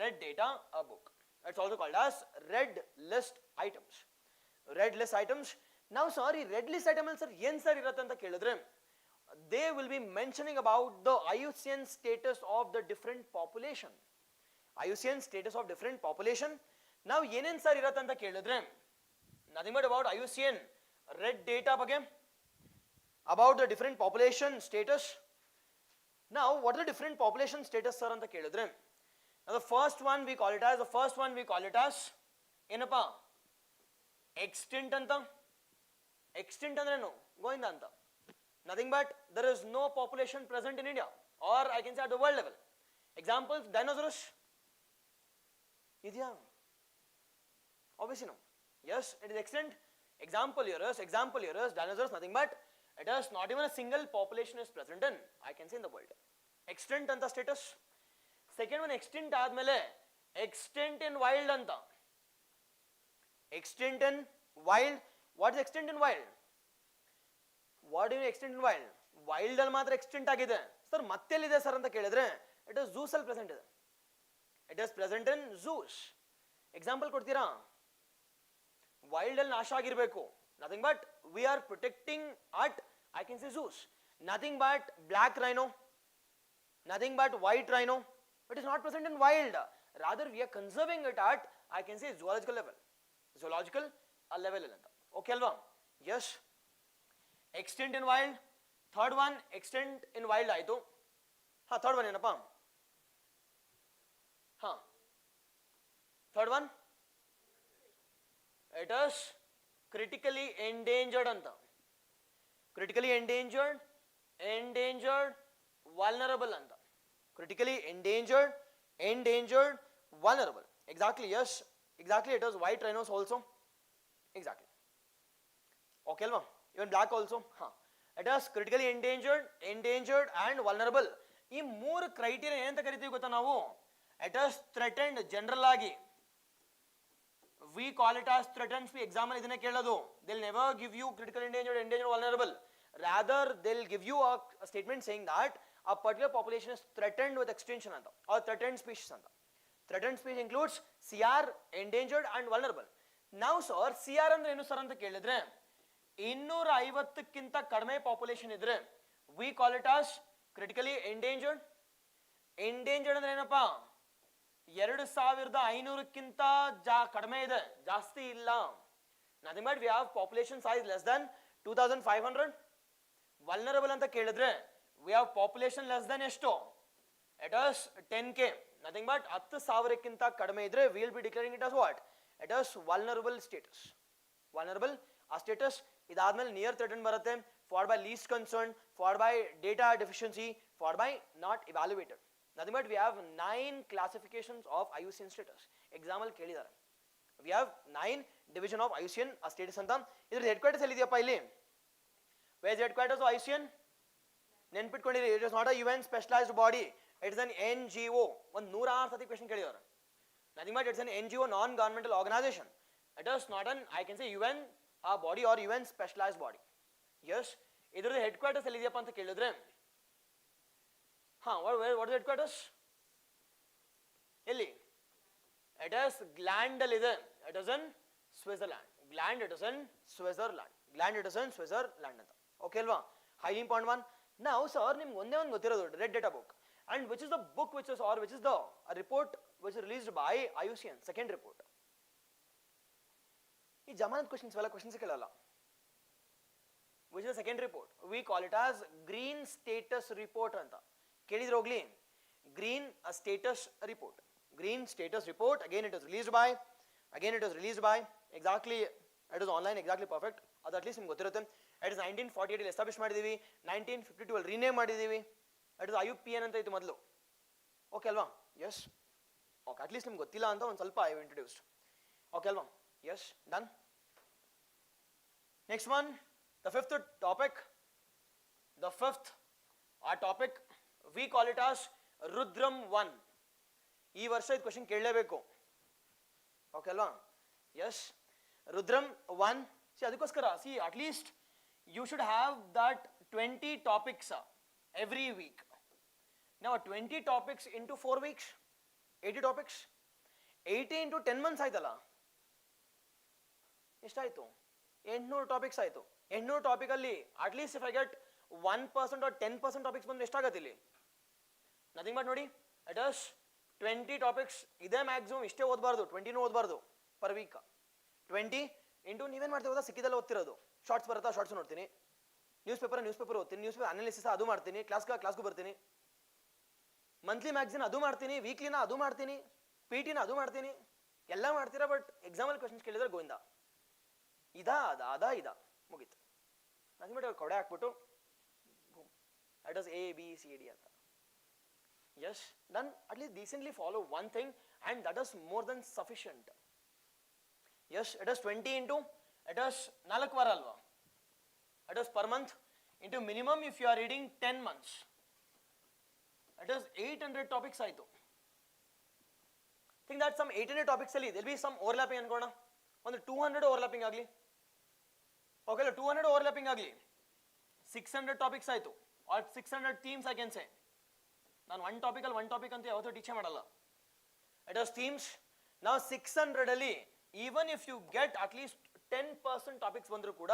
Red data a book. It's also called as red list items. Now sorry, red list item sir yen sir irutte anta kelidre, they will be mentioning about the IUCN status of the different population. Now yenen sir irutte anta kelidre, nothing but about IUCN red data ಬಗ್ಗೆ, about the different population status. Now what are the different population status sir anta kelidre? Now the first one we call it as ಏನಪ್ಪ? Extinct anta. Extinct ಅಂದ್ರೇನು? ಗೋವಿಂದ ಅಂತ. Nothing but there is no population present in India, or I can say at the world level. Examples, dinosaurs ಇದೆಯಾ? Obviously no. Yes, it is extinct. Example here is dinosaurs, nothing but it is not even a single population is present in, I can say, in the world. Extinct anta status. Second one, extinct ಆದ್ಮೇಲೆ extinct in wild anta. Extinct in wild. What is extinct in wild? What do you mean extinct in wild? Wild ಅಲ್ಲಿ ಮಾತ್ರ extinct ಆಗಿದೆ sir, ಮತ್ತೆಲ್ಲಿದೆ sir ಅಂತ ಕೇಳಿದ್ರೆ, it is zoos ಅಲ್ಲಿ present ಇದೆ. It is present in zoos. Example ಕೊಡ್ತೀರಾ? Wild ಅಲ್ಲಿ ನಾಶ ಆಗಿರಬೇಕು, nothing but we are protecting at, I can say, zoos. Nothing but black rhino, nothing but white rhino. It is not present in wild. Rather we are conserving it at, I can say, zoological level. Okay alva? Yes. Extinct in wild. Third one, extinct in wild ಆಯ್ತು. third one ಏನಪ್ಪ? third one, it is critically endangered anta. Critically endangered, vulnerable anta. Critically endangered, vulnerable. Exactly, yes. Exactly, it is white rhinos also. Exactly. Okay alva? Even black also. It is critically endangered and vulnerable. ಈ ಮೂರು criteria ಏನಂತ ಕರಿತೀವಿ ಗೊತ್ತಾ ನಾವು? It is threatened general ಆಗಿ. We call it as threatened. Exam ಅಲ್ಲಿ ಇದನ್ನೇ ಕೇಳೋದು. They'll never give you critical endangered, vulnerable. Rather, they'll give you a statement saying that a particular population is threatened with extinction anta, or threatened species anta. Threatened species includes CR, endangered and vulnerable. Now sir, CR ಅಂದ್ರೆ ಏನು sir ಅಂತ ಕೇಳಿದ್ರೆ, 250ಕ್ಕಿಂತ ಕಡಿಮೆ population ಇದ್ರೆ we call it as critically endangered. Endangered ಅಂದ್ರೆ ಏನಪ್ಪಾ, 2500ಕ್ಕಿಂತ ಕಡಿಮೆ ಇದೆ, ಜಾಸ್ತಿ ಇಲ್ಲ. Nothing but we have population size less than 2500. Vulnerable ಅಂತ ಕೇಳಿದ್ರೆ we have population less than ಎಷ್ಟು, it is 10K. Nothing but 10,000ಕ್ಕಿಂತ ಕಡಿಮೆ ಇದ್ರೆ will be declaring it as what, it is vulnerable status. Vulnerable ಆ ಸ್ಟೇಟಸ್. ಇದಾದ್ಮೇಲೆ near threatened ಬರುತ್ತೆ, followed by least concern, followed by data deficiency, Ford by not evaluated. Nothing but we have 9 classifications of IUCN status. Example ಕೇಳಿದ್ದಾರೆ. We have 9 division of IUCN status ಅಂತ. ಇದ್ರ headquarters ಎಲ್ಲಿದೆಯಪ್ಪ ಇಲ್ಲಿ? Where is headquarters of IUCN? ನೆನ್ಪಿಟ್ಕೊಂಡಿರಿ, it is not a UN specialized body, it is an NGO. ಒಂದು 106 ಸತಿ question ಕೇಳಿದ್ದಾರೆ. Nothing but it's an NGO, non governmental organization. It is not an, I can say, UN body or UN specialized body. Yes, ಇದ್ರದ್ದು headquarters ಎಲ್ಲಿದೆಯಪ್ಪ ಅಂತ ಕೇಳಿದ್ರೆ, what is headquarters? ಎಲ್ಲಿ? It is Gland ಅಲ್ಲಿ ಇದೆ. It is in Switzerland. Gland, it is in Switzerland. Gland, it is in Switzerland ಅಂತ. Okay ಅಲ್ವಾ? Highly important one. Now sir, ನಿಮ್ಗೆ ಒಂದೇ ಒಂದು ಗೊತ್ತಿರೋದು red data book. And which is the book which is, or which is the report which is released by IUCN, second report. ಈ ಜಮಾನತ್ questions ಎಲ್ಲ questions ಕೇಳಲ್ಲ. Which is the second report? We call it as green status report ಅಂತ. ಕೇಳಿದ್ರೆ ಹೋಗ್ಲಿ, green status report. Green status report, again it is released by exactly, it is online, exactly perfect. ಅದು at least ನಿಮ್ಗೆ ಗೊತ್ತಿರುತ್ತೆ. It is 1948 establish ಮಾಡಿದೀವಿ, 1952 rename ಮಾಡಿದೀವಿ. It is IUPN ಅಂತ ಇತ್ತು ಮೊದಲು. ಓಕೆ ಅಲ್ವಾ? ಎಸ್. ಓಕೆ, ಅಟ್ಲೀಸ್ಟ್ ನಿಮ್ಗೆ ಗೊತ್ತಿಲ್ಲ ಅಂತ ಒಂದು ಸ್ವಲ್ಪ ಐ ಹ್ಯಾವ್ ಇಂಟ್ರೊಡ್ಯೂಸ್ಡ್. ಓಕೆ ಅಲ್ವಾ? Yes, done. Next one, the fifth topic. The fifth ಆ topic we call it as Rudram 1. ಈ ವರ್ಷ ಇದು ಕ್ವೆಶ್ಚನ್ ಕೇಳಲೇಬೇಕು. ಓಕೆ ಅಲ್ವಾ? Yes, Rudram 1. ಸಿ ಅದಕ್ಕೋಸ್ಕರ see at least you should have that 20 topics every week. ನಾವು 20 topics into 4 weeks, 80 topics, 80 into 10 months ಆಯ್ತಲ್ಲ, ಎಷ್ಟಾಯ್ತು? 800 ಟಾಪಿಕ್ಸ್ ಆಯ್ತು. 800 ಟಾಪಿಕಲ್ಲಿ at least if I get 1% or 10% topics ಬಂದ್ರೆ ಎಷ್ಟಾಗತ್ತೆ ಇಲ್ಲಿ? ನಥಿಂಗ್ ಬಟ್ ನೋಡಿ, ಇಟ್ ಇಸ್ 20 ಟಾಪಿಕ್ಸ್ ಇದೆ ಮ್ಯಾಕ್ಸಿಮಮ್. ಇಷ್ಟೇ ಓದಬಾರ್ದು, 20ನೂ ಓದಬಾರ್ದು ಪರ್ ವೀಕ್. 20 ಇಂಟು ನೀವೇನು ಮಾಡ್ತೀವಿ ಓದಾ, ಸಿಕ್ಕಿದೆಲ್ಲ ಓದ್ತಿರೋದು. ಶಾರ್ಟ್ಸ್ ಬರುತ್ತಾ, ಶಾರ್ಟ್ಸ್ ನೋಡ್ತೀನಿ. ನ್ಯೂಸ್ ಪೇಪರ್ ಓದ್ತೀನಿ, ನ್ಯೂಸ್ ಪೇಪರ್ ಅನಾಲಿಸಿಸ್ ಅದು ಮಾಡ್ತೀನಿ, ಕ್ಲಾಸ್ಗೂ ಬರ್ತೀನಿ. ಮಂತ್ಲಿ ಮ್ಯಾಗ್ಝಿನ್ ಅದು ಮಾಡ್ತೀನಿ, ವೀಕ್ಲಿನ ಅದು ಮಾಡ್ತೀನಿ, PT ಅದು ಮಾಡ್ತೀನಿ, ಎಲ್ಲ ಮಾಡ್ತೀರಾ. ಬಟ್ ಎಕ್ಸಾಮಲ್ಲಿ ಕ್ವೆಶ್ಚನ್ಸ್ ಕೇಳಿದ್ರೆ ಗೋವಿಂದ, ಇದಾ ಮುಗೀತು. ನಥಿಂಗ್ ಬಟ್ ಕೊಡೆ ಹಾಕ್ಬಿಟ್ಟು ಇಟ್ ಇಸ್ ABCD ಅಂತ. Yes, done. At least decently follow one thing, and that is more than sufficient. Yes, it is 20 into, it is 4 ವಾರ ಅಲ್ವಾ, it is per month into minimum if you are reading 10 months, it is 800 topics ಆಯ್ತು. Think that some 800 topics ಅಲ್ಲಿ there will be some overlapping ಅನ್ಕೋಣ. ಒಂದು 200 overlapping ಆಗಲಿ. Okay, 200 overlapping ಆಗಲಿ, 600 topics ಆಯ್ತು, or 600 themes I can say. ನಾನು one topic ಅಂತ ಯಾವತ್ತೂ ಟೀಚೇ ಮಾಡಲ್ಲ. It is themes. ನಾವು 600 ಅಲ್ಲಿ even if you get at least 10% topics ಬಂದರೂ ಕೂಡ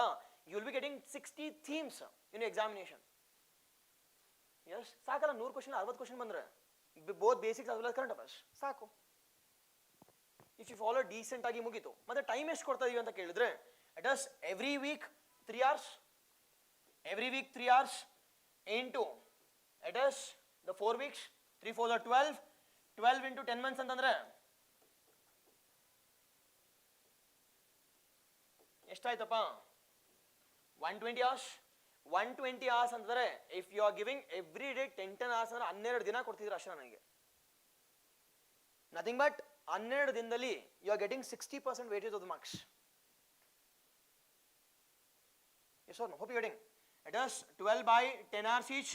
you will be getting 60 themes in examination. Yes, ಸಾಕಲ್ಲ? 100 ಕ್ವಶನ್ 60 ಕ್ವಶನ್ ಬಂದ್ರೆ both basics as well as current affairs ಸಾಕು. ಇಫ್ ಯು ಫಾಲೋ ಡೀಸೆಂಟ್ ಆಗಿ ಮುಗೀತು. ಮತ್ತೆ ಟೈಮ್ ಎಷ್ಟು ಕೊಡ್ತಾ ಇದೀವಿ ಅಂತ ಕೇಳಿದ್ರೆ, it is every week 3 hours, every week 3 hours into it is the 4 weeks, 3 4 are 12, 12 into 10 months ಅಂತಂದ್ರೆ ಎಷ್ಟಾಯ್ತಪ್ಪ? 120 hours. 120 hours ಅಂತಂದ್ರೆ if you are giving every day 10 hours ಅಂದ್ರೆ 12 ದಿನ ಕೊಡ್ತಿದ್ರು ಅಷ್ಟೇ ನನಗೆ. ನಥಿಂಗ್ ಬಟ್ 12 ದಿನದಲ್ಲಿ you are getting 60% weightage of the marks. Yes or no? Hope you are getting. It is 12 by 10 hours each.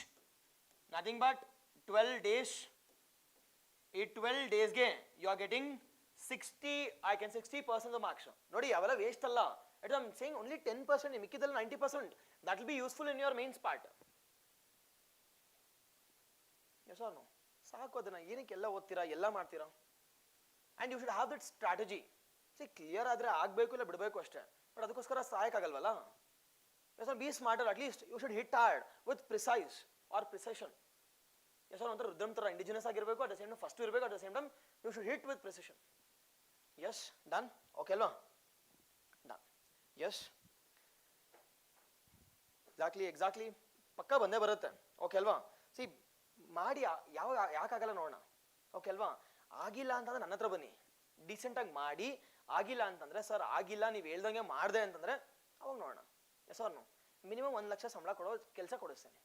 Nothing but 12 days. ಈ 12 ಡೇಸ್ಗೆ you are getting 60% of marks. ನೋಡಿ, ಅವೆಲ್ಲ ವೇಸ್ಟ್ ಅಲ್ಲ. It I am saying only 10%, ಮಿಕ್ಕಿದಲ್ಲಿ 90%. That will be useful in your mains part. Yes or no? ಸಾಕು, ಅದನ್ನ ಏನಕ್ಕೆ ಎಲ್ಲ ಓದ್ತೀರಾ, ಎಲ್ಲ ಮಾಡ್ತೀರಾ? And you should have that strategy. Clear ಆದರೆ ಆಗಬೇಕು, ಇಲ್ಲ ಬಿಡಬೇಕು ಅಷ್ಟೇ. ಬಟ್ ಅದಕ್ಕೋಸ್ಕರ ಸಾಯಕ್ಕಾಗಲ್ವಲ್ಲ. Yes sir, be smarter. At least you should hit hard with precise or precision. Yes sir, onthರ ರುದ್ರಂ ತರ ಇಂಡಿಜಿನಸ್ ಆಗಿರಬೇಕು, at the same time first ಇರಬೇಕು, at the same time you should hit with precision. Yes, done. Okay ಅಲ್ವಾ? Done. Yes, exactly ಪಕ್ಕ ಬಂದೇ ಬರುತ್ತೆ. Okay ಅಲ್ವಾ? C ಮಾಡಿ ಯಾಕಾಗಲ್ಲ ನೋಡೋಣ. ಓಕೆ ಅಲ್ವಾ? ಆಗಿಲ್ಲ ಅಂತಂದ್ರೆ ನನ್ನ ಹತ್ರ ಬನ್ನಿ, ಡಿಸೆಂಟಾಗಿ ಮಾಡಿ. ಆಗಿಲ್ಲ ಅಂತಂದ್ರೆ ಸರ್ ಆಗಿಲ್ಲ ನೀವು ಹೇಳ್ದಂಗೆ ಮಾಡಿದೆ ಅಂತಂದ್ರೆ ಅವಾಗ ನೋಡೋಣ. ಎಸ್ ಅವ್ರನು ಮಿನಿಮಮ್ 1 ಲಕ್ಷ ಸಂಬಳ ಕೊಡೋ ಕೆಲಸ ಕೊಡಿಸ್ತೇನೆ.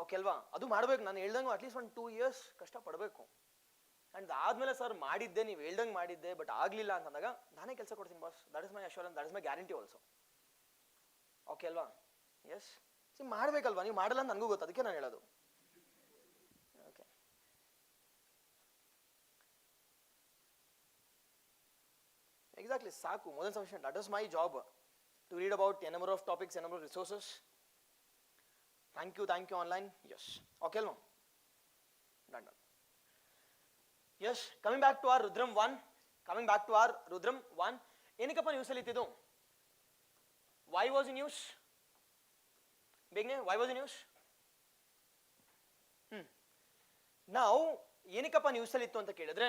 ಓಕೆ ಅಲ್ವಾ? ಅದು ಮಾಡ್ಬೇಕು, ನಾನು ಹೇಳ್ದಂಗೆ ಅಟ್ಲೀಸ್ಟ್ 1-2 years ಕಷ್ಟ ಪಡಬೇಕು. ಅಂಡ್ ಆದ್ಮೇಲೆ ಸರ್ ಮಾಡಿದ್ದೆ, ನೀವು ಹೇಳ್ದಂಗೆ ಮಾಡಿದ್ದೆ ಬಟ್ ಆಗ್ಲಿಲ್ಲ ಅಂತಂದಾಗ ನಾನೇ ಕೆಲಸ ಕೊಡ್ತೀನಿ boss. That is my assurance, that is my guarantee also. Okay ಅಲ್ವಾ? ಎಸ್, ಸಿ ಮಾಡ್ಬೇಕಲ್ವಾ? ನೀವು ಮಾಡಲ್ಲ ಅಂತ ನನಗೂ ಗೊತ್ತು, ಅದಕ್ಕೆ ನಾನು ಹೇಳೋದು. ಓಕೆ, ಎಕ್ಸಾಕ್ಟ್ಲಿ ಸಾಕು, more than sufficient. That is my job, to read about a number of topics, a number of resources. Thank you online. Yes, okay no, done. Yes, coming back to our Rudram 1, ಏನಕ್ಕಪ್ಪ news ಅಲ್ಲಿ ಇತ್ತಿದ್ದು? Why was in news? ಬೇಗನೆ, why was in news? Now ಏನಕ್ಕಪ್ಪ news ಅಲ್ಲಿ ಇತ್ತು ಅಂತ ಕೇಳಿದ್ರೆ,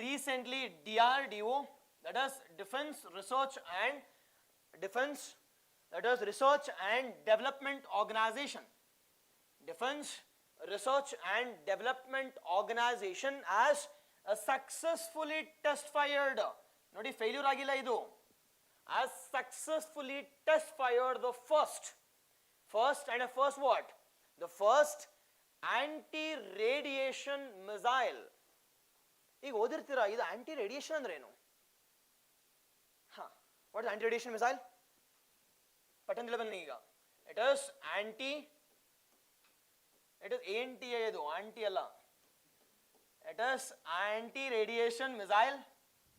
recently DRDO, that is Defense Research and Development Organization, Defense Research and Development Organization has successfully test fired, ನೋಡಿ failure ಆಗಿಲ್ಲ ಇದು, has successfully test fired the first what? The first anti-radiation missile. ಈಗ ಓದಿರ್ತೀರಾ, ಇದು aunty radiation ಅಂದ್ರೆ ಏನು? What is anti-radiation missile? ಪಟ್ಟಂದಿಲ್ಲ ಬನ್ನಿ ಈಗ. It is ANTA, ಇದು ಆಂಟಿ ಅಲ್ಲ. It is anti-radiation missile.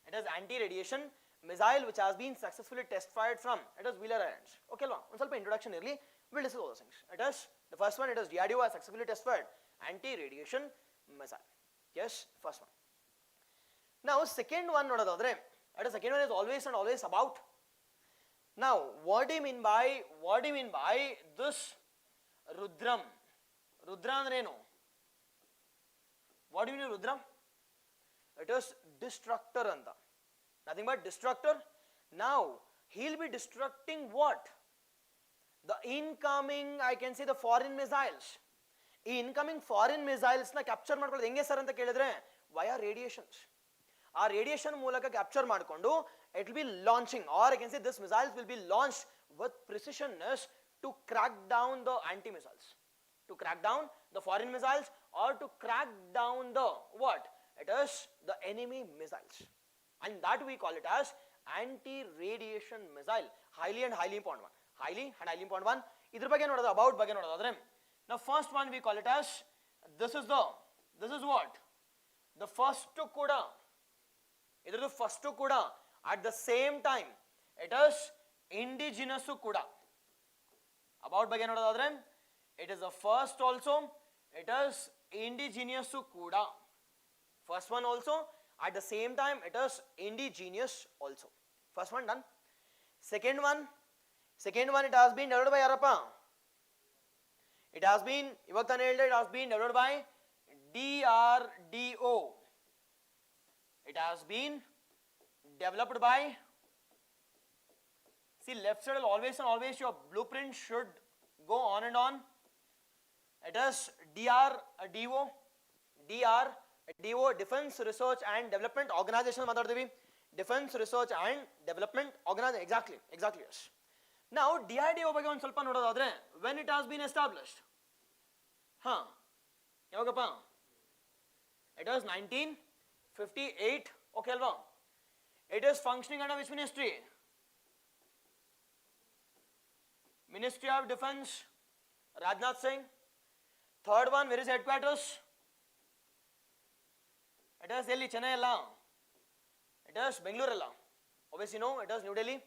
It is anti-radiation missile which has been successfully test fired from, it is Wheeler Islands. Okay ಅಲ್ವಾ? ಒಂದು ಸ್ವಲ್ಪ ಇಂಟ್ರೊಡಕ್ಷನ್ ಇರಲಿ, we'll discuss all those things. It is the first one, it is DRDO has successfully test fired anti-radiation missile. Yes, first one. Now second one ನೋಡೋದಾದ್ರೆ, the second one is always and always about. Now what do you mean by this Rudram? Rudra ಅಂದ್ರೆ ಏನು? What do you mean Rudram? It is destructor anta, nothing but destructor. Now he'll be destructing what? The incoming, I can say, the foreign missiles. ಈ incoming foreign missiles ನ capture ಮಾಡ್ಕೊಳ್ಳೋದು ಹೆಂಗೆ sir ಅಂತ ಕೇಳಿದ್ರೆ, via radiations. ಆ radiation ಮೂಲಕ capture ಮಾಡಿಕೊಂಡು it will be launching, or I can say this missiles will be launched with precisionness to crack down the anti-missiles, to crack down the foreign missiles, or to crack down the what? It is the enemy missiles, and that we call it as anti-radiation missile. Highly important one. ಇದ್ರ ಬಗ್ಗೆ ನೋಡೋದು, about ಬಗ್ಗೆ ನೋಡೋದಾದ್ರೆ, now first one we call it as, this is what? The first ಕೂಡ, ಇದ್ರದ್ದು first ಕೂಡ, at the same time it is indigenous ಕೂಡ. about ಬಗ್ಗೆ ನೋಡೋದಾದ್ರೆ, it is the first also, it is indigenous ಕೂಡ. first one also, at the same time it is indigenous also. first one done. second one it has been developed by ಯಾರಪ್ಪ? it has been, ಇವಾಗ ತಾನೇ ಹೇಳಿದೆ, it has been developed by DRDO. it has been developed by, see left side always and always your blueprint should go on and on. It is DRDO, Defense Research and Development Organization ಮಾತಾಡ್ತೀವಿ. Defense Research and Development Organization, exactly yes. Now DRDO ಬಗ್ಗೆ ಒಂದು ಸ್ವಲ್ಪ ನೋಡೋದಾದ್ರೆ, when it has been established, ಯಾವಾಗಪ್ಪ? it was 1958. okay ಅಲ್ವಾ? it is functioning under which ministry? Ministry of Defense, Rajnath Singh. third one, where is headquarters? it is ಎಲ್ಲಿ? ಚೆನ್ನೈ ಅಲ್ಲ, it is Bengaluru ಅಲ್ಲ. obviously no, it is New Delhi.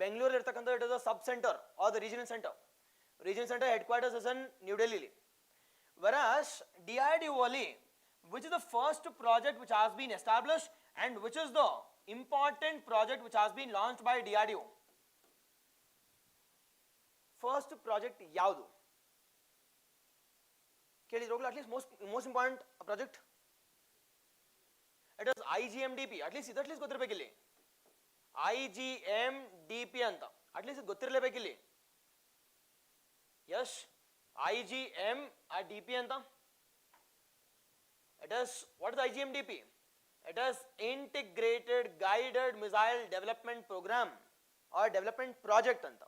Bengaluru ಇರ್ತಕ್ಕಂಥ it is a sub center or the regional center. Regional center headquarters is in New Delhi. Whereas DRDO ಅಲ್ಲಿ which is the first project which has been established and which is the important project which has been launched by DRDO? First project yaudu? At least most important project. It is IGMDP. At least ಗೊತ್ತಿರಬೇಕಿಲ್ಲಿ. IGMDP ಅಂತ. At least ಗೊತ್ತಿರಲೇಬೇಕಿಲ್ಲಿ. Yes, IGMDP ಅಂತ. It is, what is IGMDP? It is Integrated Guided Missile Development Program or Development Project anta.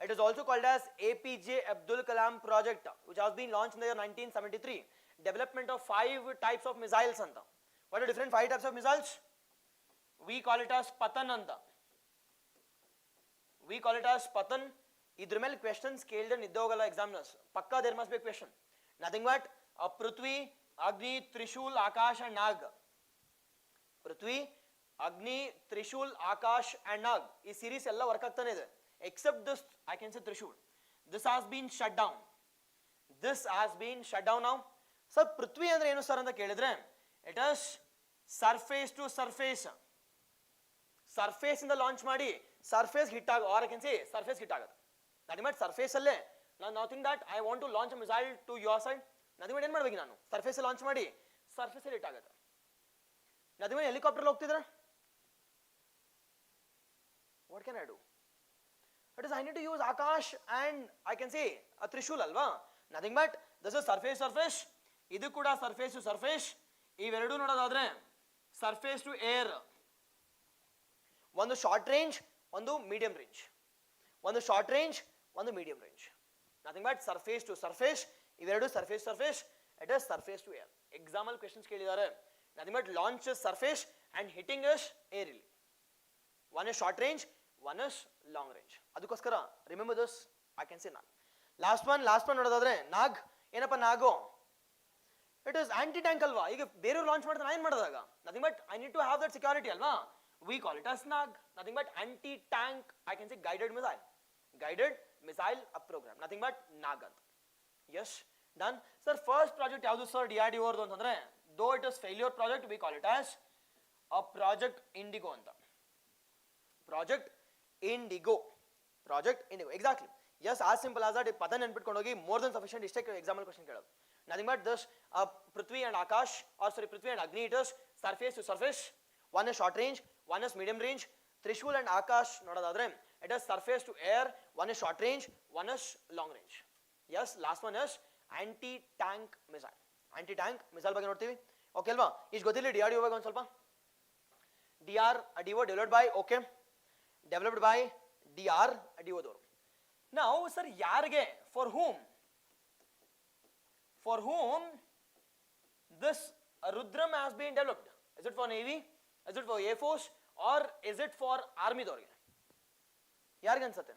It is also called as APJ Abdul Kalam Project, which has been launched in the year 1973. Development of 5 types of missiles anta. What are different 5 types of missiles? We call it as Patan anta. We call it as Patan. Idr mele questions ಕೇಳಿದ್ರೆ ನಿದ್ದೆ ಹೋಗಲ್ಲ examiners. Pakka there must be a question. Nothing but Prithvi, Agni, Trishul, Akash and Nag. Prithvi, Agni, Trishul, Akash and Nag. This series ಎಲ್ಲ work ಆಗ್ತಾನೆ ಇದೆ. Except this, I can say Trishul. This has been shut down. This has been shut down now. Sir, Prithvi andre ಏನು sir ಅಂತ ಕೇಳಿದ್ರೆ it is surface to surface. Surface ಇಂದ launch ಮಾಡಿ surface hit ಆಗ, or I can say surface hit ಆಗುತ್ತೆ. Nothing but surface ಅಲ್ಲೇ now think that I want to launch a missile to your side. nothing but ಏನು ಮಾಡಬೇಕು ನಾನು surface launch ಮಾಡಿ surface ಅಲ್ಲಿ hit ಆಗುತ್ತೆ. nothing but helicopter ಹೋಗ್ತಿದ್ರೆ what can I do? It is I need to use Akash and I can say a Trishul alva. Nothing but this is surface. Idu kuda surface to surface. ಇವೆರಡು ನೋಡೋದಾದ್ರೆ surface to air. ಒಂದು short range, ಒಂದು medium range. ಒಂದು short range, ಒಂದು medium range. Nothing but surface to surface. ಇವೆರಡು surface. It is surface to air. Example questions ಕೇಳಿದ್ದಾರೆ. Nothing but launch is surface and hitting is air. One is short range, one is long range. ಅದಕ್ಕೋಸ್ಕರ remember this, I can say Nag. Last one ನೋಡೋದಾದ್ರೆ Nag. ಏನಪ್ಪ ನಾಗೋ? It is anti tank ಅಲ್ವಾ? ಈಗ ಬೇರೆಯವರು launch ಮಾಡ್ತಾರೆ, ನಾನು ಏನು ಮಾಡೋದಾಗ? Nothing but I need to have that security ಅಲ್ವಾ? We call it as Nag. Nothing but anti tank, I can say guided missile program. Nothing but Nag ಅಂತ. Yes, done. Sir, first project ಯಾವುದು sir DRDO ಅವರದು ಅಂತಂದ್ರೆ, though it is failure project, we call it as a project Indigo ಅಂತ. Project Indigo. Exactly. Yes, as simple as that. ಪದ ನೆನ್ಪಿಟ್ಕೊಂಡು ಹೋಗಿ more than sufficient. ಇಷ್ಟೇ example question ಕೇಳೋದು. Nothing but this Prithvi and Akash, or sorry, Prithvi and Agni, it is surface to surface. One is short range, one is medium range. Trishul and Akash ನೋಡೋದಾದ್ರೆ it is surface to air. One is short range, one is long range. Yes, last one is anti tank missile ಬಗ್ಗೆ ನೋಡ್ತೀವಿ. Okay ಅಲ್ವಾ? ಇಷ್ಟು ಗೊತ್ತಿಲ್ಲ DRDO ಬಗ್ಗೆ ಒಂದು ಸ್ವಲ್ಪ. DRDO developed by DRDO ದವರು. Now sir, ಯಾರಿಗೆ, for whom this Rudram has been developed? Is it for Navy? Is it for Air Force? Or is it for Army ದವರಿಗೆ? ಯಾರಿಗೆ ಅನ್ಸುತ್ತೆ?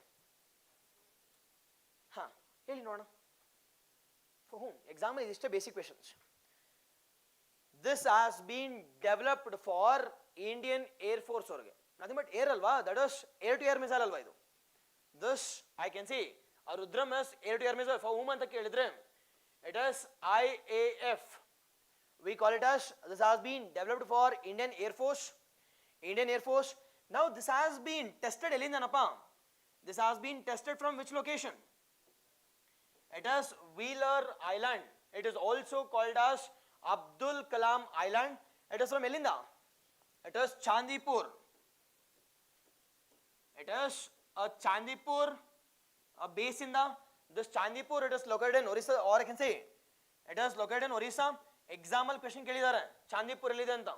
ಹೇಳಿ ನೋಡೋಣ. For whom? Example is just basic questions. This has been developed for Indian Air Force ಅವರಿಗೆ. Nothing but air alva, that is air to air missile alva idu. This I can say a Rudram is air to air missile. For whom anta kelidre it is IAF. We call it as, this has been developed for Indian Air Force. Now this has been tested elindanappa. This has been tested from which location? It is Wheeler Island. It is also called as Abdul Kalam Island. It is from elinda? It is Chandipur. It is a Chandipur, a base in this Chandipur. It is located in Orissa, or I can say it is located in Orissa. Example question ಕೇಳಿದ್ದಾರೆ, Chandipur ಎಲ್ಲಿದೆ ಅಂತ.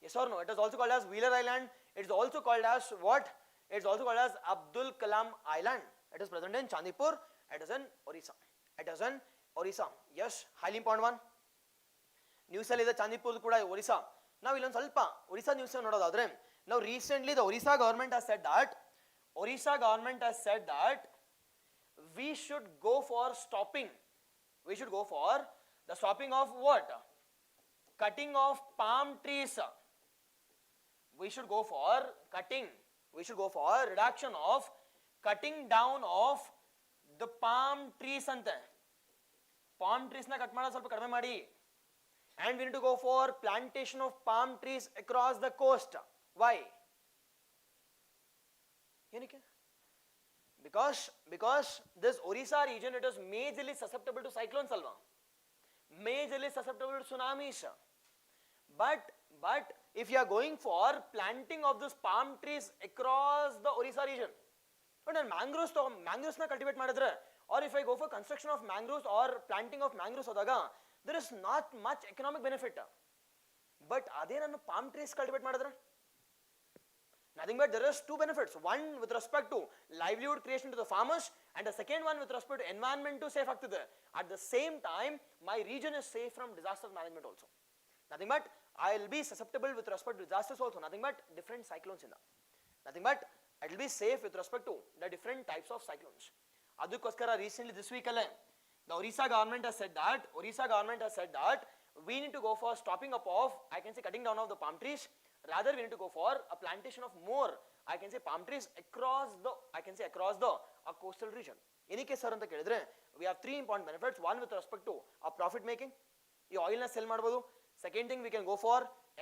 Yes or no? It is also called as Wheeler Island. It is also called as what? It is also called as Abdul Kalam Island. It is present in Chandipur. It is in Orissa. Yes, highly important one. News ಅಲ್ಲಿ ಇದೆ Chandipur ಕೂಡ Orissa. ನಾವು ಇಲ್ಲೊಂದು ಸ್ವಲ್ಪ Orissa news ನೋಡೋದಾದ್ರೆ, now recently the Orissa government has said that we should go for stopping. We should go for the stopping of what? Cutting of palm trees. We should go for reduction of cutting down of the palm trees ante. palm trees na cut ಮಾಡೋದು ಸ್ವಲ್ಪ ಕಡಿಮೆ ಮಾಡಿ. And we need to go for plantation of palm trees across the coast. Why? ಏನಕ್ಕೆ? Because this Orissa region, it is majorly susceptible to cyclones alva, majorly susceptible to tsunamis. But if you are going for planting of this palm trees across the Orissa region, but then mangroves na cultivate ಮಾಡಿದ್ರೆ, or if I go for construction of mangroves or planting of mangroves hodaga, there is not much economic benefit. But ಅದೇ ನಾನು palm trees cultivate ಮಾಡಿದ್ರೆ, nothing but there is two benefits. One with respect to livelihood creation to the farmers, and the second one with respect to environment to safe ಆಗ್ತದೆ. At the same time, my region is safe from disaster management also. Nothing but I will be susceptible with respect to disasters also. Nothing but different cyclones in that. Nothing but it will be safe with respect to the different types of cyclones. Adukkoskara recently this week alle the Orissa government has said that we need to go for stopping up of, I can say, cutting down of the palm trees. Rather, we need to go for a plantation of more, I can say, palm trees across the coastal region. Enike sir anta kelidre, we have three important benefits. One with respect to a profit making, ee oil na sell ಮಾಡಬಹುದು. Second thing, we can go for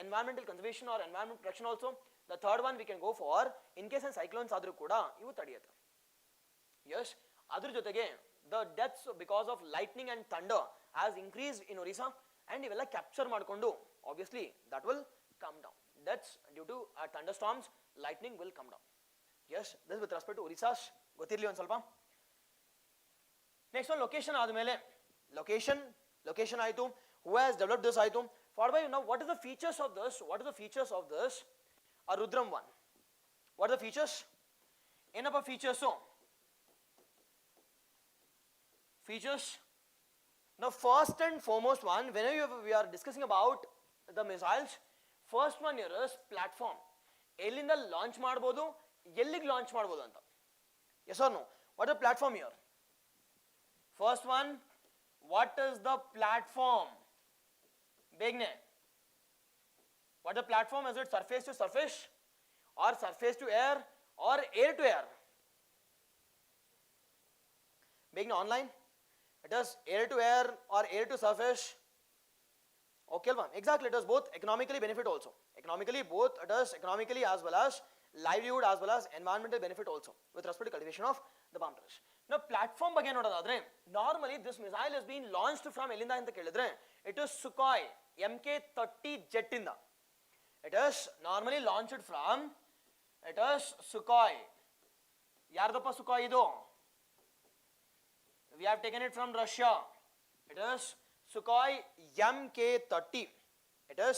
environmental conservation or environment protection also. The third one, we can go for in case and cyclones ಆದರೂ ಕೂಡ ಇವು ತಡೆಯುತ್ತೆ. Yes, ಅದರ ಜೊತೆಗೆ the deaths because of lightning and thunder has increased in Orissa, and ಇವೆಲ್ಲ capture ಮಾಡಿಕೊಂಡು obviously that will come down. Deaths due to thunderstorms, lightning will come down. Yes, this is with respect to Orissa. ಗೊತ್ತಿರಲಿ ಒಂದು ಸ್ವಲ್ಪ. Next one, location ಆದಮೇಲೆ location ಆಯಿತು, who has developed this ಆಯಿತು. Followed by, now what is the features of this a Rudram one? What are the features? Enapa features? So features, now first and foremost one, whenever we are discussing about the missiles, first one here is platform. Ellinda launch ಮಾಡಬಹುದು, ಎಲ್ಲಿಗೆ launch ಮಾಡಬಹುದು ಅಂತ. Yes or no? What is the platform here? First one, what is the platform? Begne. What is the platform? Is it surface to surface, or surface to air, or air to air? Begne online. It is air to air or air to surface. Okay, exactly. It is both economically benefit also. Economically, both it is economically as well as livelihood as well as environmental benefit also with respect to cultivation of the palm trees. Now, platform ಬಗ್ಗೆ ನೋಡೋದಾದ್ರೆ, normally this missile is being launched from ಎಲ್ಲಿಂದ ಅಂತ ಕೇಳಿದ್ರೆ, it is Sukhoi MK-30 jet ಇಂದ. It is normally launched from, it is Sukhoi. ಯಾರ್ದಪ್ಪ Sukhoi ಇದು? We have taken it from Russia. It is Sukhoi MK-30. It is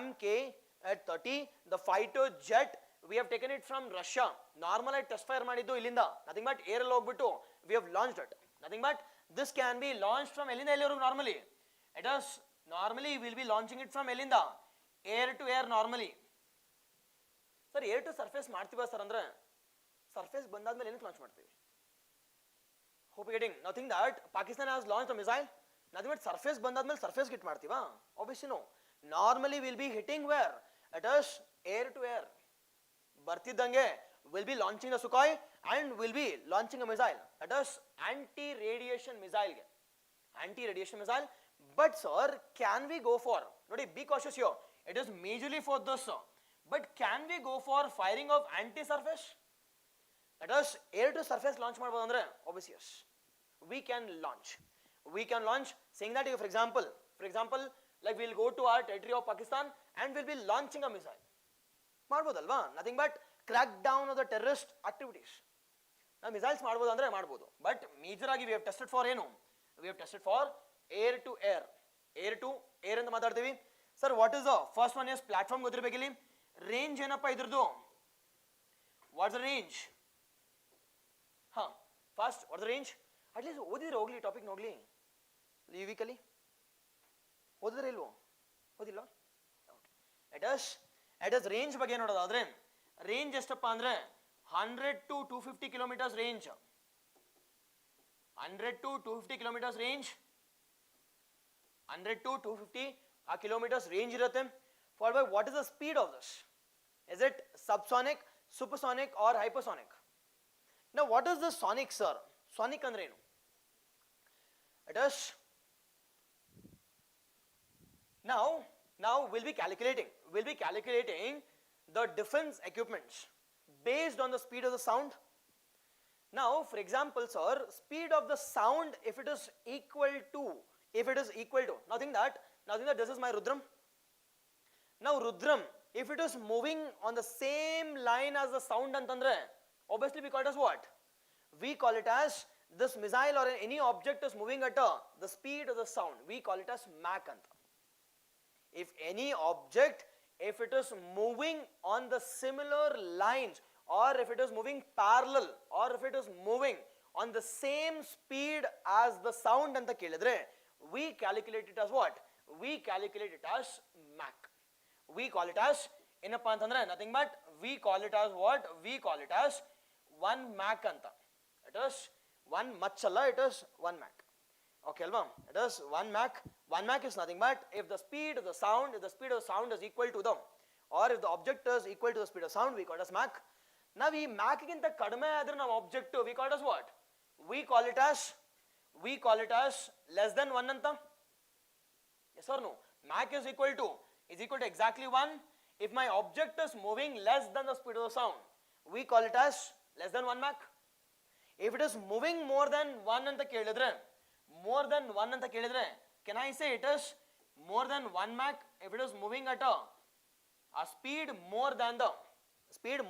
MK-30, the fighter jet. We have taken it from Russia. Normal test fire ಮಾಡಿದ್ದು ಇಲ್ಲಿಂದ. Nothing but air ಅಲ್ಲಿ ಹೋಗ್ಬಿಟ್ಟು we have launched it. Nothing but this can be launched from ಎಲ್ಲಿಂದ ಎಲ್ಲಿವರೆಗೂ normally. It is normally we will be launching it from ಎಲ್ಲಿಂದ? Air to air normally. Sir, air to surface ಮಾಡ್ತೀವಾ sir ಅಂದ್ರೆ surface ಬಂದಾದ್ಮೇಲೆ ಏನಕ್ಕೆ launch ಮಾಡ್ತೀವಿ? Hope you getting. Nothing that Pakistan has launched a missile. Nothing but surface ಬಂದಾದ್ಮೇಲೆ surface hit ಮಾಡ್ತೀವಾ? Obviously no. Normally we will be hitting where? It is air to air. ಬರ್ತಿದ್ದಂಗೆ will be launching the Sukhoi and will be launching a missile. It is anti-radiation missile. Anti-radiation missile. But sir, can we go for? Nodi, be cautious here. It is majorly for this. But can we go for firing of anti-surface? It is air to surface launch ಮಾಡಬಹುದು ಅಂದ್ರೆ obviously yes. We can launch saying that, for example, like we'll go to our territory of Pakistan and we'll be launching a missile. ಮಾಡಬಹುದಲ್ವಾ? Nothing but crack down of the terrorist activities. ನಾವು missiles ಮಾಡಬಹುದು ಅಂದ್ರೆ ಮಾಡಬಹುದು. But major ಆಗಿ we have tested for ಏನು? We have tested for air to air. Air to air ಅಂತ ಮಾತಾಡ್ತೀವಿ. Sir, what is the first one? Is platform ಗೊತ್ತಿರಬೇಕು ಇಲ್ಲಿ. Range ಏನಪ್ಪ ಇದ್ರದ್ದು? What's the range? First, what's the range? At least ಓದಿದ್ರೆ ಹೋಗ್ಲಿ, topic ನೋಡ್ಲಿ. ಈ ವೀಕಲ್ಲಿ ಓದಿದ್ರೆ ಇಲ್ವೋ? ಓದಿಲ್ಲ? It is range ಬಗ್ಗೆ ನೋಡೋದಾದ್ರೆ, range ಎಷ್ಟಪ್ಪ ಅಂದ್ರೆ 100 to 250 kilometers range. 100 to 250 kilometers range. 100 to 250 kilometers range ಇರುತ್ತೆ. Followed by what is the speed of this? Is it subsonic, supersonic or hypersonic? Now what is the sonic, sir? Sonic ಅಂದ್ರೆ ಏನು? It is Now we'll be calculating the defense equipments based on the speed of the sound. Now, for example, sir, speed of the sound, if it is equal to, nothing that this is my Rudram. Now, Rudram, if it is moving on the same line as the sound antandre, obviously we call it as what? We call it as, this missile or any object is moving at the speed of the sound. We call it as Mach anta. If any object, if it is moving on the similar lines, or if it is moving parallel, or if it is moving on the same speed as the sound anta kelidre, we calculate it as what? We calculate it as Mach. We call it as enappa antandre nothing but we call it as what? We call it as 1 Mach anta. It is 1 Mach alla, it is 1 Mach. Okay, alva? It is 1 Mach. 1 Mach is nothing but if the speed of the sound is equal to the, or if the object is equal to the speed of sound, we call it as Mach. Now, we Mach ginta kadme adre na object, we call it as what? We call it as less than 1 anta. Yes or no? Mach is equal to exactly 1. If my object is moving less than the speed of the sound, we call it as less than 1 Mach. If it is moving more than 1 anta kelidre, can I say it is more than 1 Mach? If it is moving at a speed more than the speed of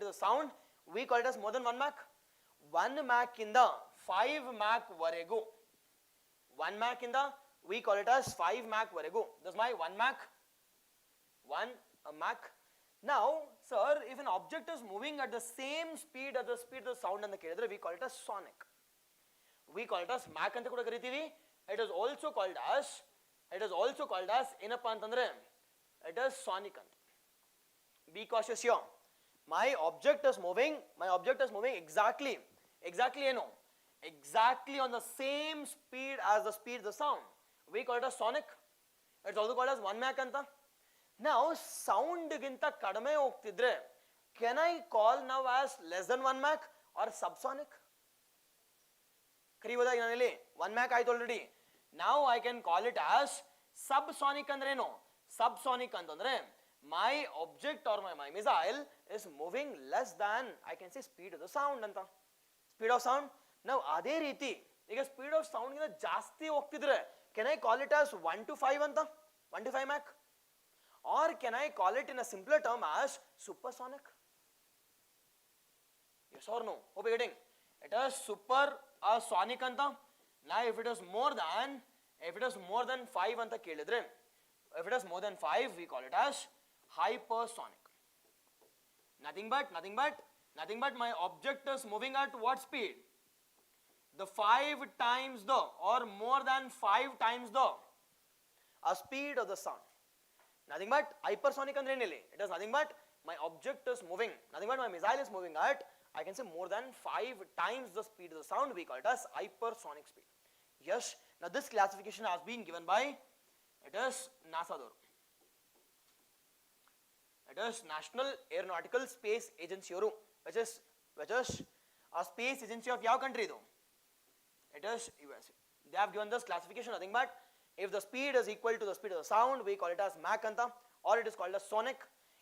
the sound, we call it as more than 1 Mach. 1 Mach in the 5 Mach varegu. 1 Mach in the, we call it as 5 Mach varegu. This is my 1 Mach. 1 Mach. Now, sir, if an object is moving at the same speed as the speed of the sound and the kelidre, we call it as sonic. We call it as Mach anta kuda karitivi. It is also called as enappa antandre, it is sonic anta. Be cautious here. My object is moving exactly on the same speed as the speed of the sound. We call it as sonic. It's also called as 1 Mach anta. Now, sound ginta kadame hogtidre, can I call now as less than 1 Mach or subsonic? Kariboda inanili 1 Mach I already. Now I can call it as subsonic andre no. Subsonic antandre my object or my missile is moving less than, I can say, speed of the sound anta. Speed of sound. Now ade riti iga speed of sound ginta jaasti hogtidre, can I call it as 1 to 5 anta? 1 to 5 Mach? Or can I call it in a simpler term as supersonic? Yes or no? Hope you getting? It is supersonic anta. Now if it is more than 5 anta kelidre, if it is more than 5, we call it as hypersonic. Nothing but my object is moving at what speed? The 5 times the, or more than 5 times the speed of the sound. Nothing but hypersonic andre nili. It is nothing but my object is moving, nothing but my missile is moving at, I can say, more than 5 times the speed of the sound. We call it as hypersonic speed. Yes. Now this classification has been given by, it is NASA door. It is National Aeronautical Space Agency oru, which is a space agency of ಯಾವ country though? It is USA. They have given this classification, nothing but if the speed is equal to the speed of the sound, we call it as Mach anta, or it is called as sonic.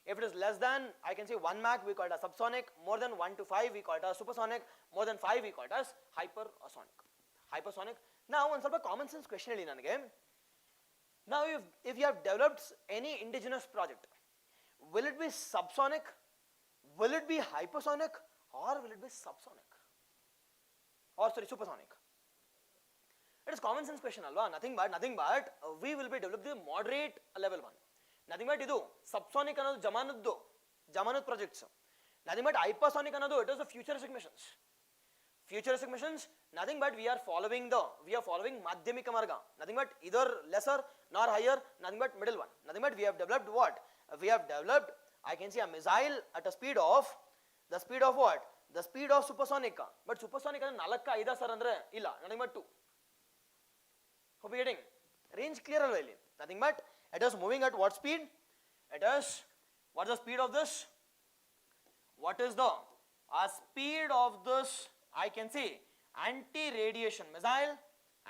If it is less than, I can say, 1 Mach, we call it as subsonic. More than 1 to 5, we call it as supersonic. More than 5, we call it as hypersonic. Now, one sort of common sense question again. Now, if you have developed any indigenous project, will it be subsonic, will it be hypersonic, or will it be subsonic? Or sorry, supersonic? It is common sense question, alva. Nothing but we will be developing the moderate level one. Nothing but idu subsonic another Jamanut projects. Nothing but hypersonic another, it is the futuristic missions. Futuristic missions, nothing but we are following Madhyamika Marga. Nothing but either lesser nor higher, nothing but middle one. Nothing but we have developed what? We have developed, I can say, a missile at a speed of, the speed of what? The speed of supersonic. But supersonic is 4 5 sir andre illa, nothing but 2. Hope you getting? Range clear already. Nothing but it is moving at what speed? It is, what is the speed of this? What is the speed of this, I can say, anti-radiation missile.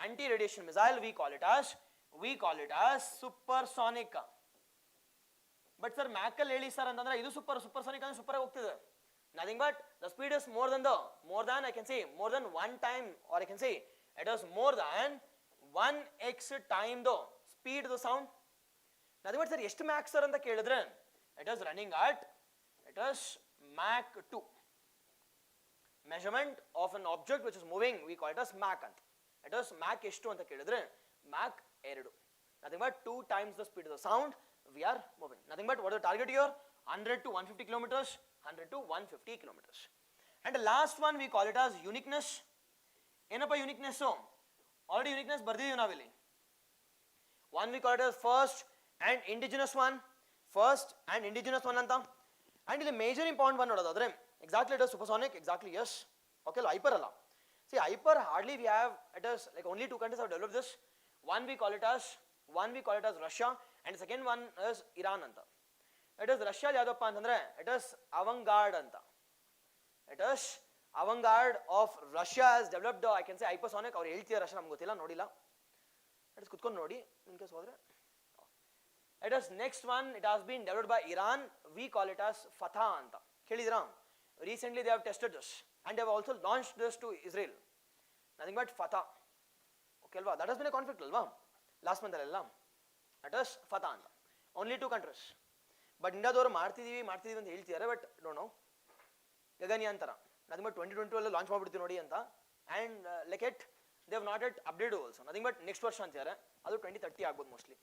Anti-radiation missile, we call it as we call it as supersonic. But sir, Mach ಅಲ್ಲಿ ಹೇಳಿ sir ಅಂತಂದ್ರೆ ಇದು supersonic ಅಂದ್ರೆ super ಆಗಿ ಹೋಗ್ತಿದೆ. Nothing but the speed is more than I can say more than 1 time, or I can say it is more than 1x time the speed of the sound. Nothing but sir, ಎಷ್ಟು Mach sir ಅಂತ ಕೇಳಿದ್ರೆ it is running at Mach 2. Measurement of an object which is moving, we call it as Mach ಅಂತ. It is Mach ಎಷ್ಟು ಅಂತ ಕೇಳಿದ್ರೆ Mach 2. Nothing but 2 times the speed of the sound we are moving. Nothing but what is the target here? 100 to 150 kilometers, 100 to 150 kilometers. And the last one we call it as uniqueness. Enappa uniqueness? Already uniqueness ಬರ್ದಿದ್ದೀವಿ ನಾವಿಲ್ಲಿ. One we call it as first and indigenous one. First and indigenous one ಅಂತ. And ಇಲ್ಲಿ major important one ನೋಡೋದಾದ್ರೆ exactly it is supersonic, exactly yes. Okay, hyper ಅಲ್ಲ. See, hyper hardly we have, it is like only 2 countries have developed this. One we call it as Russia, and second one is Iran anta. It is Russia yadappa antandre it is avant-garde anta. It is avant-garde of Russia has developed I can say hypersonic. Avaru heltiya Russia namge gottilla nodilla. It is kutkondu nodi in case hodre. It is next one, it has been developed by Iran. We call it as Fatah anta. Kelidira? Recently they have tested this and they have also launched this to Israel. Nothing but Fatah. Okay alva, that has been a conflict alva last month alla. It is Fatah anta. Only 2 countries. But India davaru ಮಾಡ್ತಿದೀವಿ ಅಂತ ಹೇಳ್ತಿದ್ದಾರೆ, but don't know. Gaganyaan ತರ nothing but 2022 ಅಲ್ಲಿ launch ಮಾಡ್ಬಿಡ್ತೀವಿ ನೋಡಿ ಅಂತ, and like it they have not yet updated also. Nothing but next ವರ್ಷ ಅಂತಿದ್ದಾರೆ, ಅದು 2030 ಆಗ್ಬೋದು mostly.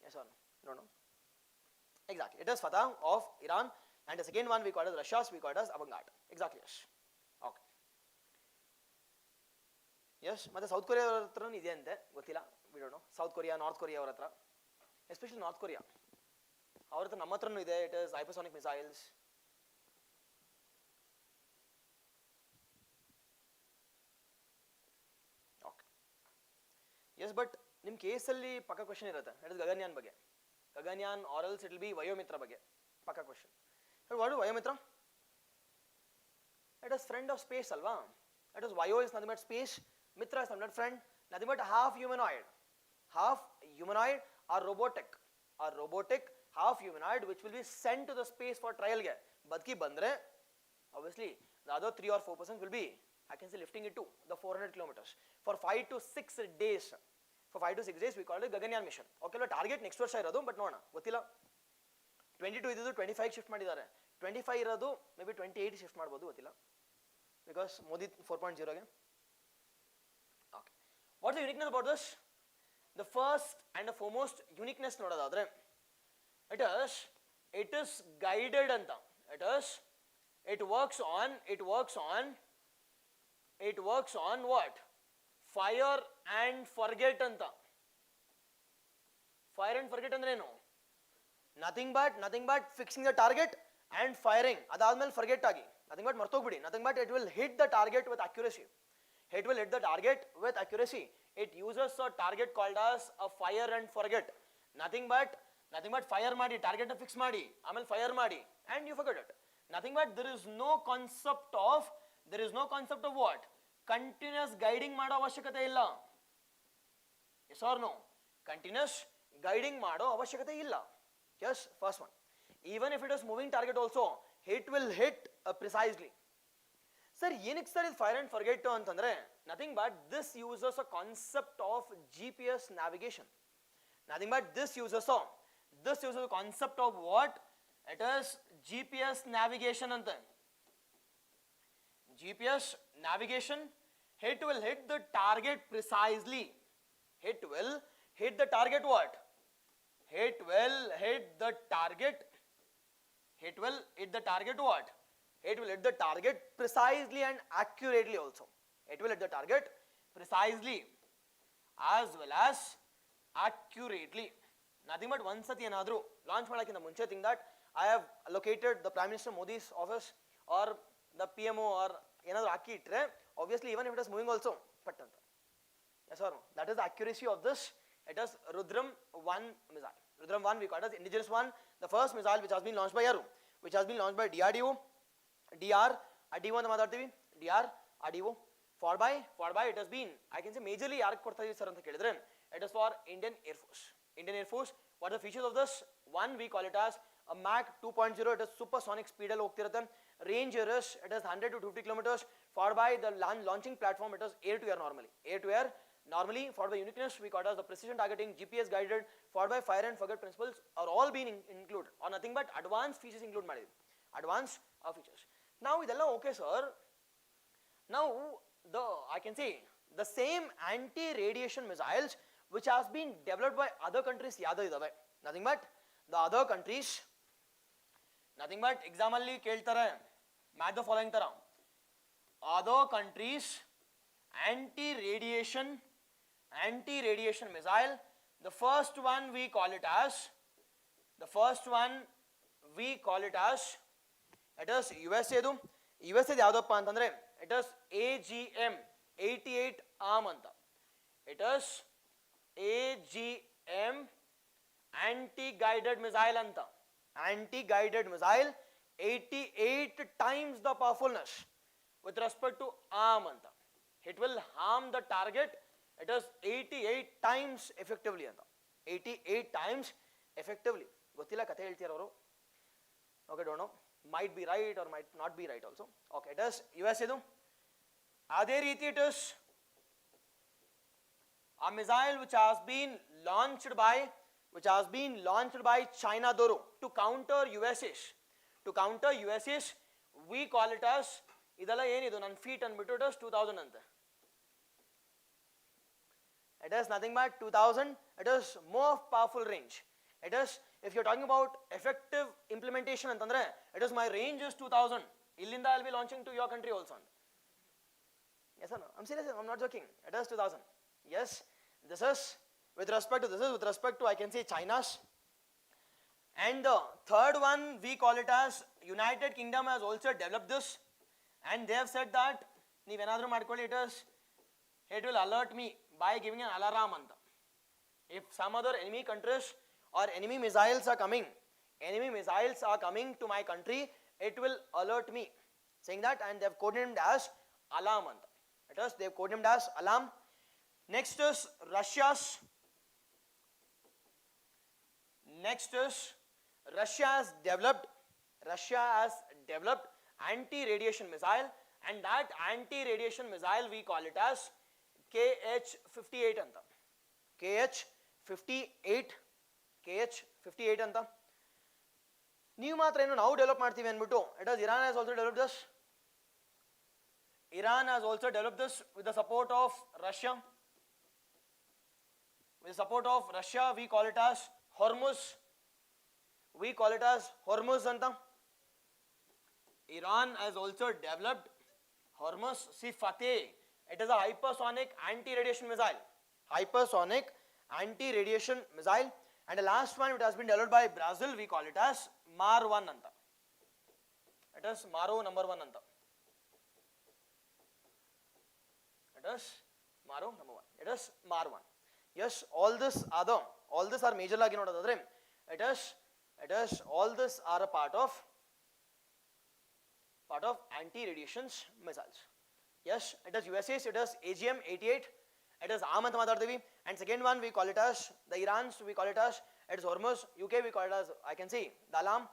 Yes or no? Don't know. Exactly. It is Fatah of Iran, and the second one we call it Russia's, we call it as avant-garde. Exactly, yes. Okay. Yes, ಮತ್ತೆ south Korea ಅವರ ಹತ್ರನೂ ಇದೆ ಅಂತೆ, ಗೊತ್ತಿಲ್ಲ, we don't know. South Korea, north Korea ಅವರ ಹತ್ರ, especially north Korea ಅವ್ರ ಹತ್ರ, ನಮ್ಮ ಹತ್ರನೂ ಇದೆ. It is hypersonic missiles. Okay, yes, but ನಿಮ್ಮ ಕೇಸಲ್ಲಿ ಪಕ್ಕ ಕ್ವಶನ್ ಇರುತ್ತೆ. ಇಟ್ ಇಸ್ ಗಗನ್ಯಾನ್ ಬಗ್ಗೆ, Gaganyaan or else it will be Vyommitra ಬಗ್ಗೆ ಪಕ್ಕ question. What Vyommitra? It is friend of space ಅಲ್ವಾ? It is Vayo is nothing but space, Mitra is nothing but friend, nothing but half humanoid or robotic, half humanoid which will be sent to the space for trial ge. Badki bandre, obviously the other 3 or 4% will be, I can say, lifting it to the 400 kilometers for 5 to 6 days. For 5 to 6 days we call it Gaganyaan mission. Okay, target next ವರ್ಷ ಇರೋದು, but ನೋಡೋಣ, ಗೊತ್ತಿಲ್ಲ. 22 ಇದ್ದು 25 shift ಮಾಡಿದ್ದಾರೆ, 25 ಇರೋದು may be 28 shift ಮಾಡ್ಬೋದು, ಗೊತ್ತಿಲ್ಲ, because Modi 4.0 again. Okay, what's the uniqueness about this? The first and the foremost uniqueness nodadadre, it is guided anta. It works on what? Fire and forget anta. Fire and forget andre no, nothing but fixing the target and firing, adadmele forget agi, nothing but martogbidi, nothing but it will hit the target with accuracy. It uses a target called as a fire and forget. Nothing but fire ಮಾಡಿ, target fix ಮಾಡಿ, ಆಮೇಲೆ fire ಮಾಡಿ, and you forget it. Nothing but there is no concept of what? Continuous guiding ಮಾಡೋ ಅವಶ್ಯಕತೆ ಇಲ್ಲ. Yes or no? Continuous guiding ಮಾಡೋ ಅವಶ್ಯಕತೆ ಇಲ್ಲ. Yes, first one. Even if it is moving target also, it will hit precisely. Sir, ಏನಕ್ಕೆ sir ಇದು fire and forget ಅಂತಂದ್ರೆ, nothing but this uses a concept of GPS navigation. Nothing but this uses a concept of what? It is GPS navigation ante. GPS navigation, it will hit the target precisely. It will hit the target what? It will hit the target what? It will hit the target precisely and accurately also. It will hit the target precisely as well as accurately. Nothing but one sati enadru launch ಮಾಡಕ್ಕಿಂತ ಮುಂಚೆ, think that I have allocated the Prime Minister Modi's office or the PMO or ಏನಾದ್ರು ಹಾಕಿ ಇಟ್ರೆ, obviously even if it is moving also ಪಟ್ ಅಂತ. Yes or no? That is the accuracy of this. It is Rudram 1 missile. Rudram 1 we call it as indigenous one, the first missile which has been launched by yaru, which has been launched by DRDO ಅಂತ ಮಾತಾಡ್ತೀವಿ, DRDO. Followed by it has been, I can say, majorly ಯಾರಿಗೆ ಕೊಡ್ತಾ ಇದೀವಿ sir ಅಂತ ಕೇಳಿದ್ರೆ, It is for Indian Air Force. Indian Air Force. What are the features of this? One, we call it as a Mach 2.0. It is supersonic speed ಅಲ್ಲಿ ಹೋಗ್ತಿರುತ್ತೆ. Range is it is 100 to 50 kilometers. Followed by the launching platform, it is air to air normally. Air to air normally. Followed by uniqueness, we call it as the precision targeting, GPS guided. Followed by fire and forget principles are all being included, or nothing but advanced features include ಮಾಡಿದ್ವಿ. Advanced features. Now ಇದೆಲ್ಲ okay sir. Now I can say the same anti-radiation missiles which has been developed by other countries ಯಾವ್ದು ಇದಾವೆ? Nothing but the other countries. Nothing but exam ಅಲ್ಲಿ ಕೇಳ್ತಾರೆ match the following ತರ. Other countries anti-radiation missile. The first one we call it as it is USA ದು. USA ಯಾವ್ದಪ್ಪ ಅಂತಂದ್ರೆ it is AGM 88 arm ಅಂತ. It is AGM anti-guided missile anta. Anti-guided missile 88 times the powerfulness with respect to arm anta. It will harm the target. It is 88 times effectively anta. 88 times effectively. ಗೊತ್ತಿಲ್ಲ ಕಥೆ ಹೇಳ್ತಿದ್ದಾರೆ ಅವರು. Okay, don't know. Might be right or might not be right also. Okay, it is US ಇದು. ಅದೇ ರೀತಿ it is a missile which has been launched by China doro to counter USA's. We call it as ಇದೆಲ್ಲ ಏನಿದು ನನ್ನ feet ಅಂದ್ಬಿಟ್ಟು it is 2000 ಅಂತ. It is nothing but 2000. It is more powerful range. It is, if you're talking about effective implementation ಅಂತಂದ್ರೆ it is my range is 2000. ಇಲ್ಲಿಂದ I'll be launching to your country also. Yes or no? I'm serious. I'm not joking. It is 2000. Yes. This is with respect to I can say China's. And the third one we call it as United Kingdom has also developed this, and they have said that ನೀವೇನಾದರೂ ಮಾಡ್ಕೊಳ್ಳಿ it will alert me by giving an alarm anta. If some other enemy countries or enemy missiles are coming to my country, it will alert me, saying that, and they have codenamed as alarm anta. They have codenamed as alarm. Next is Russia has developed anti-radiation missile, and that anti-radiation missile we call it as KH-58 anta. KH-58 anta. ನೀವು ಮಾತ್ರ ಏನು ನಾವು develop ಮಾಡ್ತೀವಿ ಅಂದ್ಬಿಟ್ಟು it is Iran has also developed this. Iran has also developed this with the support of Russia. With the support of Russia, we call it as Hormuz. anta. Iran has also developed Hormuz. See Fateh. It is a hypersonic anti-radiation missile. And the last one, it has been developed by Brazil. We call it as Mar-1 anta. It is Maro number 1 anta. It is Maro number 1. It is Mar-1. Yes, all this are major lagi nodadadre. It is all this are a part of anti-radiation missiles. Yes, it is USA's. It is AGM 88. It is arm anta matardivi. And second one we call it as the Iran's. We call it as it is Hormuz. UK we call it as I can see the alarm.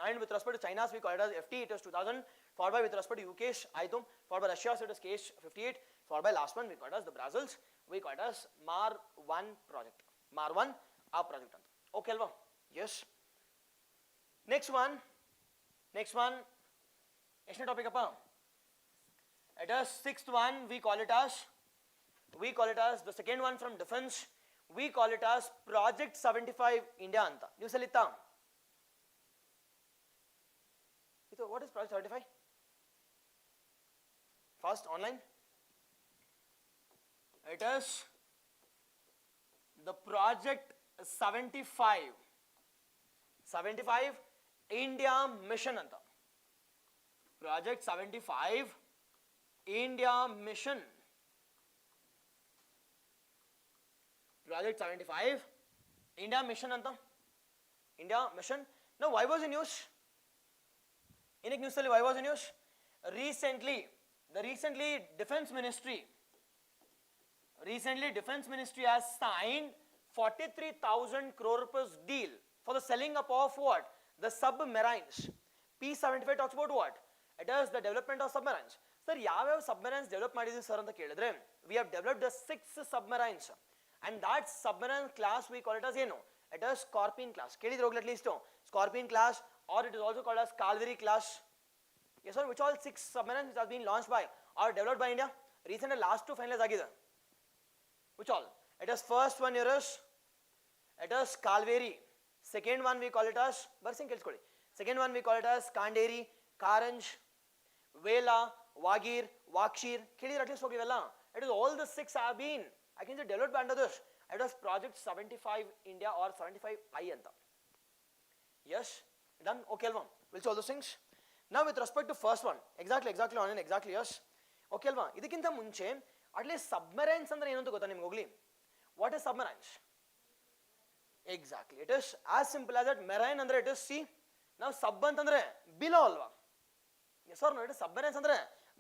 And with respect to China's we call it as FT. It is 2000. Followed by with respect to UK's Aitum. Followed by Russia's it is KH-58. Followed by last one we call it as the Brazil's. We call it as Mar-1 project. Mar-1 our project anta. Okay alva? Yes. Next one. Next topic appa. It is sixth one. We call it as the second one from defense. We call it as Project 75 India anta. News ಅಲ್ಲಿ ಇತ್ತಾ? ಇದು what is Project 75? First online. It is the Project 75 India mission anta. Project 75 India mission. Project 75 India mission anta. India mission. Now why was in news? In news ಅಲ್ಲಿ why was in news? Recently defense ministry Recently, Defense Ministry has signed 43,000 crore rupees deal for the selling up of what? The submarines. P75 talks about what? It is the development of submarines. Sir, ಯಾವ submarines develop ಮಾಡಿದೀವಿ sir ಅಂತ ಕೇಳಿದ್ರೆ, we have developed the 6 submarines, and that submarine class we call it as ಏನು? It is Scorpion class. ಕೇಳಿದ್ರೆ ಹೋಗ್ಲಿ at least Scorpion class, or it is also called as Calvary class. Yes sir, which all 6 submarines which have been launched by or developed by India. Recently last 2 finalize ಆಗಿದೆ. Which all? It is first one here is, it is Calvary. Second one we call it as, ಬರ್ಸಿಂಗ್ ಕೇಳಿಸ್ಕೊಳ್ಳಿ. Second one we call it as Kanderi, Karanj, Vela, Wagir, Wakshir. ಕೇಳಿದ್ರೆ at least ಹೋಗಿವೆಲ್ಲ. It is all the 6 have been, I can say, developed under this. It was project 75 India or 75I ಅಂತ. Yes, done. Okay alva, we'll solve those things. Now with respect to first one, exactly on and exactly yes. Okay alva, ಇದಕ್ಕಿಂತ ಮುಂಚೆ at least submarines ಅಂದ್ರೆ ಏನು ಅಂತ ಗೊತ್ತಾ ನಿಮಗೆ ಹೋಗ್ಲಿ? What is submarines? Exactly, it is as simple as that. Marine ಅಂದ್ರೆ it is sea. Now sub ಅಂತಂದ್ರೆ below ಅಲ್ವಾ? Yes or no? It is submarines ಅಂದ್ರೆ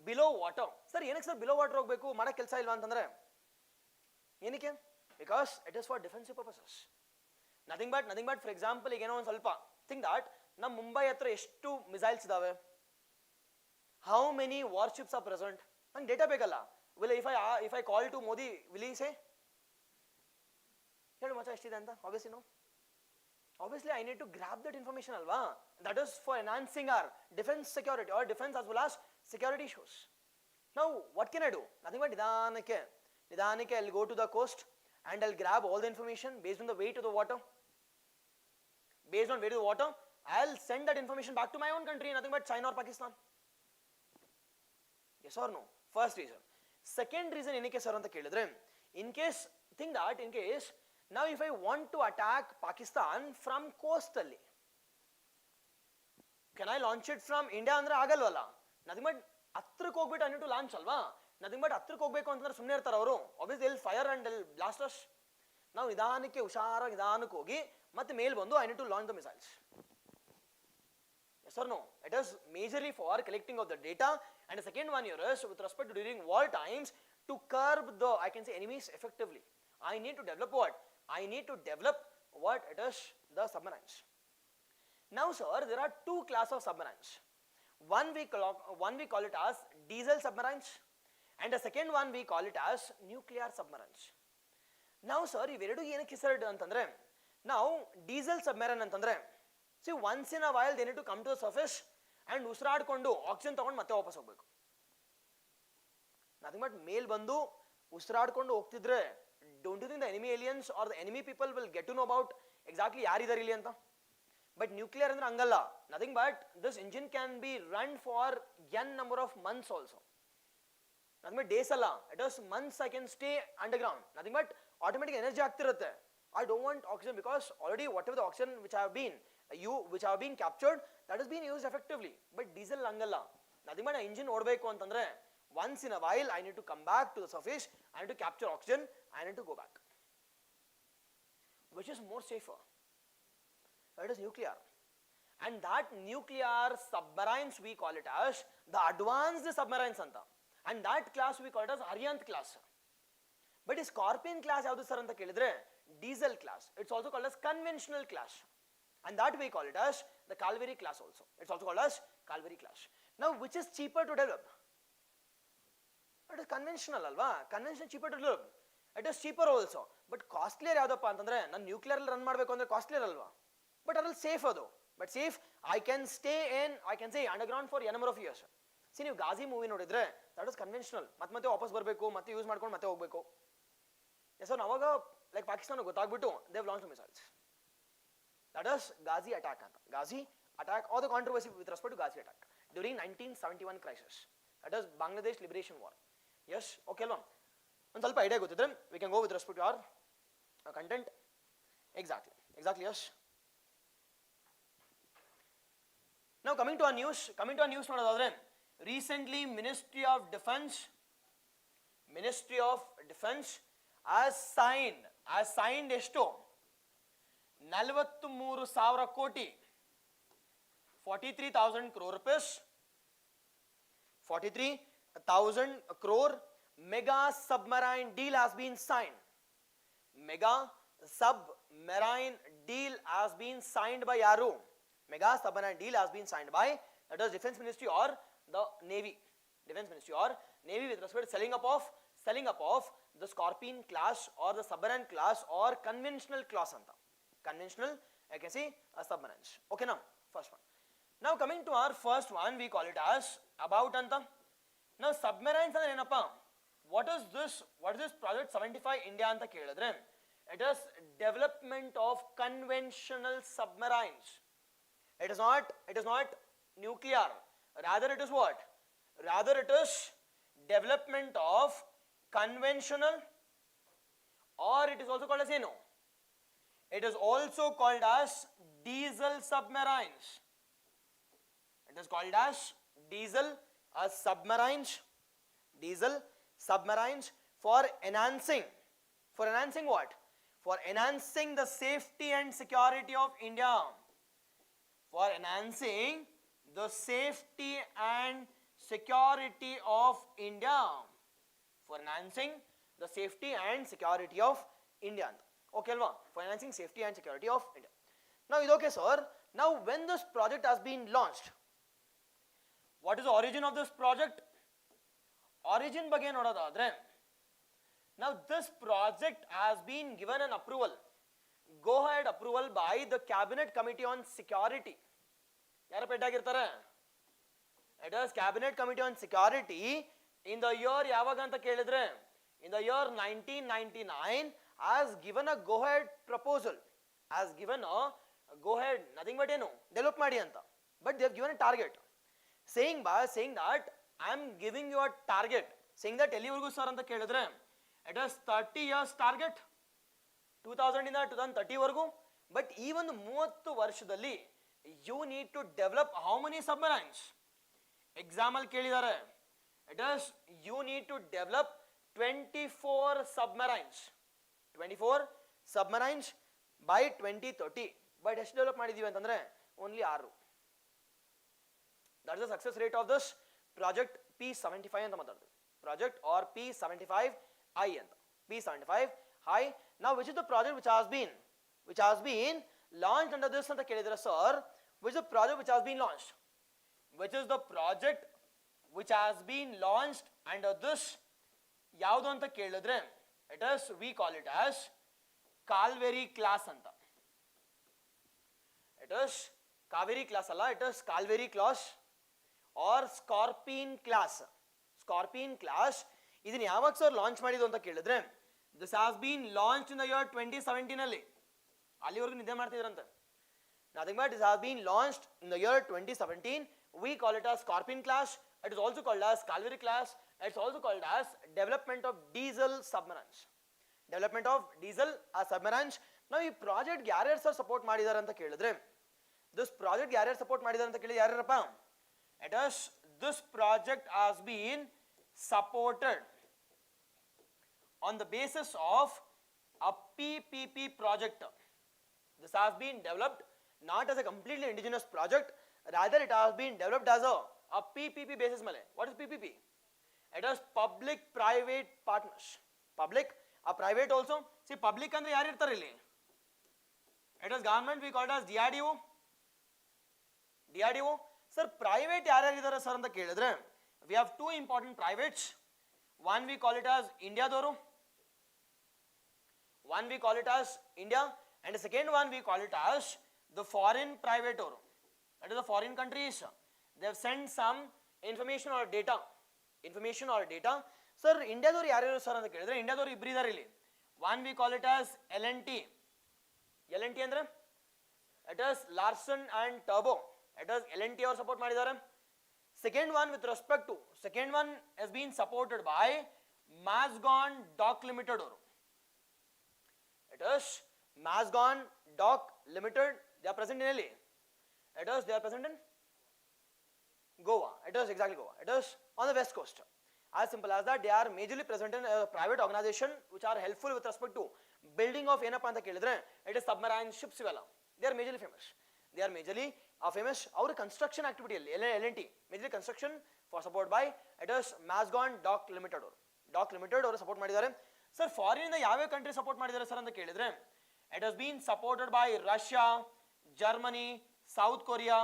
below water. Sir, ಏನಕ್ಕೆ ಸರ್ below water ಹೋಗಬೇಕು? ಮಾಡಕ್ಕೆ ಕೆಲಸ ಇಲ್ವಾ ಅಂತಂದ್ರೆ ಏನಕ್ಕೆ? Because it is for defensive purposes. Nothing but for example, ಈಗ ಏನೋ ಒಂದು ಸ್ವಲ್ಪ think that ನಮ್ಮ ಮುಂಬೈ ಹತ್ರ ಎಷ್ಟು ಮಿಸೈಲ್ಸ್ ಇದಾವೆ? How many warships are present? ನಂಗೆ ಡೇಟಾ ಬೇಕಲ್ಲ. Will if I call to Modi, will he say? ಹೇಳು ಮಚ್ಚ ಎಷ್ಟಿದೆ ಅಂತ? Obviously no. Obviously I need to grab that information alva. That is for enhancing our defense security or defense as well as security issues. Now what can I do? Nothing but nidanike I'll go to the coast and I'll grab all the information based on the weight of the water. Based on weight of the water, I'll send that information back to my own country, nothing but China or Pakistan. Yes or no? First reason. Second reason ಏನಕ್ಕೆ sir ಅಂತ ಕೇಳಿದ್ರೆ, in case think that in case now if I want to attack Pakistan from coast ಅಲ್ಲಿ, can I launch it from India ಅಂದ್ರೆ ಆಗಲ್ವಲ್ಲ? nothing but ಹತ್ರಕ್ಕೆ ಹೋಗ್ಬಿಟ್ಟು I need to launch ಅಲ್ವಾ? nothing but ಹತ್ರಕ್ಕೆ ಹೋಗ್ಬೇಕು ಅಂತಂದ್ರೆ ಸುಮ್ಮನೆ ಇರ್ತಾರೆ ಅವರು. obviously they'll fire and they'll blast us. ನಾವು ನಿಧಾನಕ್ಕೆ ಹುಷಾರಾಗಿ ನಿಧಾನಕ್ಕೆ ಹೋಗಿ ಮತ್ತೆ ಮೇಲ್ ಬಂದು I need to launch the missiles. Yes or no? It is majorly for collecting of the data, and the second one here is with respect to during war times to curb the, I can say, enemies effectively. I need to develop what? I need to develop what it is, the submarines. Now sir, there are 2 classes of submarines. One we call it as diesel submarines, and the second one we call it as nuclear submarines. Now sir, ಇವೆರಡು ಏನಕ್ಕೆ ಹೆಸರು ಅಂತಂದ್ರೆ, now diesel submarine ಅಂತಂದ್ರೆ, see once in a while they need to come to the surface and ಉಸಿರಾಡ್ಕೊಂಡು oxygen ತಗೊಂಡು ಮತ್ತೆ ವಾಪಸ್ ಹೋಗ್ಬೇಕು. nothing but ಮೇಲ್ ಬಂದು ಉಸಿರಾಡ್ಕೊಂಡು ಹೋಗ್ತಿದ್ರೆ, don't you think the enemy aliens or the enemy people will get to know about exactly ಯಾರಿದ್ದಾರೆ ಇಲ್ಲಿ ಅಂತ? But nuclear ಅಂದ್ರೆ ಹಂಗಲ್ಲ. nothing but this engine can be run for n number of months also. nothing but days ಅಲ್ಲ, it is months I can stay underground. nothing but automatic energy ಆಗ್ತಿರುತ್ತೆ. I don't want oxygen because already whatever the oxygen which have been captured, that has been used effectively. But diesel hangalla, nothing but engine ಓಡಬೇಕು ಅಂತಂದ್ರೆ once in a while I need to come back to the surface, I need to capture oxygen, I need to go back. Which is more safer? It is nuclear. And that nuclear submarines we call it as the advanced submarines anta. And that class we call it as Ariant class. But the Scorpion class ಯಾವುದು sir ಅಂತ ಕೇಳಿದ್ರೆ diesel class. It's also called as conventional class. And that we call it as the Calvary class also. It's also called as Calvary class. Now which is cheaper to develop? It is conventional alva. Conventional cheaper to develop. It is cheaper also. But costlier ಯಾವ್ದಪ್ಪ ಅಂತಂದ್ರೆ, ನಾನು nuclear ಅಲ್ಲಿ run ಮಾಡಬೇಕು ಅಂದ್ರೆ costlier ಅಲ್ವಾ? But ಅದ್ರಲ್ಲಿ safe ಅದು. But safe, I can stay in, I can say underground for a number of years. See, ನೀವು ಗಾಜಿ ಮೂವಿ ನೋಡಿದ್ರೆ that is conventional. ಮತ್ತೆ ವಾಪಸ್ ಬರಬೇಕು, ಮತ್ತೆ ಯೂಸ್ ಮಾಡ್ಕೊಂಡು ಮತ್ತೆ ಹೋಗಬೇಕು. ಸೊ ಅವಾಗ ಲೈಕ್ ಪಾಕಿಸ್ತಾನ ಗೊತ್ತಾಗ್ಬಿಟ್ಟು they have launched missiles. That is Ghazi attack anta. Ghazi attack or the controversy with respect to Ghazi attack during 1971 crisis. That is Bangladesh Liberation War. Yes, okay alva. ಒಂದು ಸ್ವಲ್ಪ idea ಗೊತ್ತಿದ್ರೆ we can go with respect to our content. Exactly, yes. Now coming to our news ನೋಡೋದಾದ್ರೆ, recently Ministry of Defense has signed ಎಷ್ಟು 43,000 ಕೋಟಿ 43,000 crore rupees 43,000 crore mega submarine deal has been signed. Mega submarine deal has been signed by yaru? Mega submarine deal has been signed by, that is Defense Ministry or the Navy. Defense Ministry or Navy with respect to selling up of the Scorpion class or the submarine class or conventional class anta. Conventional, I can see a submarines. Okay, now first one. Now coming to our first one, we call it as about anta. Now submarines are enappa. What is this project 75 India anta kelidre? It is development of conventional submarines. It is not nuclear. Rather it is what? Rather it is development of conventional, or it is also called as it is also called as diesel submarines. It is called as diesel submarines. Diesel submarines for enhancing what? For enhancing the safety and security of India. For enhancing the safety and security of India. For enhancing the safety and security of India. Okay, alva? For enhancing safety and security of India. Now, is okay, sir. Now, when this project has been launched, what is the origin of this project? Origin ಬಗ್ಗೆ ನೋಡೋದಾದ್ರೆ, now this project has been given an approval, go ahead approval by the Cabinet Committee on Security. ಯಾರು ಪೆಟ್ಟಾಗಿರ್ತಾರೆ? It is Cabinet Committee on Security in the year ಯಾವಾಗ ಅಂತ ಕೇಳಿದ್ರೆ, in the year 1999 has given a go ahead proposal, has given a go ahead, nothing but develop ಮಾಡಿ ಅಂತ, but they have given a target, saying that I am giving you a target, saying that ಎಲ್ಲಿವರೆಗೂ sir ಅಂತ ಕೇಳಿದ್ರೆ, it is 30 years target, 2000 ಇಂದ 2030 ವರೆಗೂ. But ಈ ಒಂದು 30 ವರ್ಷದಲ್ಲಿ you need to develop how many submarines? Example ಕೇಳಿದ್ದಾರೆ, it is you need to develop 24 submarines, 24 submarines by 2030. But ಎಷ್ಟು ಡೆವಲಪ್ ಮಾಡಿದೀವಿ ಅಂತಂದ್ರೆ only 6. that is the success rate of this project P75 ಅಂತ ಮಾತಾಡ್ತೀವಿ, project or P75I ಅಂತ, P75I. Now which is the project which has been launched under this ಅಂತ ಕೇಳಿದ್ರೆ sir, which is the project which has been launched? Which is the project which has been launched under this? ಯಾವುದು ಅಂತ ಕೇಳಿದ್ರೆ it is, we call it as Kalveri class ಅಂತ. It is Kaveri class ಅಲ್ಲ, it is Kalveri class or Scorpion class. Scorpion class ಇದನ್ನ ಯಾವಾಗ sir launch ಮಾಡಿದ್ದು ಅಂತ ಕೇಳಿದ್ರೆ, this has been launched in the year 2017 ಅಲ್ಲಿ. ಅಲ್ಲಿವರೆಗೂ ನಿದ್ದೆ ಮಾಡ್ತಿದ್ರಂತೆ. Nothing but this has been launched in the year 2017. We call it as Scorpion class. It is also called as Kalveri class. It's also called as development of diesel submarines. Development of diesel submarines. Now ಈ project ಯಾರ್ಯಾರು sir support ಮಾಡಿದ್ದಾರೆ ಅಂತ ಕೇಳಿದ್ರೆ, this project ಯಾರ್ಯಾರು support ಮಾಡಿದ್ದಾರೆ ಅಂತ ಕೇಳಿದ್ರೆ ಯಾರ್ಯಾರಪ್ಪ? It is, this project has been supported on the basis of a PPP project. This has been developed not as a completely indigenous project, rather it has been developed as a PPP basis male. What is PPP? It is public private partners. Public, a private also. See, public andre yaru irtare illi? It is government, we call it as DRDO. DRDO. Sir, private ಯಾರ್ಯಾರು ಇದ್ದಾರೆ sir ಅಂತ ಕೇಳಿದ್ರೆ, we have two important privates. One we call it as India ದವರು, one we call it as India, and the second one we call it as the foreign private ಅವರು. That is the foreign countries. They have sent some information or data. Sir, ಇಂಡಿಯಾದವರು ಯಾರ್ಯಾರು sir ಅಂತ ಕೇಳಿದ್ರೆ, ಇಂಡಿಯಾದವರು ಇಬ್ರು ಇದ್ದಾರೆ ಇಲ್ಲಿ. One we call it as L&T. L&T ಅಂದ್ರೆ it is Larsen and Turbo. It is L&T ಅವರು ಸಪೋರ್ಟ್ ಮಾಡಿದ್ದಾರೆ. Second one with respect to, second one has been supported by Mazagon Dock Limited ಅವರು. It is Mazagon Dock Limited. They are present in LA. It is, they are present in Goa. It is exactly Goa. It is on the west coast. As simple as that, they are majorly present in a private organization which are helpful with respect to building of ಏನಪ್ಪ ಅಂತ ಕೇಳಿದ್ರೆ, it is submarine ships ಇವೆಲ್ಲ. They are majorly famous. They are majorly famous. Our construction activity L&T majorly construction for support by it is Mazagon Dock Limited. Dock limited ಅವರು support ಮಾಡಿದ್ದಾರೆ. Sir foreign ಇಂದ ಯಾವ್ಯಾವ country support ಮಾಡಿದ್ದಾರೆ sir ಅಂತ ಕೇಳಿದ್ರೆ, it has been supported by Russia, Germany, south Korea.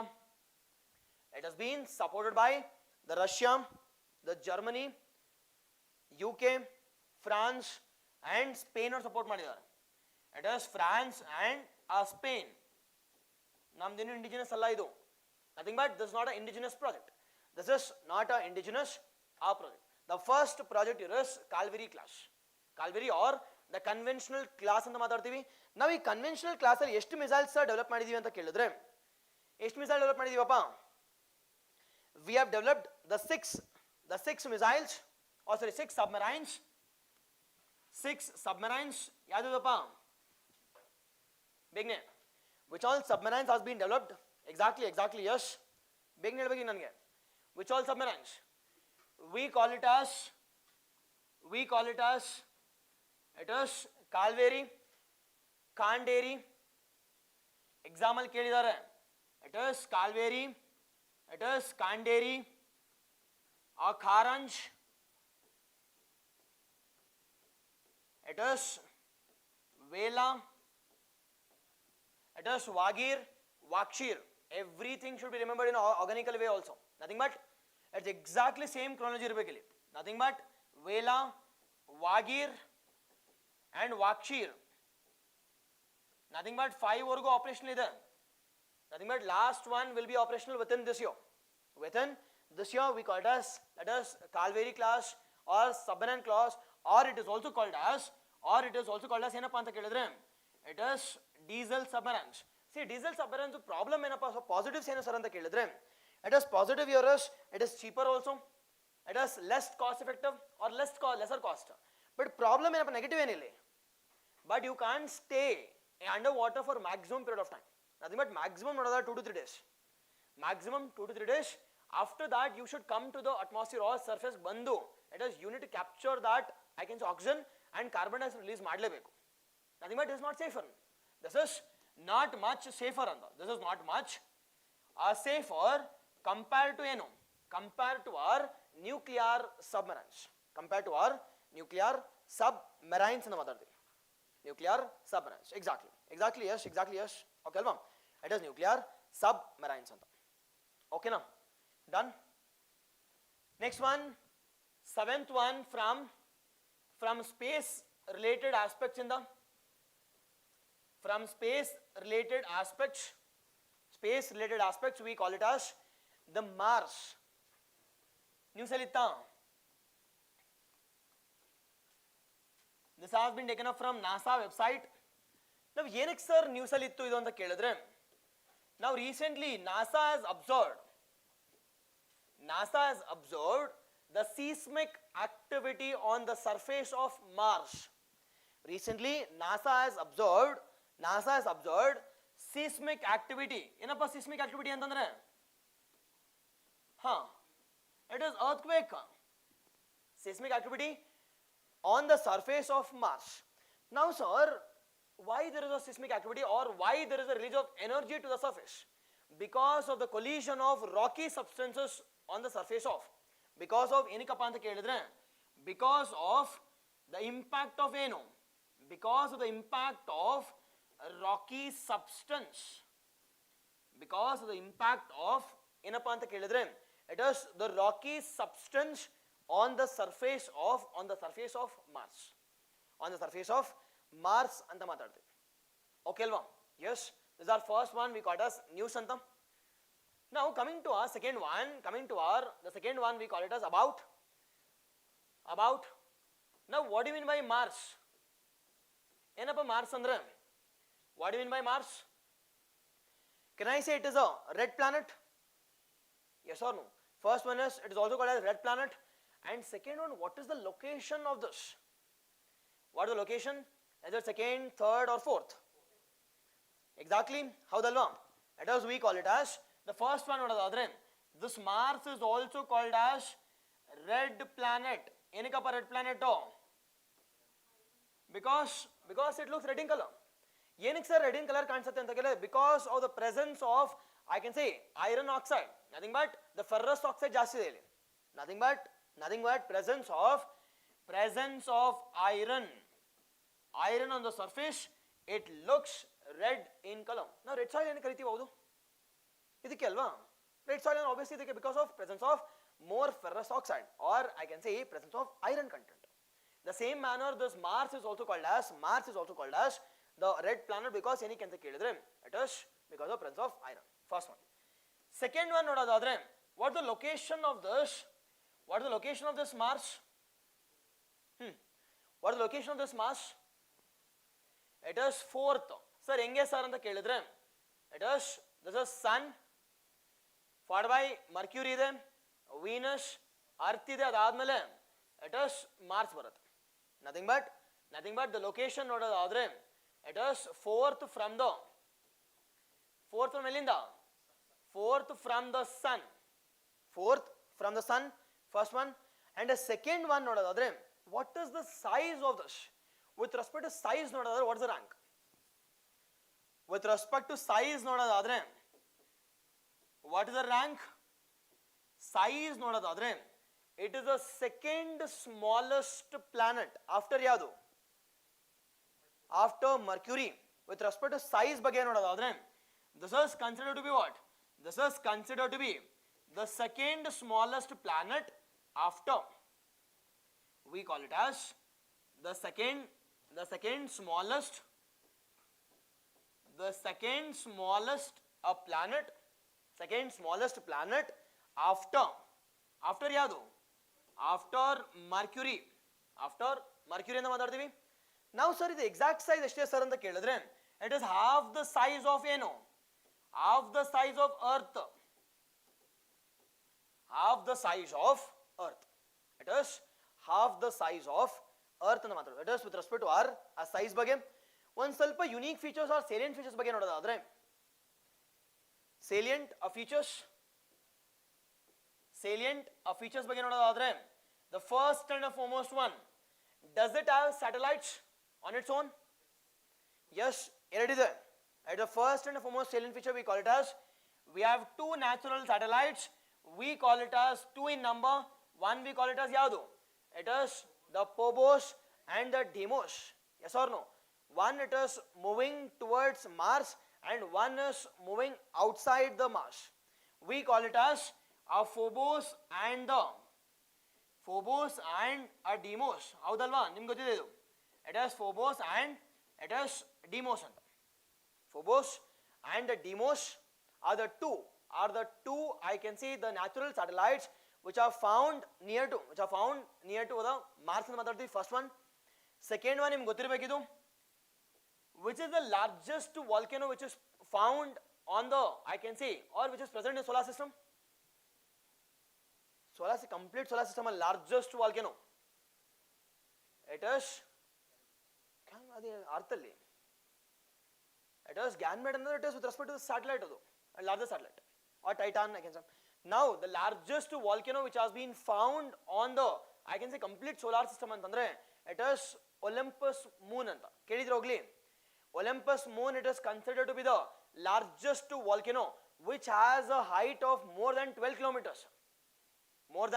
It has been supported by the Russia, the Germany, UK, France and Spain ಅವರು support ಮಾಡಿದ್ದಾರೆ. It is France and Spain. ನಮ್ದೇನು indigenous ಅಲ್ಲ ಇದು. Nothing but this is not an indigenous project. This is not an indigenous project. The first project is Calvary class. Calvary or the conventional class ಅಂತ ಮಾತಾಡ್ತೀವಿ. ನಾವು ಈ conventional class ಅಲ್ಲಿ ಎಷ್ಟು missiles develop ಮಾಡಿದೀವಿ ಅಂತ ಕೇಳಿದ್ರೆ, ಎಷ್ಟು ಮಿಸೈಲ್ ಡೆವಲಪ್ ಮಾಡಿದೀವಪ್ಪ? We have developed the six missiles, or sorry, 6 submarines. 6 submarines. ಯಾವ್ದಪ್ಪ? ಬೇಗನೆ. Which all submarines has been developed? Exactly, yes. ಬೇಗನೆ ಹೇಳ್ಬೇಕು ನನಗೆ. Which all submarines? We call it as it is Calvary, Kanderi. Example ಕೇಳಿದ್ದಾರೆ. It is Calvary, it is Kanderi, Kharanj, it is Vela, it is Wagir, Wakshir. Everything should be remembered in an organical way also. Nothing but it's exactly same chronology ಇರಬೇಕಿಲ್ಲಿ. Nothing but Vela, Wagir and Wakshir. Nothing but 5 ವರೆಗೂ operational ಇದೆ. Nothing but last one will be operational within this year. Within this year we call it as, that is Calvary class or submarine class, or it is also called as ಏನಪ್ಪ ಅಂತ ಕೇಳಿದ್ರೆ, it is diesel submarines. See, diesel submarines problem ಏನಪ್ಪ, so positives ಏನು sir ಅಂತ ಕೇಳಿದ್ರೆ, it is positive here is it is cheaper also, it is less cost effective or lesser cost. But problem ಏನಪ್ಪ, negative ಏನಿಲ್ಲ. But you can't stay underwater for maximum period of time. Nothing but maximum another 2 to 3 days. Maximum 2 to 3 days. After that you should come to the atmosphere or surface bandu. It is you need to capture that, I can say, oxygen and carbon dioxide release ಮಾಡಲೇಬೇಕು. Nothing but it is not safer. This is not much safer ಅಂತ. This is not much safer compared to ಏನು, compared to our nuclear submarines. Compared to our nuclear submarines ಅಂತ ಮಾತಾಡ್ತೀವಿ. Nuclear submarines. Exactly yes. Okay alva, it is nuclear submarines anta. Okay na, done. Next one, 7th one, from space related aspects in the, from space related aspects we call it as the Mars. News alitta. This has been taken up from NASA website. ನಾವು ಏನಕ್ಕೆ sir news ಅಲ್ಲಿ ಇತ್ತು ಇದು ಅಂತ ಕೇಳಿದ್ರೆ, ನಾವು recently NASA has observed the seismic activity on the surface of Mars. Recently NASA has observed seismic activity. ಏನಪ್ಪ seismic activity ಅಂತಂದ್ರೆ? It is earthquake. Seismic activity on the surface of Mars. Now sir, why there is a seismic activity or why there is a release of energy to the surface? Because of the collision of rocky substances on the surface of, because of ಏನಕ್ಕಪ್ಪ ಅಂತ ಕೇಳಿದ್ರೆ, because of the impact of ಏನು, because of the impact of rocky substance, because of the impact of ಏನಪ್ಪ ಅಂತ ಕೇಳಿದ್ರೆ, it is the rocky substance on the surface of Mars, on the surface of Mars ಅಂತ ಮಾತಾಡ್ತೀವಿ. Okay ಅಲ್ವಾ? Yes, this is our first one, we call it as news ಅಂತ. Now coming to our second one, the second one we call it as about. Now what do you mean by Mars? ಏನಪ್ಪ Mars ಅಂದ್ರೆ? What do you mean by Mars? Can I say it is a red planet? Yes or no? First one is it is also called as red planet, and second one, what is the location of this? What is the location? Is it second, third or fourth? Exactly. ಹೌದಲ್ವಾ? It is we call it as the first one. ನೋಡೋದಾದ್ರೆ this Mars is also called as red planet. ಏನಕ್ಕಪ್ಪ red planet? Because it looks red in color. ಏನಕ್ಕೆ sir red in color ಕಾಣಿಸುತ್ತೆ ಅಂತ ಕೇಳಿದ್ರೆ, because of the presence of, I can say, iron oxide. Nothing but the ferrous oxide ಜಾಸ್ತಿ ಇದೆ ಇಲ್ಲಿ. Nothing but presence of presence of iron on the surface, it looks red in color. Now red soil ಏನು ಕರಿತೀವಿ ಹೌದು ಇದಕ್ಕೆ ಅಲ್ವಾ red soil obviously ಇದಕ್ಕೆ because of presence of more ferrous oxide, or I can say presence of iron content. The same manner this Mars is also called as the red planet because ಏನಕ್ಕೆ ಅಂತ ಕೇಳಿದ್ರೆ it is because of presence of iron. First one. Second one ನೋಡೋದಾದ್ರೆ what is the location of this Mars? What is the location of this Mars? It is fourth. Sir ಹೆಂಗೆ sir ಅಂತ ಕೇಳಿದ್ರೆ this is sun followed by Mercury ಇದೆ, Venus, Earth ಇದೆ, ಅದಾದ್ಮೇಲೆ it is Mars ಬರುತ್ತೆ. Nothing but the location ನೋಡೋದಾದ್ರೆ it is fourth from the sun. First one. And the second one ನೋಡೋದಾದ್ರೆ what is the size of this? With respect to size ನೋಡೋದಾದ್ರೆ what is the rank? With respect to size ನೋಡೋದಾದ್ರೆ what is the rank? Size ನೋಡೋದಾದ್ರೆ it is the second smallest planet after ಯಾವುದು? After Mercury. With respect to size ಬಗ್ಗೆ ನೋಡೋದಾದ್ರೆ this is considered to be what? This is considered to be the second smallest planet after, we call it as the second smallest planet after ಯಾವುದು? After Mercury ಅಂತ ಮಾತಾಡ್ತೀವಿ. ನಾವು sir ಇದು exact size ಎಷ್ಟೇ sir ಅಂತ ಕೇಳಿದ್ರೆ it is half the size of ಏನು? Half the size of Earth. It is half the size of Earth ಅಂತ ಮಾತಾಡೋದು. It is with respect to our size ಬಗ್ಗೆ. ಒಂದು ಸ್ವಲ್ಪ unique features or salient features ಬಗ್ಗೆ ನೋಡೋದಾದ್ರೆ salient features ಬಗ್ಗೆ ನೋಡೋದಾದ್ರೆ the first and the foremost one, does it have satellites on its own? Yes, ಎರಡಿದೆ. At the first and the foremost salient feature we call it as, we have two natural satellites, we call it as two in number. One we call it as ಯಾವುದು? It is the Phobos and the Deimos. Yes or no? One it is moving towards Mars and one is moving outside the Mars. We call it as a Phobos and a Deimos. ಹೌದಲ್ವಾ? ನಿಮ್ಗೆ ಗೊತ್ತಿದೆ ಇದು. It is Phobos and it is Deimos ಅಂತ. Phobos and the Deimos are the two I can see the natural satellites which are found near to the Mars ಅಂತ ಮಾತಾಡ್ತೀವಿ. First one. Second one ನಿಮ್ಗೆ ಗೊತ್ತಿರಬೇಕಿದು, which is the largest volcano which is found on the, I can see, or which is present in solar system? Complete solar system largest volcano. It is Earth ಅಲ್ಲಿ it is Ganymede and it is with respect to the satellite adu largest satellite or Titan I can say. Now the largest volcano which has been found on the, I can say, complete solar system ಅಂತಂದ್ರೆ it is Olympus moon ಅಂತ ಕೇಳಿದ್ರೆ ಹೋಗ್ಲಿ. Olympus moon, it is considered to be the largest volcano which has a height of more than 12 kilometers. Mount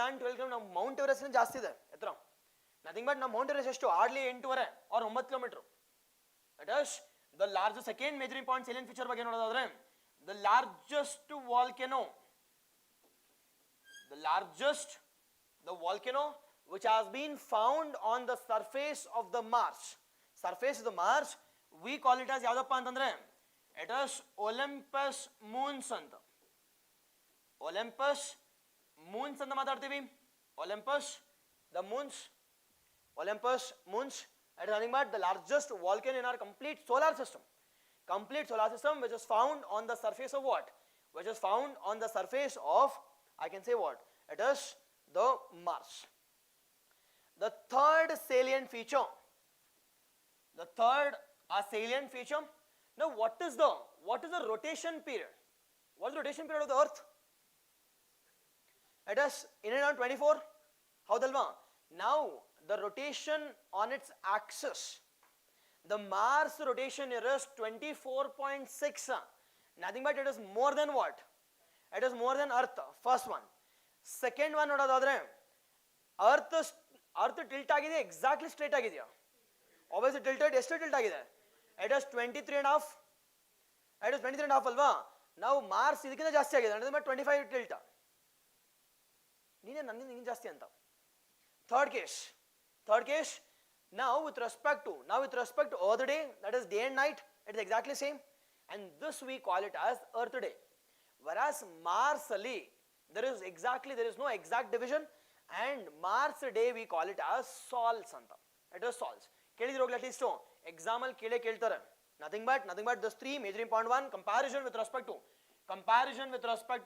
Everest ಜಾಸ್ತಿ ಇದೆ ಎತ್ತರ. Nothing but ನಮ್ಮ Mount Everest ಎಷ್ಟು hardly 8.5 or 9 kilometre. It is the largest. Second measuring point salient feature ಬಗ್ಗೆ ನೋಡೋದಾದ್ರೆ the largest volcano which has been found on the surface of the Mars. We call it as ಯಾವ್ದಪ್ಪ ಅಂತಂದ್ರೆ it is Olympus moons ಅಂತ. Olympus moons ಅಂತ ಮಾತಾಡ್ತೀವಿ. Olympus moons. It is nothing but the largest volcano in our complete solar system which is found on the surface of what? Which is found on the surface of, I can say what? It is the Mars. The third salient feature. Now what is the rotation period? What is the rotation period of the Earth? It is in and around 24. ಹೌದಲ್ವಾ? Now the rotation on its axis, the Mars rotation here is 24.6. Nothing but it is more than what? It is more than Earth. First one. Second one ನೋಡೋದಾದ್ರೆ Earth earth tilt ಆಗಿದೆ, exactly straight ಆಗಿದೆಯಾ? Obviously tilted. ಎಷ್ಟು tilt ಆಗಿದೆ? It is 23.5. It is 23.5 ಅಲ್ವಾ? ನಾವು Mars ಇದಕ್ಕಿಂತ ಜಾಸ್ತಿ ಆಗಿದೆ, ಅಂದ್ರೆ 25 ಟಿಲ್ಟ್. ನೀನೇ ನನ್ನಿಂದ ಜಾಸ್ತಿ ಅಂತ. Third case, now with respect to earth day, that is day and night, it is exactly same, and this we call it as earth day. Whereas Mars ali there is no exact division, and Mars day we call it as sols anta. It is sols. Kelidiro at least exam al kele keltare. Nothing but this three major important one: comparison with respect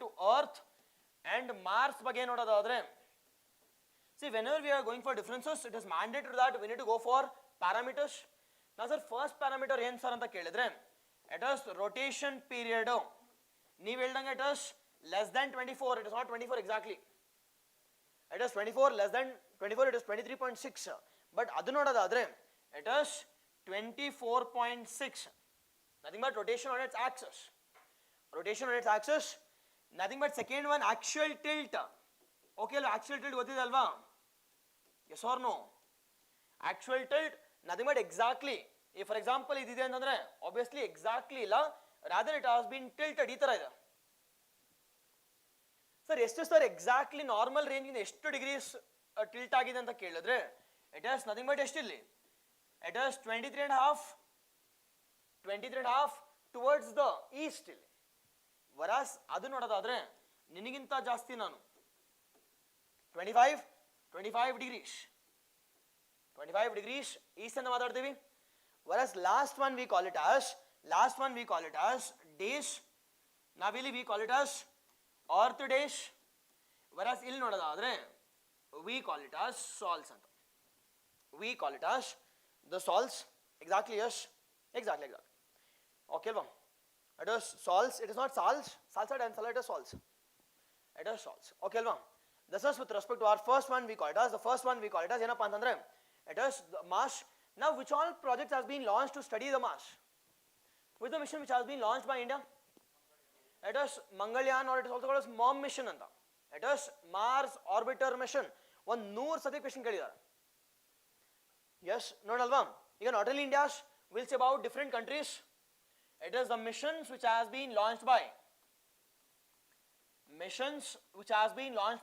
to earth and Mars ಬಗ್ಗೆ ನೋಡೋದಾದ್ರೆ, see, whenever we are going for differences, it is mandatory that we need to go for parameters. Now sir, first parameter ಏನು sir ಅಂತ ಕೇಳಿದ್ರೆ, it is rotation period. ನೀವು ಹೇಳ್ದಂಗೆ it is less than 24. It is not 24 exactly. It is 24, less than 24, it is 23.6. But ಅದು ನೋಡೋದಾದ್ರೆ it is 24.6. Nothing but rotation on its axis. Nothing but second one, actual tilt. Okay, actual tilt ಗೊತ್ತಿದೆ ಅಲ್ವಾ? Yes or no? Actual tilt, nothing but exactly. If for example ಇದಿದೆ ಅಂತಂದ್ರೆ obviously exactly ಇಲ್ಲ, rather it has been tilted. ಈ ತರ ಇದೆ sir. ಎಷ್ಟು sir exactly normal range ಇಂದ ಎಷ್ಟು ಡಿಗ್ರೀಸ್ ಟಿಲ್ಟ್ ಆಗಿದೆ ಅಂತ ಕೇಳಿದ್ರೆ, ಇಟ್ ಇಸ್ ನಥಿಂಗ್ ಬಟ್ ಎಷ್ಟಿಲ್ಲಿ, it is 23.5 towards the east ಇಲ್ಲಿ. ವರಾಸ್ ಅದು ನೋಡೋದಾದ್ರೆ ನಿನಗಿಂತ ಜಾಸ್ತಿ ನಾನು 25 ಡಿಗ್ರೀಸ್ ಈಸ್ಟ್ ಅಂತ ಮಾತಾಡ್ತೀವಿ. Whereas last one we call it as days. ನಾವಿಲ್ಲಿ we call it as earth days. Whereas ಇಲ್ಲಿ ನೋಡೋದಾದ್ರೆ we call it as sols ಅಂತ. We call it as the sols. Exactly, yes. Exactly. Okay ಅಲ್ವಾ? It is sols. It is not sols. Salsa and salad is sols. It is sols. Okay ಅಲ್ವಾ? This is with respect to our first one we call it as. The first one we call it as ಏನಪ್ಪ ಅಂತಂದ್ರೆ it is the Mars. Now which all projects has been launched to study the Mars? Which the mission which has been launched by India? It is Mangalyaan, or it is also called as MOM mission anta. It is Mars orbiter mission. 100 ಸತಿ question ಕೇಳಿದ್ದಾರೆ. Yes, ನೋಡಲ್ವಾ? ಈಗ not only India's, we'll say about different countries. It is the missions which has been launched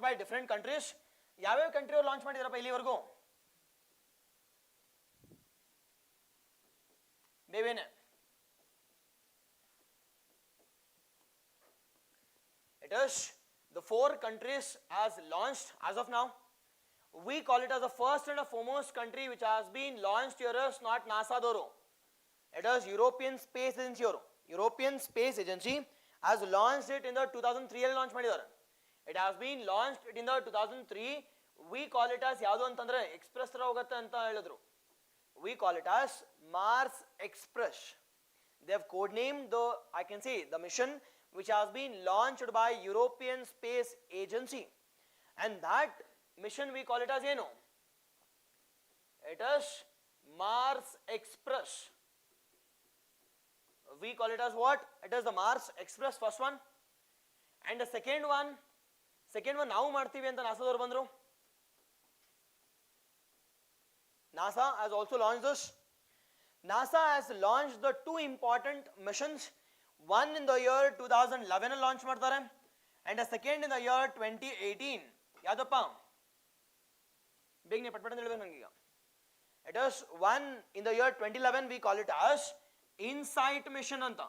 by different countries. ಯಾವ್ಯಾವ country ಅವರು launch ಮಾಡಿದಾರಪ್ಪ ಇಲ್ಲಿವರೆಗೂ? ಬೇವೇನೆ. It is the 4 countries as launched as of now. We call it as the first and the foremost country which has been launched here is not NASA doro. It is European Space Agency. European Space Agency has launched it in the 2003 launch ಮಾಡಿದ್ದಾರೆ. It has been launched in the 2003. We call it as ಯಾವುದು ಅಂತಂದ್ರೆ express ತರ ಹೋಗುತ್ತೆ ಅಂತ ಹೇಳಿದ್ರು. We call it as Mars Express. They have codenamed the mission which has been launched by European Space Agency, and that mission we call it as ಏನು? It is Mars Express. We call it as what? It is the Mars Express, first one. And the second one ನಾವು ಮಾಡ್ತೀವಿ ಅಂತ ನಾಸಾದವರು ಬಂದರು. NASA has also launched this. NASA has launched the 2 important missions. One in the year 2011 launch ಮಾಡ್ತಾರೆ, and the second in the year 2018. ಯಾವ್ದಪ್ಪ? ಬೇಗನೆ ಪಟ್ಪಟ್ ಅಂತ ಹೇಳ್ಬೇಕು ನನಗೀಗ. It is one in the year 2011 we call it as InSight mission ಅಂತ.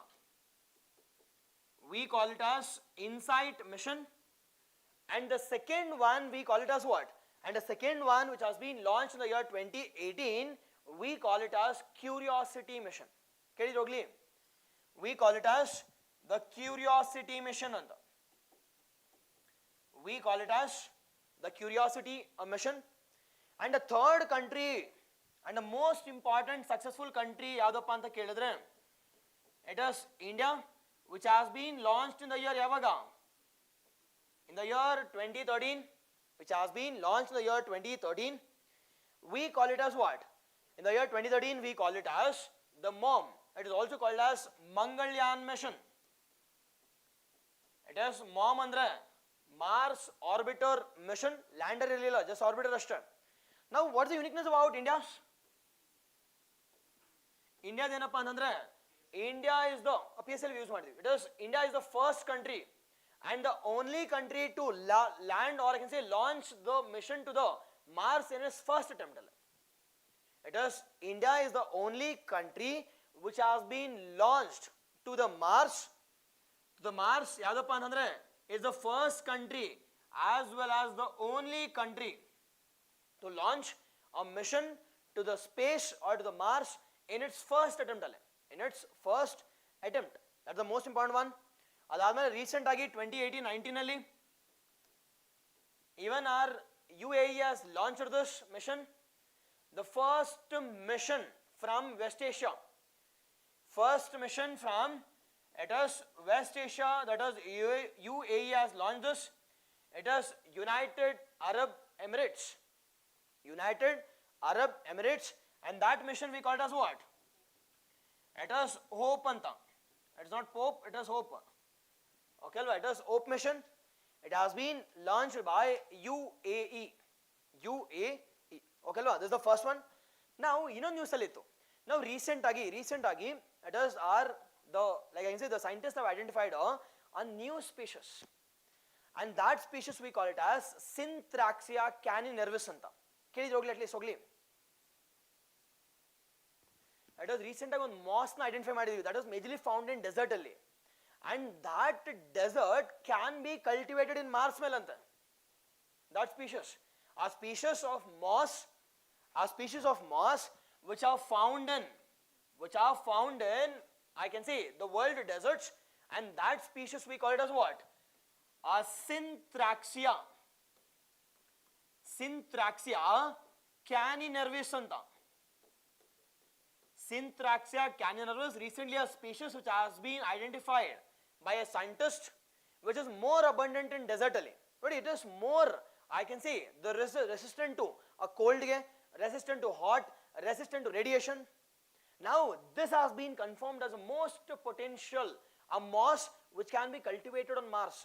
We call it as InSight mission, and the second one we call it as what? And the second one which has been launched in the year 2018 we call it as Curiosity mission. ಕೇಳಿದ್ರು ಹೋಗ್ಲಿ? We call it as the Curiosity mission anta. We call it as the Curiosity mission. And the third country and the most important successful country ಯಾವ್ದಪ್ಪ ಅಂತ ಕೇಳಿದ್ರೆ, it is India, which has been launched in the year ಯಾವಾಗ? In the year 2013, which has been launched in the year 2013. We call it as what? In the year 2013 we call it as the MOM. It is also called as Mangalyaan mission. It is MOM andre Mars orbiter mission. Lander irliಲ್ಲ, just orbiter ಅಷ್ಟೇ. Now what's the uniqueness about India? India ಏನಪ್ಪ ಅಂತಂದ್ರೆ India is the PSL use ಮಾಡಿದ್ವಿ. It is India is the first country and the only country to land, or I can say launch the mission to the Mars in its first attempt. It is India is the only country which has been launched to the Mars. The Mars ಯಾವ್ದಪ್ಪ ಅಂತಂದ್ರೆ is the first country as well as the only country to launch a mission to the space or to the Mars in its first attempt. In its first attempt. That's the most important one. ಅದಾದ್ಮೇಲೆ recent ಆಗಿ 2018-19 ಅಲ್ಲಿ even our UAE has launched this mission, the first mission from West Asia. First mission from it is West Asia, that is UAE has launched this. It is United Arab Emirates. United Arab Emirates, and that mission we call it as what? It is Hope anta. It is not Pope, it is Hope. Okay, it is Hope mission. It has been launched by UAE. UAE. Okay, this is the first one. Now, news alito. Now, recent agi, it is like I can say, the scientists have identified a new species, and that species we call it as Synthraxia caninervis anta. Kelidrogli at least ogli. It was recent one moss na identify ಮಾಡಿದ್ವಿ, that was majorly found in desert ಅಲ್ಲಿ, and that desert can be cultivated in Mars ಮೇಲೆ ಅಂತ. That species, a species of moss which are found in I can say the world deserts, and that species we call it as what? A Synthraxia caninervis anta. Synthraxia caninervis, recently a species which has been identified by a scientist, which is more abundant in desert ali. But it is more, I can say, the resistant to a cold, resistant to hot, resistant to radiation. Now this has been confirmed as a most potential, a moss which can be cultivated on Mars.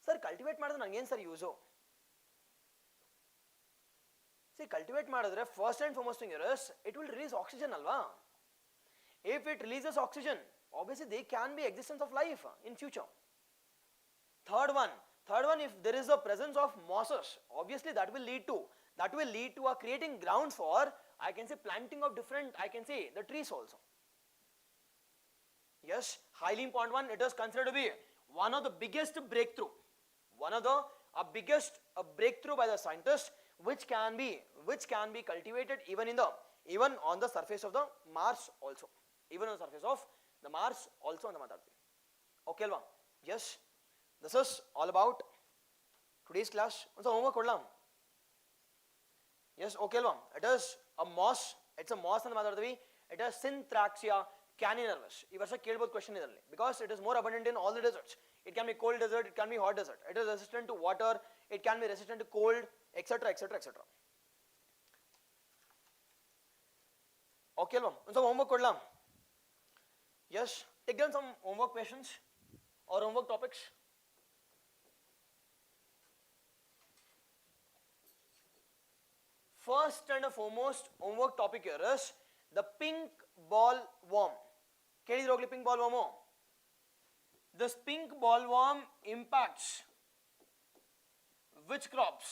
Sir, cultivate ಮಾಡಿದ್ರೆ ನನಗೇನು sir use? See, cultivate ಮಾಡಿದ್ರೆ first and foremost thing is it will release oxygen alva. If it releases oxygen, obviously there can be existence of life in future. Third one, if there is a presence of mosses, obviously that will lead to a creating grounds for, I can say, planting of different, I can say, the trees also. Yes, highly important one. It is considered to be one of the biggest breakthrough, breakthrough by the scientists, which can be cultivated even on the surface of the Mars also. Even on the surface of the Mars also on the matarthi. Okay alva? Yes, this is all about today's class. So homework kodlam. Yes, okay alva? It is a moss. It's a moss on the matarthi. It is Synthraxia caninervis. ಈ ವರ್ಷ ಕೇಳಬಹುದು question ಇದರಲ್ಲಿ, because it is more abundant in all the deserts. It can be cold desert, it can be hot desert. It is resistant to water, it can be resistant to cold, etc. Okay, so homework kodlam. Yes, take down some homework questions or homework topics. First and foremost homework topic here is the pink ball worm. Kelidrogli pink ball worm. This pink ball worm impacts which crops?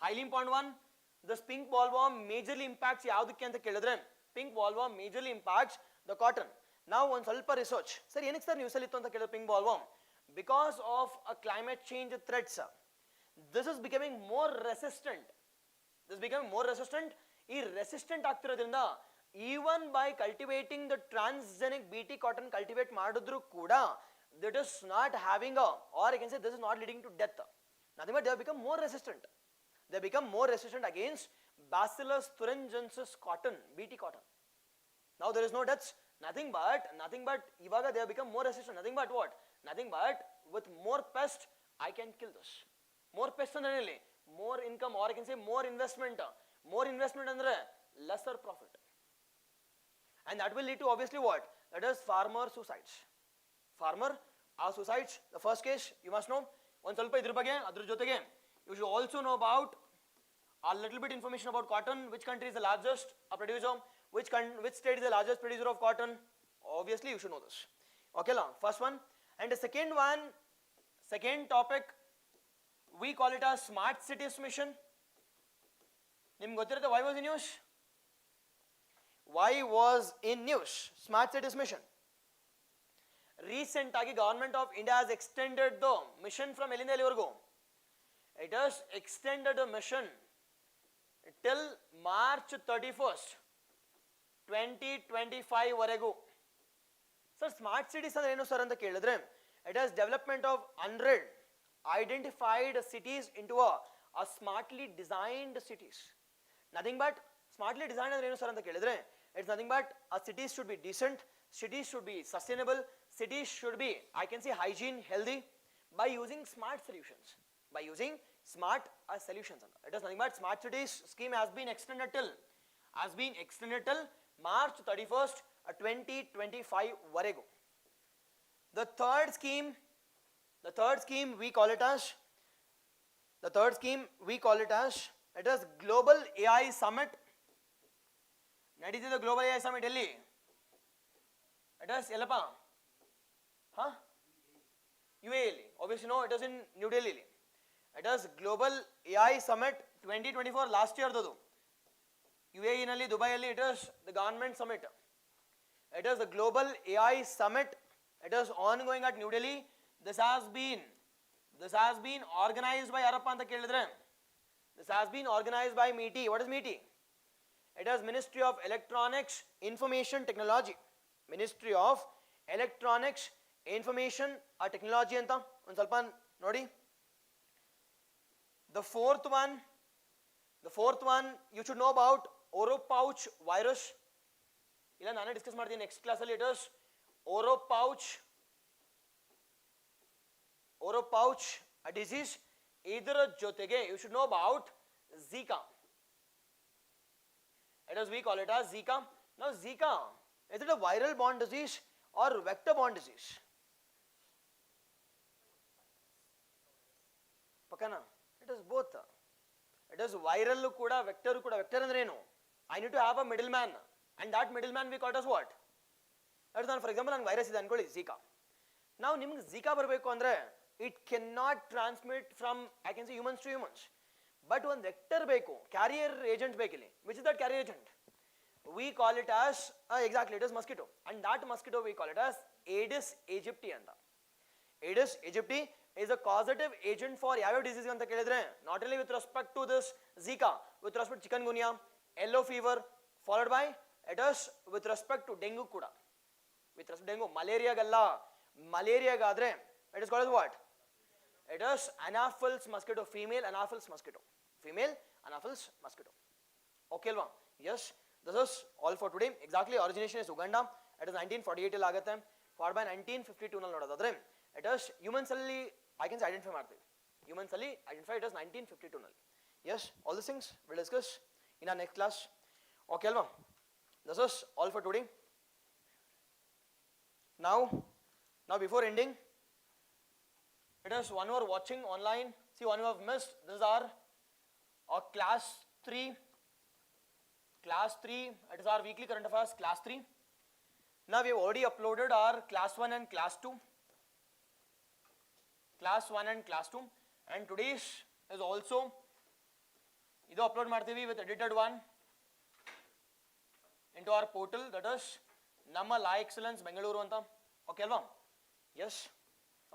Highly important one. This pink ball worm majorly impacts yavudakke anta kelidre, pink ball worm majorly impacts the cotton. Now one ಸ್ವಲ್ಪ research, sir ಏನಕ್ಕೆ sir news ಅಲ್ಲಿ ಇತ್ತು ಅಂತ ಕೇಳಿದ್ರೆ pink ball worm, because of a climate change threats, this is becoming more resistant. ಈ resistant ಆಗ್ತಿರೋದ್ರಿಂದ even by cultivating the transgenic BT cotton cultivate ಮಾಡಿದ್ರು ಕೂಡ, that is not having or I can say this is not leading to death. Nothing but they have become more resistant. They become more resistant against Bacillus thuringiensis cotton, BT cotton. Now there is no deaths, nothing but ivaga they have become more resistant. Nothing but what? Nothing but with more pest I can kill this. More pest ಅಂದ್ರೆ more income, or I can say more investment. More investment ಅಂದ್ರೆ lesser profit. And that will lead to obviously what? That is farmer suicides. Farmer suicides. The first case you must know. ಒಂದು ಸ್ವಲ್ಪ ಇದ್ರ ಬಗ್ಗೆ ಅದ್ರ ಜೊತೆಗೆ You should also know about a little bit information about cotton. Which country is the largest producer? Which state is the largest producer of cotton? Obviously, you should know this. Okay, first one. And the second one, second topic, we call it as Smart Cities Mission. Why was in news? Why was in news? Smart Cities Mission. Recent government of India has extended the mission from Elinda Elivargo. It has extended the mission till March 31st, 2025 ವರೆಗೂ. Sir, smart cities ಅಂದ್ರೆ ಏನು sir ಅಂತ ಕೇಳಿದ್ರೆ, it has development of 100 identified cities into a smartly designed cities. Nothing but smartly designed ಅಂದ್ರೆ ಏನು sir ಅಂತ ಕೇಳಿದ್ರೆ, it's nothing but a cities should be decent, cities should be sustainable, cities should be, I can say, hygiene, healthy, by using smart solutions. By using smart solutions. It is nothing but smart cities scheme has been extended till March 31st, 2025 ವರೆಗೂ. The third scheme we call it as, it is Global AI Summit. ನಡೀತಿದೆ Global AI Summit ಎಲ್ಲಿ? It is Yellappa? UAE. Obviously no, it is in New Delhi. It is Global AI Summit 2024 last year though. UAE nalli, Dubai alli, it is the government summit. It is the Global AI Summit. It is ongoing at New Delhi. This has been organized by Arappa anta kelidre. This has been organized by MeitY. What is MeitY? It is Ministry of Electronics Information Technology. Ministry of Electronics Information Technology anta ಒಂದು ಸ್ವಲ್ಪ ನೋಡಿ. The fourth one you should know about Oropouch virus. ಇಲ್ಲ ನಾನೇ discuss ಮಾಡ್ತೀನಿ next class ಅಲ್ಲಿ. It is Oropouch a disease. ಇದರ ಜೊತೆಗೆ you should know about Zika. We call it as Zika. Now Zika, is it a viral born disease or vector born disease? Pakana? It is both. It is viral kuda, vector kuda. Vector andre enu? I need to have a middleman, and that middleman we call it as what? That is, for example, virus is ankoli Zika. Now nimge Zika barbeku andre, it cannot transmit from, I can say, humans to humans. But one vector beku, carrier agent bekili. Which is that carrier agent? We call it as, exactly, it is mosquito. And that mosquito we call it as Aedes aegypti anta. Aedes aegypti is a causative agent for ಯಾವ disease anta kelidre, not only with respect to this Zika, with respect to chikungunya, yellow fever, followed by it is with respect to dengue kuda. With respect to dengue, malaria galla, malaria gadre, it is called as what? It is Anopheles mosquito, female Anopheles mosquito. Okay alva? Yes, this is all for today. Exactly, origination is Uganda. It is 1948 ಅಲ್ಲಿ ಆಗುತ್ತೆ. Followed by 1952 ನಲ್ಲಿ ನೋಡೋದಾದ್ರೆ it is humans ಅಲ್ಲಿ I can say identify ಮಾಡ್ತೀವಿ. Humans ಅಲ್ಲಿ identify it is 1952 ನಲ್ಲಿ. Yes, all these things we'll discuss in our next class. Okay alva? This is all for today. Now before ending, it is one who are watching online. See, one who have missed, this is our class 3. It is our weekly current affairs class 3. Now we have already uploaded our class 1 and class 2. And today's is also idu upload ಮಾಡ್ತೀವಿ with edited one into our portal, that is Namma LaExcellence Bengaluru anta. Okay alva? Yes.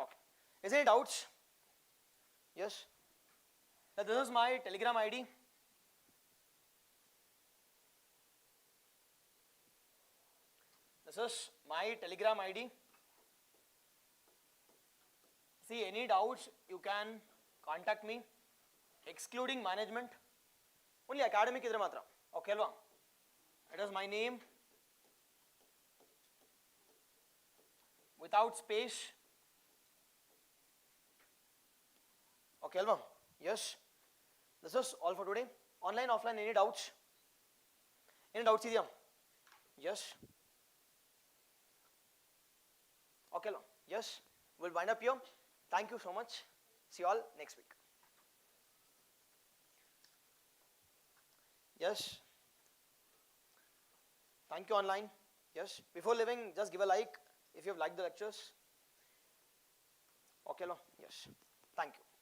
Okay. Is there any doubts? Yes. Now this is my Telegram ID. See, any doubts you can contact me, excluding management. Only academic idre matra. Okay alva? It is my name without space. Okay alva? Yes. This is all for today. Online, offline, any doubts? Idya? Yes. Okay alva? Yes. We'll wind up here. Thank you so much. See you all next week. Yes. Thank you online. Yes. Before leaving, just give a like if you have liked the lectures. Okay, lo. Yes. Thank you.